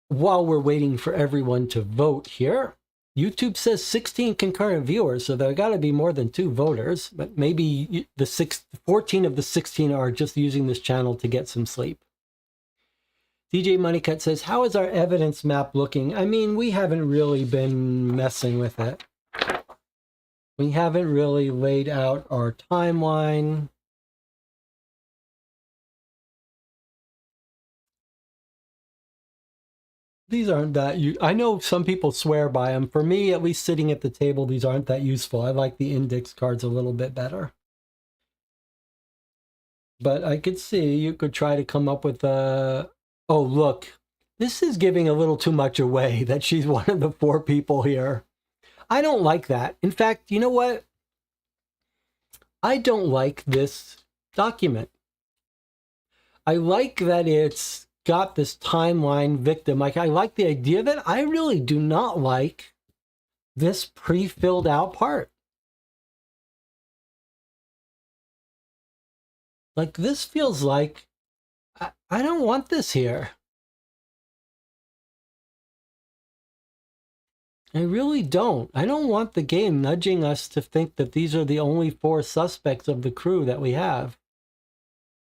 While we're waiting for everyone to vote here, YouTube says 16 concurrent viewers, so there got to be more than 2 voters, but maybe 14 of the 16 are just using this channel to get some sleep. DJ Moneycut says, how is our evidence map looking? I mean, we haven't really been messing with it. We haven't really laid out our timeline. These aren't that, I know some people swear by them. For me, at least sitting at the table, these aren't that useful. I like the index cards a little bit better. But I could see you could try to come up with a... Oh, look, this is giving a little too much away that she's one of the 4 people here. I don't like that. In fact, you know what? I don't like this document. I like that it's got this timeline victim. Like, I like the idea of it. I really do not like this pre-filled out part. Like, this feels like I don't want this here. I really don't. I don't want the game nudging us to think that these are the only 4 suspects of the crew that we have.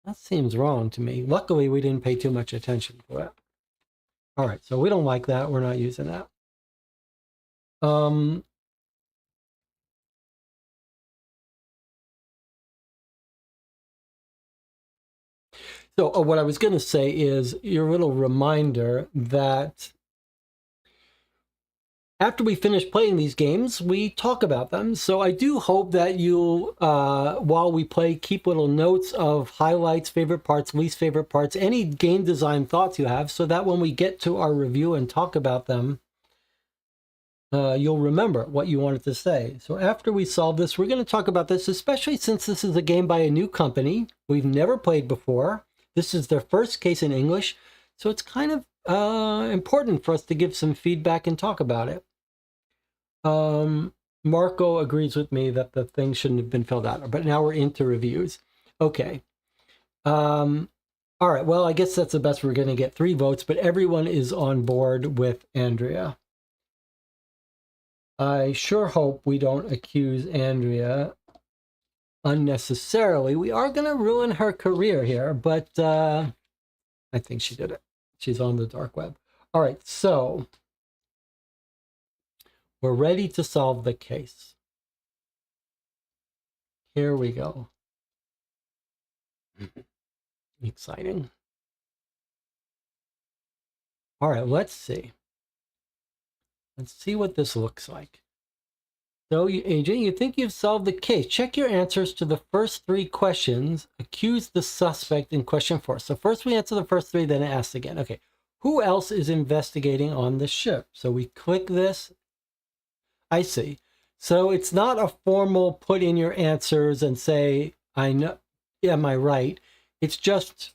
That seems wrong to me. Luckily, we didn't pay too much attention to it. All right, so we don't like that. We're not using that. So what I was going to say is your little reminder that after we finish playing these games, we talk about them. So I do hope that you'll, while we play, keep little notes of highlights, favorite parts, least favorite parts, any game design thoughts you have, so that when we get to our review and talk about them, you'll remember what you wanted to say. So after we solve this, we're going to talk about this, especially since this is a game by a new company we've never played before. This is their first case in English, so it's kind of important for us to give some feedback and talk about it. Marco agrees with me that the thing shouldn't have been filled out, but now we're into reviews. Okay. All right, well, I guess that's the best. We're going to get 3 votes, but everyone is on board with Andrea. I sure hope we don't accuse Andrea unnecessarily. We are going to ruin her career here, but I think she did it. She's on the dark web. All right, so we're ready to solve the case. Here we go. Exciting. All right, let's see. Let's see what this looks like. So, AJ, you think you've solved the case. Check your answers to the first 3 questions. Accuse the suspect in question 4. So first we answer the first 3, then it asks again. Okay, who else is investigating on the ship? So we click this. I see. So it's not a formal put in your answers and say, I know, am I right? It's just,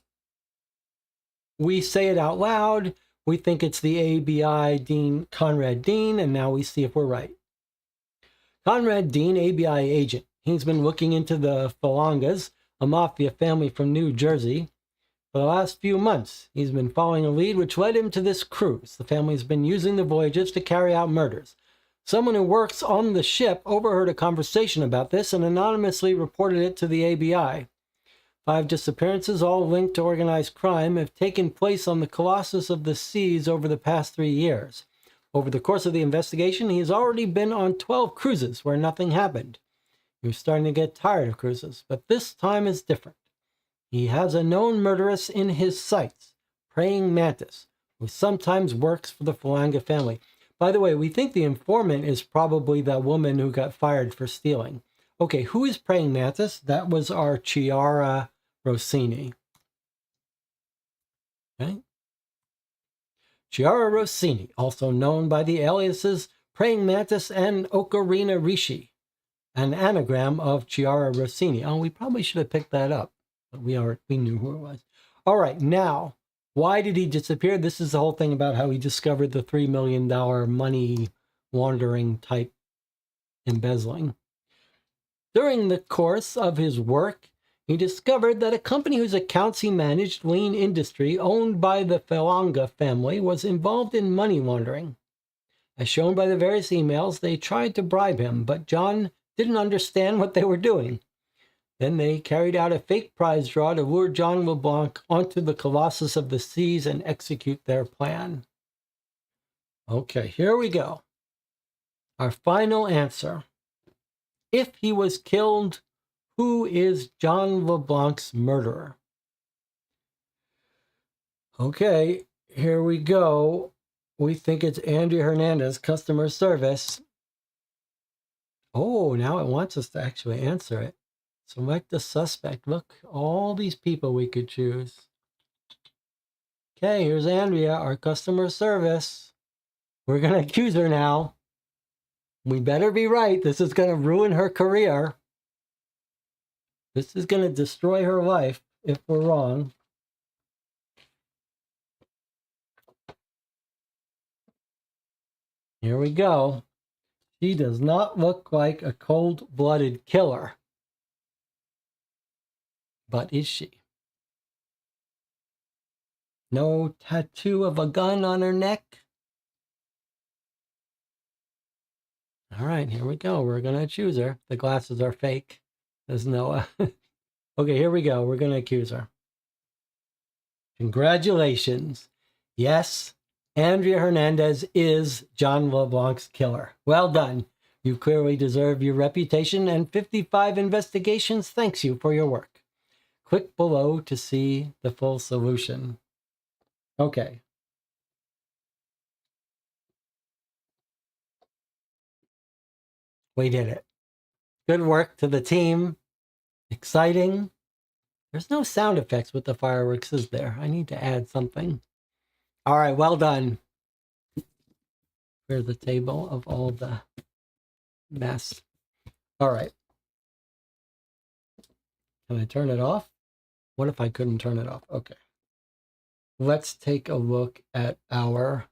we say it out loud. We think it's the ABI Dean, Conrad Dean, and now we see if we're right. Conrad Dean, ABI agent. He's been looking into the Falangas, a mafia family from New Jersey. For the last few months, he's been following a lead which led him to this cruise. The family's been using the voyages to carry out murders. Someone who works on the ship overheard a conversation about this and anonymously reported it to the ABI. 5 disappearances, all linked to organized crime, have taken place on the Colossus of the Seas over the past 3 years. Over the course of the investigation, he has already been on 12 cruises where nothing happened. He was starting to get tired of cruises, but this time is different. He has a known murderess in his sights, Praying Mantis, who sometimes works for the Falanga family. By the way, we think the informant is probably that woman who got fired for stealing. Okay, who is Praying Mantis? That was our Chiara Rossini. Okay. Chiara Rossini, also known by the aliases Praying Mantis and Ocarina Rishi, an anagram of Chiara Rossini. Oh, we probably should have picked that up, but we knew who it was. All right, now, why did he disappear? This is the whole thing about how he discovered the $3 million money laundering type embezzling. During the course of his work, he discovered that a company whose accounts he managed, Lean Industry, owned by the Falanga family, was involved in money laundering. As shown by the various emails, they tried to bribe him, but John didn't understand what they were doing. Then they carried out a fake prize draw to lure John LeBlanc onto the Colossus of the Seas and execute their plan. Okay, here we go. Our final answer. If he was killed, who is John LeBlanc's murderer? Okay, here we go. We think it's Andrea Hernandez, customer service. Oh, now it wants us to actually answer it. Select a suspect. Look, all these people we could choose. Okay, here's Andrea, our customer service. We're going to accuse her now. We better be right. This is going to ruin her career. This is going to destroy her life if we're wrong. Here we go. She does not look like a cold-blooded killer. But is she? No tattoo of a gun on her neck? All right, here we go. We're going to choose her. The glasses are fake. There's no... Okay, here we go. We're going to accuse her. Congratulations. Yes, Andrea Hernandez is John LeBlanc's killer. Well done. You clearly deserve your reputation, and 55 Investigations thanks you for your work. Click below to see the full solution. Okay. We did it. Good work to the team. Exciting. There's no sound effects with the fireworks, is there? I need to add something. All right, well done. Here's the table of all the mess. All right. Can I turn it off? What if I couldn't turn it off? Okay. Let's take a look at our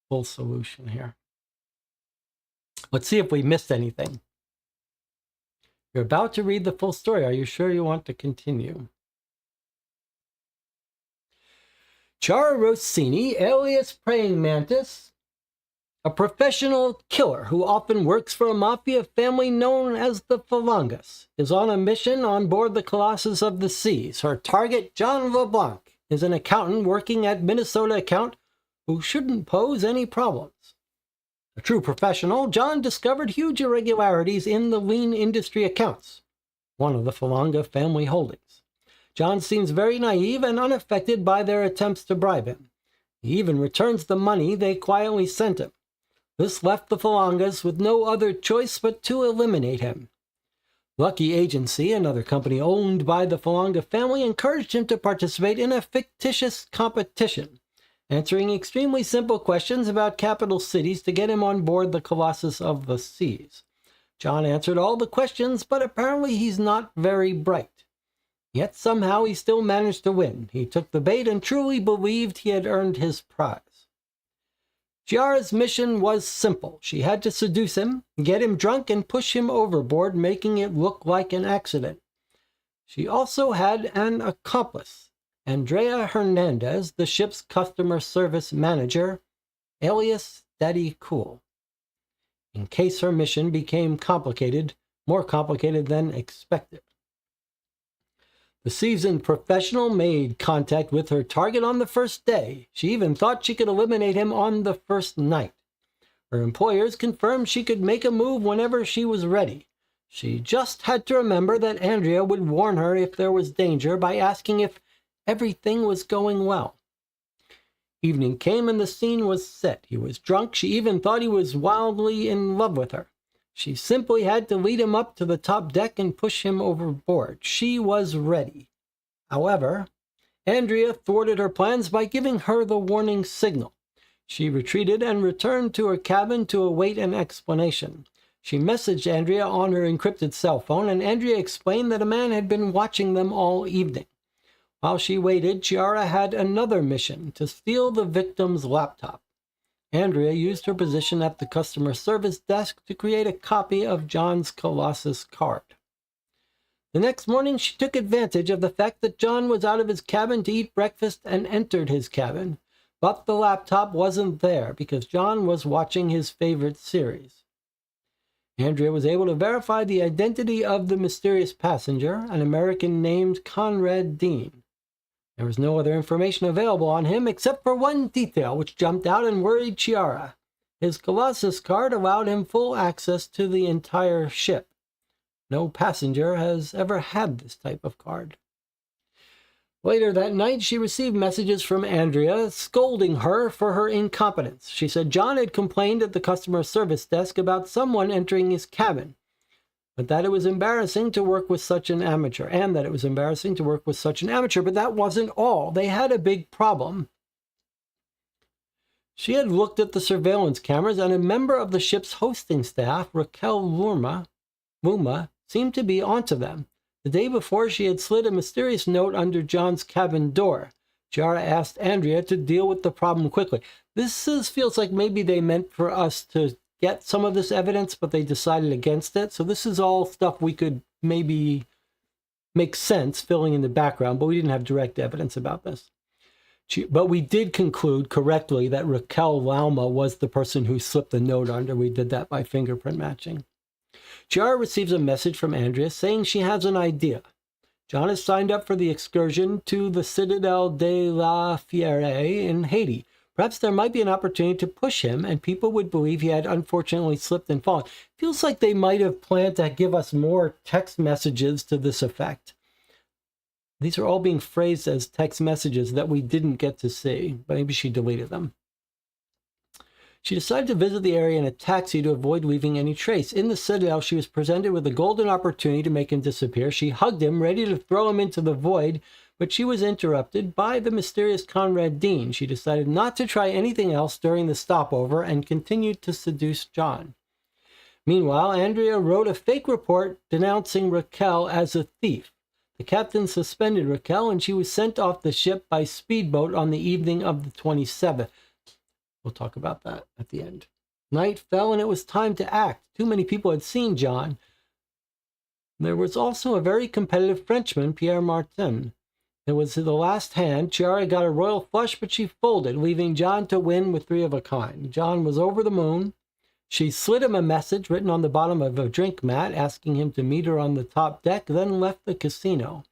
full solution here. Let's see if we missed anything. You're about to read the full story. Are you sure you want to continue? Chiara Rossini, alias Praying Mantis, a professional killer who often works for a mafia family known as the Falangas, is on a mission on board the Colossus of the Seas. Her target, John LeBlanc, is an accountant working at Minnesota Account who shouldn't pose any problems. A true professional, John discovered huge irregularities in the Lean Industry accounts, one of the Falanga family holdings. John seems very naive and unaffected by their attempts to bribe him. He even returns the money they quietly sent him. This left the Falangas with no other choice but to eliminate him. Lucky Agency, another company owned by the Falanga family, encouraged him to participate in a fictitious competition, answering extremely simple questions about capital cities to get him on board the Colossus of the Seas. John answered all the questions, but apparently he's not very bright. Yet somehow he still managed to win. He took the bait and truly believed he had earned his prize. Chiara's mission was simple. She had to seduce him, get him drunk, and push him overboard, making it look like an accident. She also had an accomplice, Andrea Hernandez, the ship's customer service manager, alias Daddy Cool, in case her mission became complicated, more complicated than expected. The seasoned professional made contact with her target on the first day. She even thought she could eliminate him on the first night. Her employers confirmed she could make a move whenever she was ready. She just had to remember that Andrea would warn her if there was danger by asking if everything was going well. Evening came and the scene was set. He was drunk. She even thought he was wildly in love with her. She simply had to lead him up to the top deck and push him overboard. She was ready. However, Andrea thwarted her plans by giving her the warning signal. She retreated and returned to her cabin to await an explanation. She messaged Andrea on her encrypted cell phone, and Andrea explained that a man had been watching them all evening. While she waited, Chiara had another mission, to steal the victim's laptop. Andrea used her position at the customer service desk to create a copy of John's Colossus card. The next morning, she took advantage of the fact that John was out of his cabin to eat breakfast and entered his cabin. But the laptop wasn't there because John was watching his favorite series. Andrea was able to verify the identity of the mysterious passenger, an American named Conrad Dean. There was no other information available on him except for one detail which jumped out and worried Chiara. His Colossus card allowed him full access to the entire ship. No passenger has ever had this type of card. Later that night, she received messages from Andrea scolding her for her incompetence. She said John had complained at the customer service desk about someone entering his cabin, but that it was embarrassing to work with such an amateur, but that wasn't all. They had a big problem. She had looked at the surveillance cameras, and a member of the ship's hosting staff, Raquel Luma, seemed to be onto them. The day before, she had slid a mysterious note under John's cabin door. Chiara asked Andrea to deal with the problem quickly. Feels like maybe they meant for us to get some of this evidence, but they decided against it. So this is all stuff we could maybe make sense filling in the background, but we didn't have direct evidence about this. But we did conclude correctly that Raquel Lauma was the person who slipped the note under. We did that by fingerprint matching. Chiara receives a message from Andrea saying she has an idea. John has signed up for the excursion to the Citadel de la Fiere in Haiti. Perhaps there might be an opportunity to push him, and people would believe he had unfortunately slipped and fallen. Feels like they might have planned to give us more text messages to this effect. These are all being phrased as text messages that we didn't get to see, but maybe she deleted them. She decided to visit the area in a taxi to avoid leaving any trace. In the Citadel, she was presented with a golden opportunity to make him disappear. She hugged him, ready to throw him into the void, but she was interrupted by the mysterious Conrad Dean. She decided not to try anything else during the stopover and continued to seduce John. Meanwhile, Andrea wrote a fake report denouncing Raquel as a thief. The captain suspended Raquel, and she was sent off the ship by speedboat on the evening of the 27th. We'll talk about that at the end. Night fell, and it was time to act. Too many people had seen John. There was also a very competitive Frenchman, Pierre Martin. It was the last hand. Chiara got a royal flush, but she folded, leaving John to win with three of a kind. John was over the moon. She slid him a message written on the bottom of a drink mat, asking him to meet her on the top deck, then left the casino.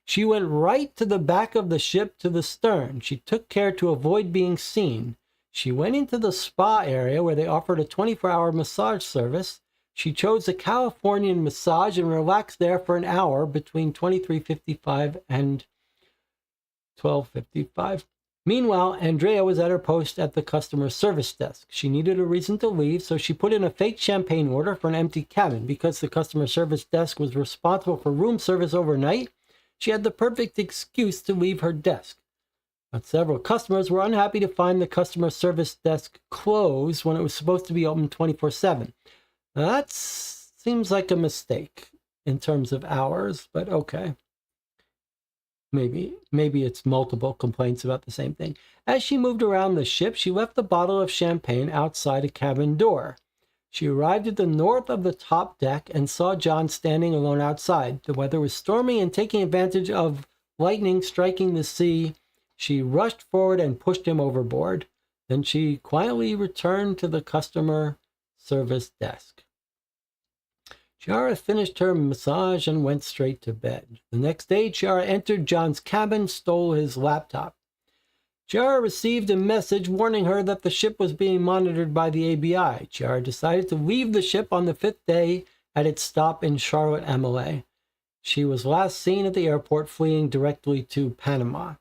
She went right to the back of the ship to the stern. She took care to avoid being seen. She went into the spa area where they offered a 24-hour massage service. She chose a Californian massage and relaxed there for an hour between 23:55 and 12:55. Meanwhile, Andrea was at her post at the customer service desk. She needed a reason to leave, so she put in a fake champagne order for an empty cabin. Because the customer service desk was responsible for room service overnight, she had the perfect excuse to leave her desk. But several customers were unhappy to find the customer service desk closed when it was supposed to be open 24/7. Now that seems like a mistake in terms of hours, but okay. Maybe it's multiple complaints about the same thing. As she moved around the ship, she left the bottle of champagne outside a cabin door. She arrived at the north of the top deck and saw John standing alone outside. The weather was stormy, and taking advantage of lightning striking the sea, she rushed forward and pushed him overboard. Then she quietly returned to the customer service desk. Chiara finished her massage and went straight to bed. The next day, Chiara entered John's cabin, stole his laptop. Chiara received a message warning her that the ship was being monitored by the ABI. Chiara decided to leave the ship on the 5th day at its stop in Charlotte, MLA. She was last seen at the airport fleeing directly to Panama.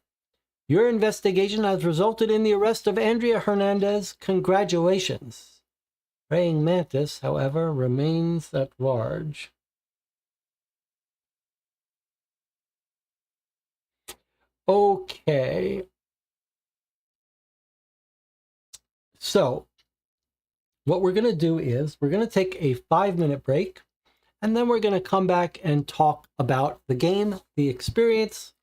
Your investigation has resulted in the arrest of Andrea Hernandez. Congratulations. Praying Mantis, however, remains at large. Okay. So, what we're going to do is we're going to take a 5-minute break, and then we're going to come back and talk about the game, the experience,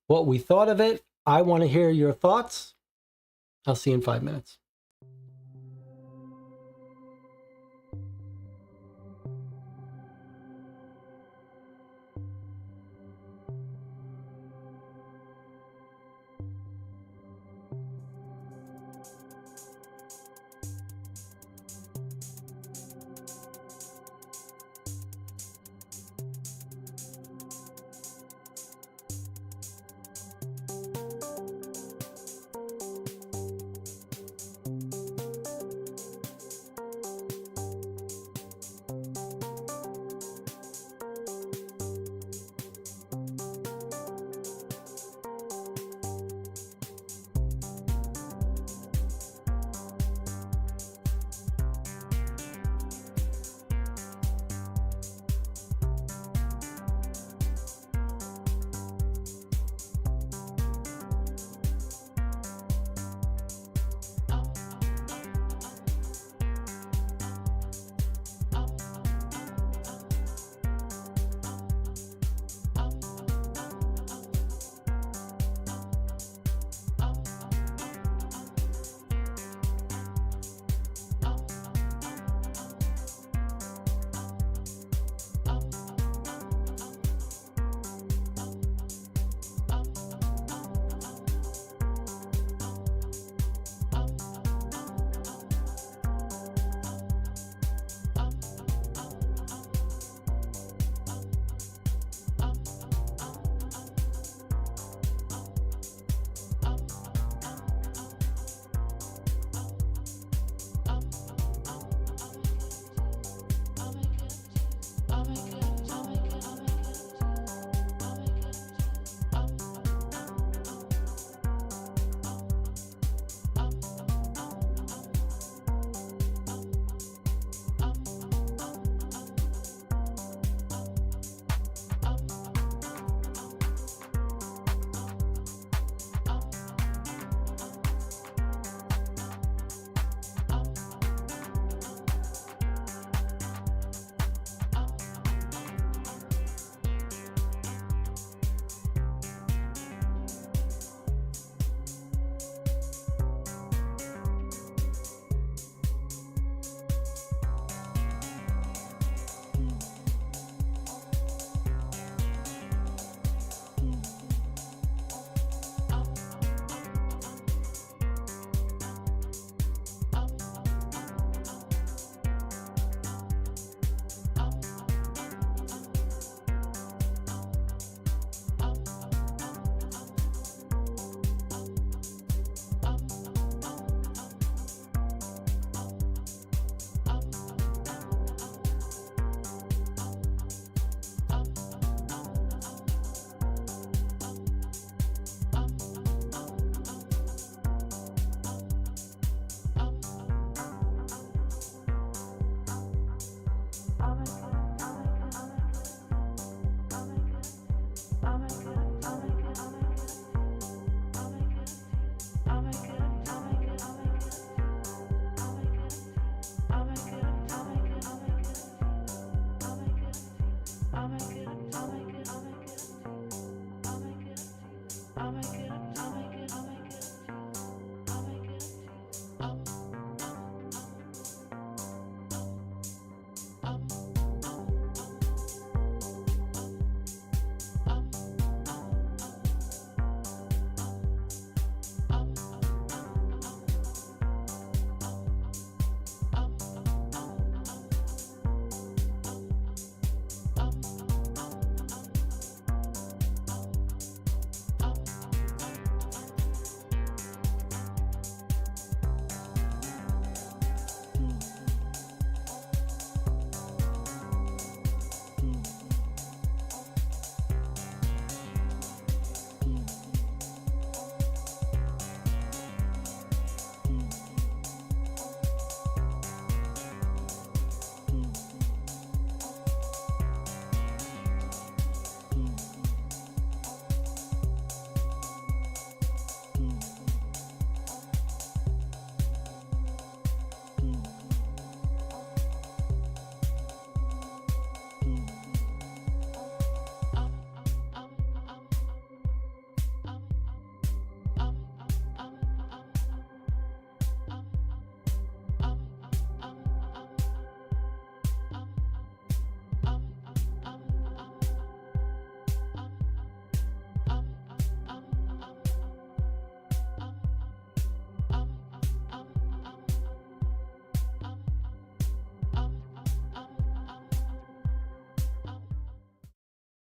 what we thought of it. I want to hear your thoughts. I'll see you in 5 minutes.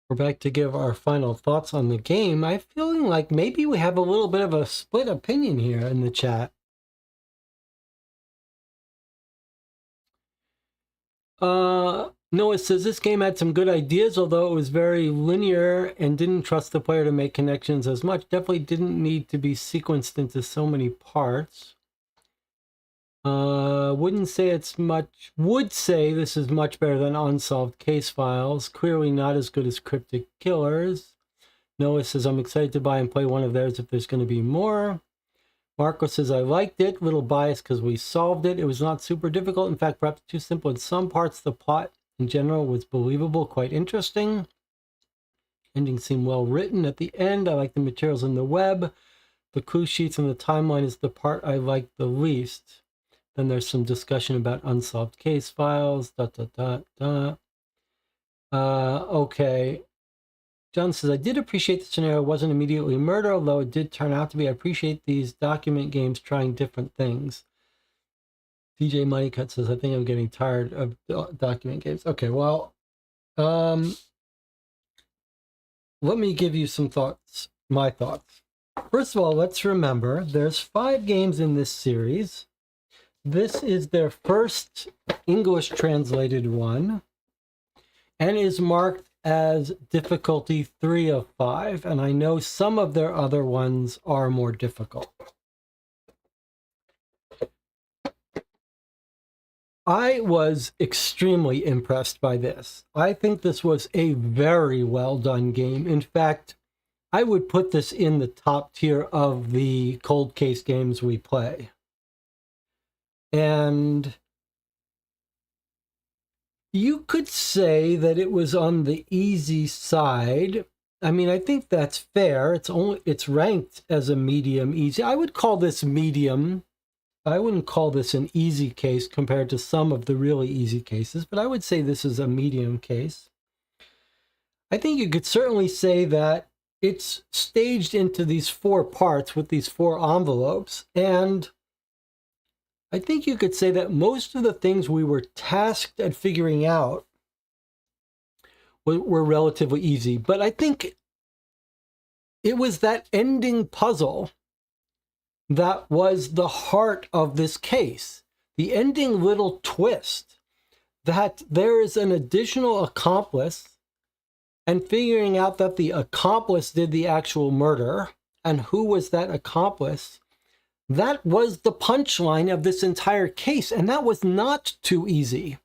We're back to give our final thoughts on the game. I'm feeling like maybe we have a little bit of a split opinion here in the chat. Noah says this game had some good ideas, although it was very linear and didn't trust the player to make connections as much. Definitely didn't need to be sequenced into so many parts. Wouldn't say it's much, would say this is much better than Unsolved Case Files. Clearly not as good as Cryptic Killers. Noah says, I'm excited to buy and play one of theirs if there's going to be more. Marco says, I liked it. Little biased because we solved it. It was not super difficult. In fact, perhaps too simple in some parts. The plot in general was believable, quite interesting. Ending seemed well written at the end. I like the materials in the web. The clue sheets and the timeline is the part I like the least. Then there's some discussion about Unsolved Case Files. Okay. John says, I did appreciate the scenario wasn't immediately murder, although it did turn out to be. I appreciate these document games trying different things. DJ Moneycut says, I think I'm getting tired of document games. Okay, well, let me give you some thoughts, my thoughts. First of all, let's remember there's 5 games in this series. This is their first English translated one and is marked as difficulty 3 of 5. And I know some of their other ones are more difficult. I was extremely impressed by this. I think this was a very well done game. In fact, I would put this in the top tier of the cold case games we play. And you could say that it was on the easy side. I mean, I think that's fair. It's ranked as a medium easy. I would call this medium. I wouldn't call this an easy case compared to some of the really easy cases, but I would say this is a medium case. I think you could certainly say that it's staged into these 4 parts with these 4 envelopes, and I think you could say that most of the things we were tasked at figuring out were relatively easy. But I think it was that ending puzzle that was the heart of this case. The ending little twist that there is an additional accomplice, and figuring out that the accomplice did the actual murder and who was that accomplice. That was the punchline of this entire case, and that was not too easy.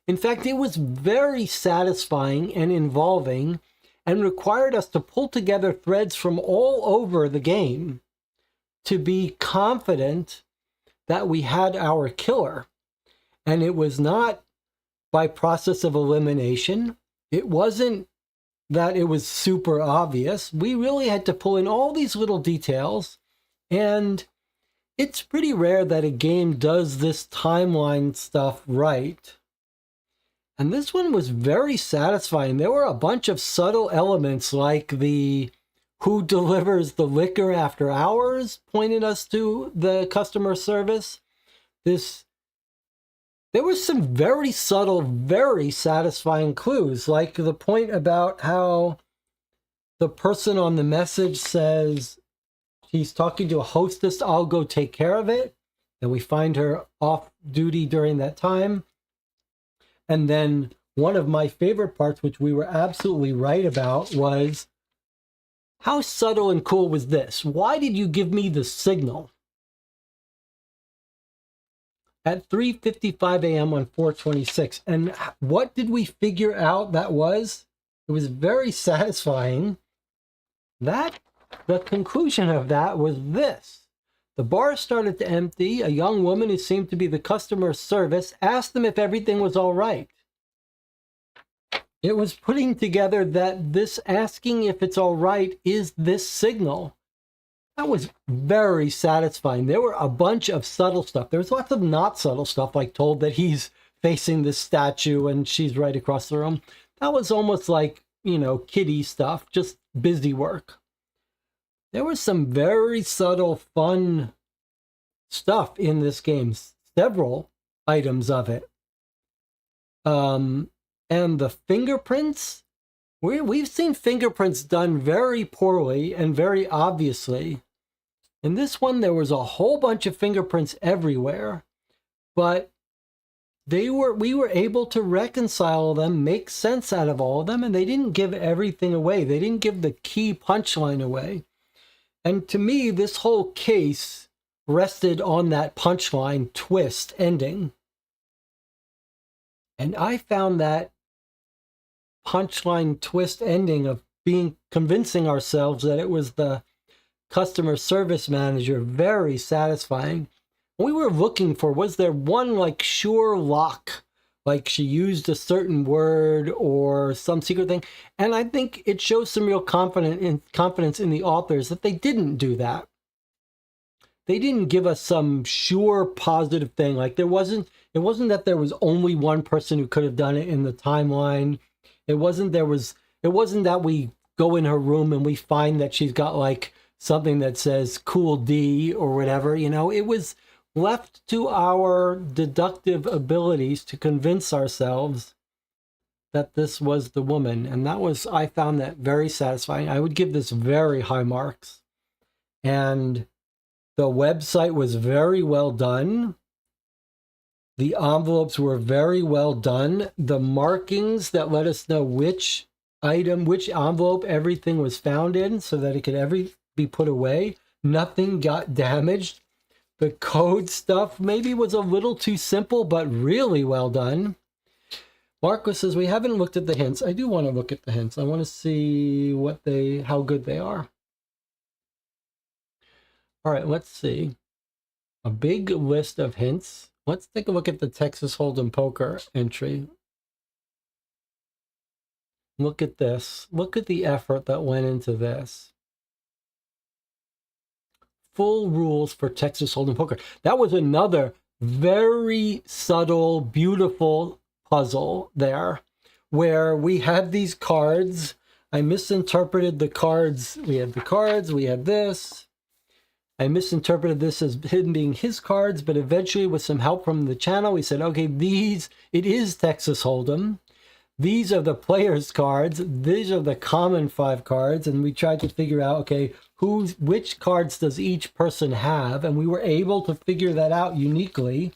In fact, it was very satisfying and involving and required us to pull together threads from all over the game to be confident that we had our killer. And it was not by process of elimination. It wasn't that it was super obvious. We really had to pull in all these little details, and it's pretty rare that a game does this timeline stuff right. And this one was very satisfying. There were a bunch of subtle elements like the who delivers the liquor after hours pointed us to the customer service. There was some very subtle, very satisfying clues, like the point about how the person on the message says he's talking to a hostess, I'll go take care of it. And we find her off duty during that time. And then one of my favorite parts, which we were absolutely right about, was how subtle and cool was this? Why did you give me the signal? At 3:55 a.m. on 4/26. And what did we figure out that was? It was very satisfying. The conclusion of that was this. The bar started to empty. A young woman who seemed to be the customer service asked them if everything was all right. It was putting together that this asking if it's all right is this signal. That was very satisfying. There were a bunch of subtle stuff. There was lots of not subtle stuff, like told that he's facing this statue and she's right across the room. That was almost like, kiddie stuff, just busy work. There was some very subtle, fun stuff in this game, several items of it. And the fingerprints, we've seen fingerprints done very poorly and very obviously. In this one, there was a whole bunch of fingerprints everywhere, but we were able to reconcile them, make sense out of all of them, and they didn't give everything away. They didn't give the key punchline away. And to me, this whole case rested on that punchline twist ending. And I found that punchline twist ending of convincing ourselves that it was the customer service manager very satisfying. We were looking for, was there one sure lock, like she used a certain word or some secret thing? And I think it shows some real confidence in the authors that they didn't do that. They didn't give us some sure positive thing. Like it wasn't that there was only one person who could have done it in the timeline. It wasn't that we go in her room and we find that she's got something that says cool D or whatever. It was left to our deductive abilities to convince ourselves that this was the woman. And I found that very satisfying. I would give this very high marks. And the website was very well done. The envelopes were very well done. The markings that let us know which envelope everything was found in so that it could be put away. Nothing got damaged. The code stuff maybe was a little too simple, but really well done. Marco says, we haven't looked at the hints. I do want to look at the hints. I want to see how good they are. All right, let's see. A big list of hints. Let's take a look at the Texas Hold'em poker entry. Look at this. Look at the effort that went into this. Full rules for Texas Hold'em poker. That was another very subtle, beautiful puzzle there, where we had these cards. I misinterpreted the cards. We had the cards, we had this. I misinterpreted this as him being his cards, but eventually with some help from the channel, we said, okay, it is Texas Hold'em. These are the players' cards. These are the common 5 cards. And we tried to figure out, okay, which cards does each person have? And we were able to figure that out uniquely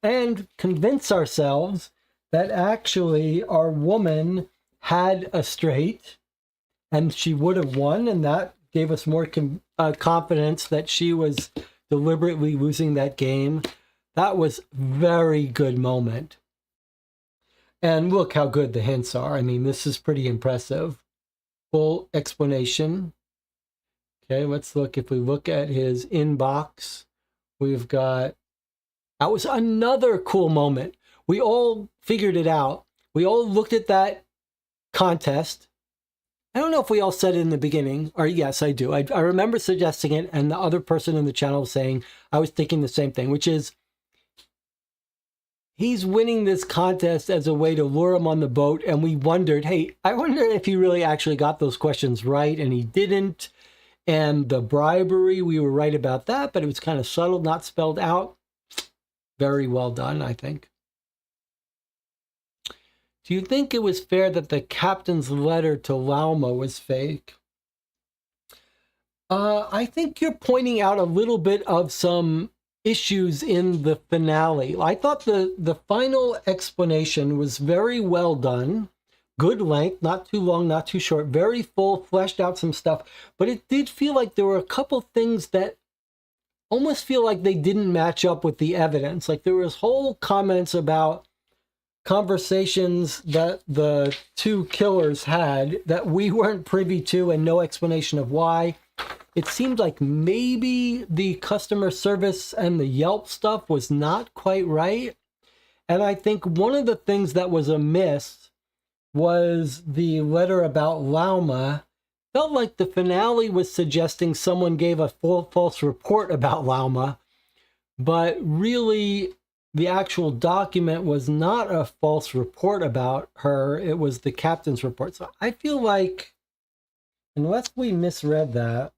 and convince ourselves that actually our woman had a straight and she would have won. And that gave us more confidence that she was deliberately losing that game. That was a very good moment. And look how good the hints are. I mean, this is pretty impressive. Full explanation. Okay, let's look. If we look at his inbox, we've got... That was another cool moment. We all figured it out. We all looked at that contest. I don't know if we all said it in the beginning, or yes, I do. I remember suggesting it, and the other person in the channel saying I was thinking the same thing, which is he's winning this contest as a way to lure him on the boat. And we wondered, hey, I wonder if he really actually got those questions right, and he didn't. And the bribery, we were right about that, but it was kind of subtle, not spelled out. Very well done, I think. Do you think it was fair that the captain's letter to Lauma was fake? I think you're pointing out a little bit of some issues in the finale. I thought the final explanation was very well done. Good length, not too long, not too short, very full, fleshed out some stuff. But it did feel like there were a couple things that almost feel like they didn't match up with the evidence. Like there was whole comments about conversations that the two killers had that we weren't privy to and no explanation of why. It seemed like maybe the customer service and the Yelp stuff was not quite right. And I think one of the things that was amiss was the letter about Lauma. Felt like the finale was suggesting someone gave a false report about Lauma, but really the actual document was not a false report about her. It was the captain's report. So I feel like, unless we misread that,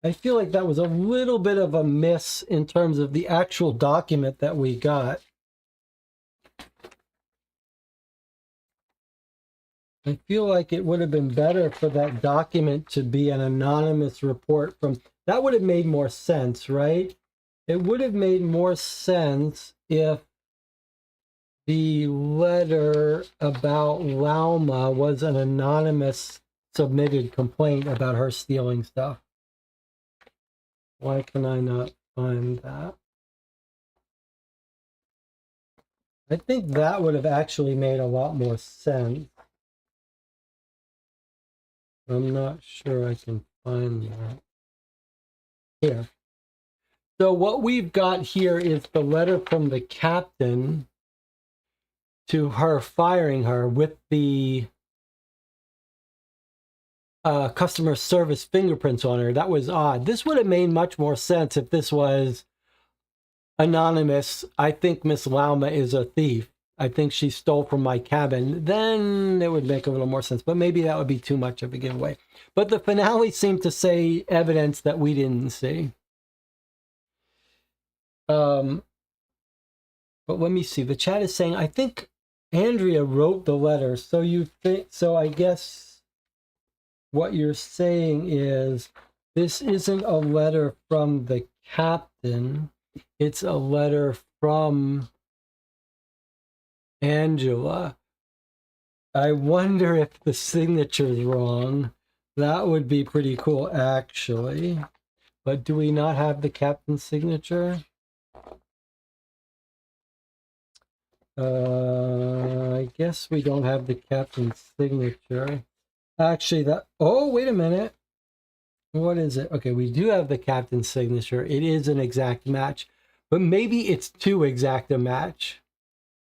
I feel like that was a little bit of a miss in terms of the actual document that we got. I feel like it would have been better for that document to be an anonymous report from, that would have made more sense, right? It would have made more sense if the letter about Lauma was an anonymous submitted complaint about her stealing stuff. Why can I not find that? I think that would have actually made a lot more sense. I'm not sure I can find that. Here. So what we've got here is the letter from the captain to her firing her with the customer service fingerprints on her. That was odd. This would have made much more sense if this was anonymous. I think Miss Lauma is a thief. I think she stole from my cabin. Then it would make a little more sense. But maybe that would be too much of a giveaway. But the finale seemed to say evidence that we didn't see. But let me see. The chat is saying, I think Andrea wrote the letter. So you think, so I guess what you're saying is this isn't a letter from the captain. It's a letter from Angela. I wonder if the signature's wrong. That would be pretty cool, actually. But do we not have the captain's signature? I guess we don't have the captain's signature. Actually, that... Oh, wait a minute. What is it? Okay, we do have the captain's signature. It is an exact match. But maybe it's too exact a match.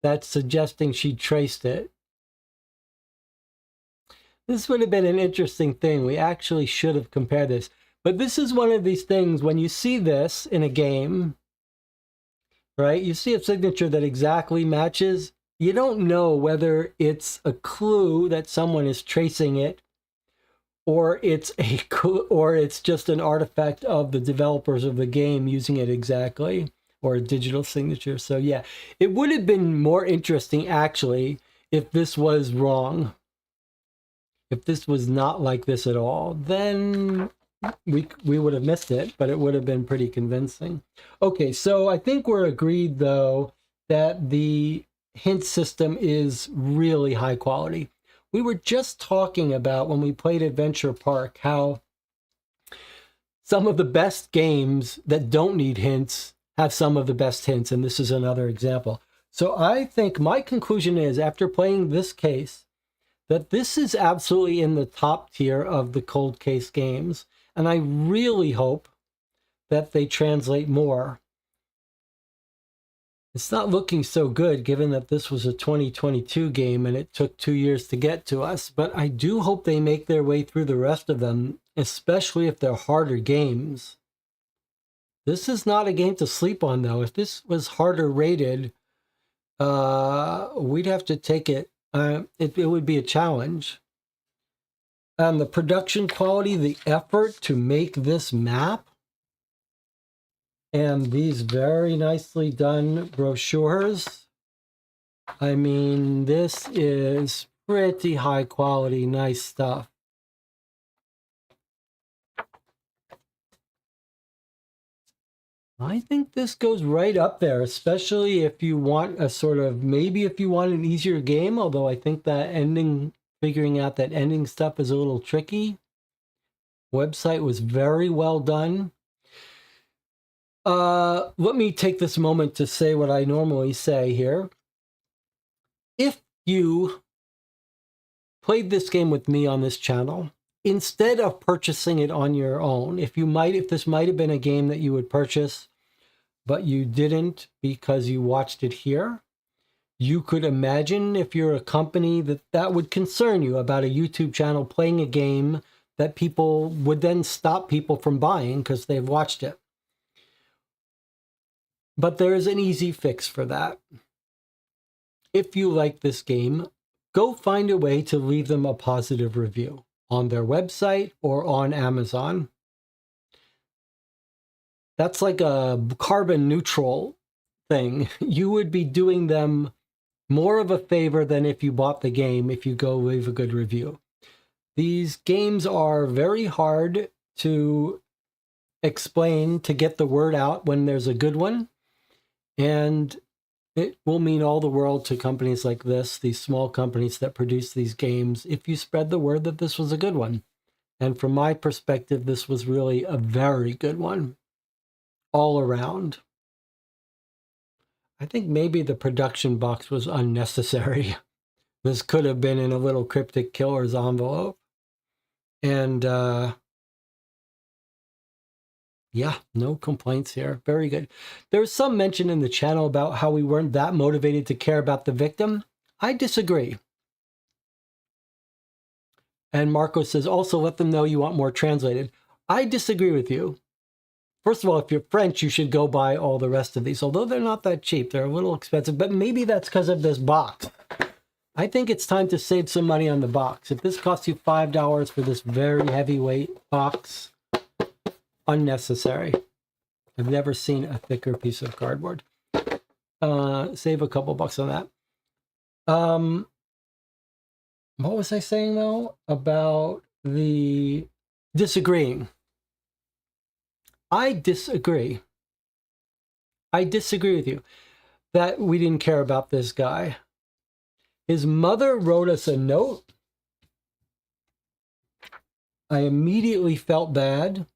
That's suggesting she traced it. This would have been an interesting thing. We actually should have compared this. But this is one of these things, when you see this in a game, right? You see a signature that exactly matches. You don't know whether it's a clue that someone is tracing it, or it's just an artifact of the developers of the game using it exactly, or a digital signature. So yeah, it would have been more interesting actually if this was wrong. If this was not like this at all, then we would have missed it, but it would have been pretty convincing. Okay, so I think we're agreed though that the hint system is really high quality. We were just talking about when we played Adventure Park how some of the best games that don't need hints have some of the best hints, and this is another example. So I think my conclusion is, after playing this case, that this is absolutely in the top tier of the cold case games. And I really hope that they translate more. It's not looking so good given that this was a 2022 game and it took 2 years to get to us, but I do hope they make their way through the rest of them, especially if they're harder games. This is not a game to sleep on, though. If this was harder rated, we'd have to take it. It would be a challenge. And the production quality, the effort to make this map, and these very nicely done brochures. I mean, this is pretty high quality, nice stuff. I think this goes right up there, especially if you want a sort of, maybe if you want an easier game, although I think that ending, figuring out that ending stuff is a little tricky. Website was very well done. Let me take this moment to say what I normally say here. If you played this game with me on this channel, instead of purchasing it on your own, if this might have been a game that you would purchase, but you didn't because you watched it here, you could imagine if you're a company that would concern you about a YouTube channel playing a game that people would then stop people from buying because they've watched it. But there is an easy fix for that. If you like this game, go find a way to leave them a positive review on their website or on Amazon. That's like a carbon neutral thing. You would be doing them more of a favor than if you bought the game if you go leave a good review. These games are very hard to explain to get the word out when there's a good one. And it will mean all the world to companies like this, these small companies that produce these games, if you spread the word that this was a good one. And from my perspective, this was really a very good one, all around. I think maybe the production box was unnecessary. This could have been in a little Cryptic Killer's envelope. And yeah, no complaints here. Very good. There was some mention in the channel about how we weren't that motivated to care about the victim. I disagree. And Marco says, also let them know you want more translated. I disagree with you. First of all, if you're French, you should go buy all the rest of these, although they're not that cheap. They're a little expensive, but maybe that's because of this box. I think it's time to save some money on the box. If this costs you $5 for this very heavyweight box, unnecessary. I've never seen a thicker piece of cardboard. Save a couple bucks on that. What was I saying though about the disagreeing? I disagree. I disagree with you that we didn't care about this guy. His mother wrote us a note. I immediately felt bad.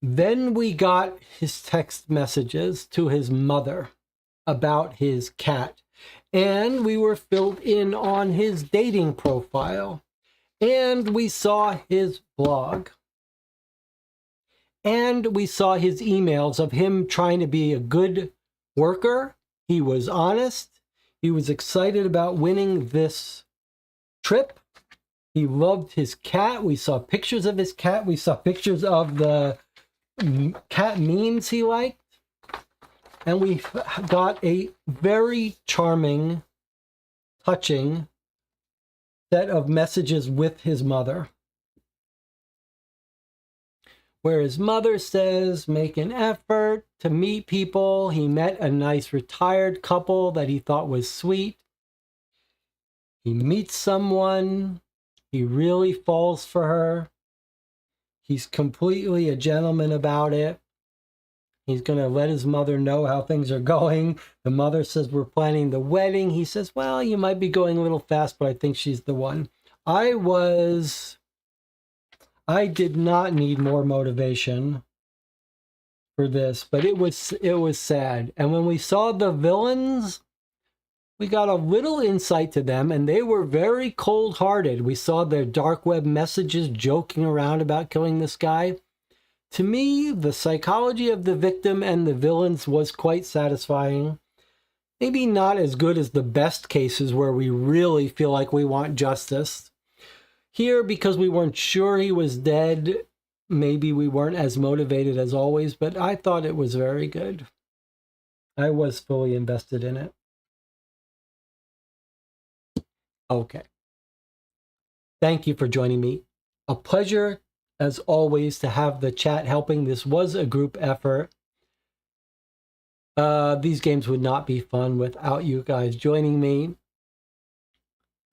Then we got his text messages to his mother about his cat. And we were filled in on his dating profile. And we saw his blog. And we saw his emails of him trying to be a good worker. He was honest. He was excited about winning this trip. He loved his cat. We saw pictures of his cat. We saw pictures of the cat memes he liked. And we got a very charming, touching set of messages with his mother, where his mother says, make an effort to meet people. He met a nice retired couple that he thought was sweet. He meets someone. He really falls for her. He's completely a gentleman about it. He's going to let his mother know how things are going. The mother says, we're planning the wedding. He says, well, you might be going a little fast, but I think she's the one. I did not need more motivation for this, but it was sad. And when we saw the villains, we got a little insight to them, and they were very cold-hearted. We saw their dark web messages joking around about killing this guy. To me, the psychology of the victim and the villains was quite satisfying. Maybe not as good as the best cases where we really feel like we want justice. Here, because we weren't sure he was dead, maybe we weren't as motivated as always, but I thought it was very good. I was fully invested in it. Okay. Thank you for joining me. A pleasure, as always, to have the chat helping. This was a group effort. These games would not be fun without you guys joining me.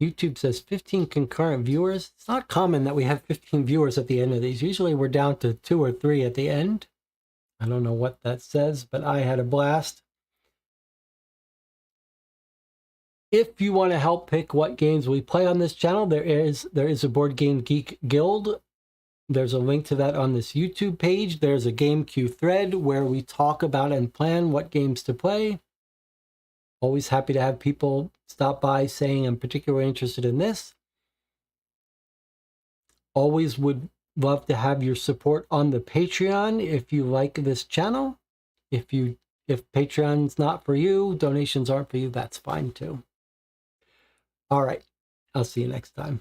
YouTube says 15 concurrent viewers. It's not common that we have 15 viewers at the end of these. Usually we're down to 2 or 3 at the end. I don't know what that says, but I had a blast. If you want to help pick what games we play on this channel, there is a Board Game Geek Guild. There's a link to that on this YouTube page. There's a Game Queue thread where we talk about and plan what games to play. Always happy to have people stop by saying I'm particularly interested in this. Always would love to have your support on the Patreon if you like this channel. If Patreon's not for you, donations aren't for you, that's fine too. All right, I'll see you next time.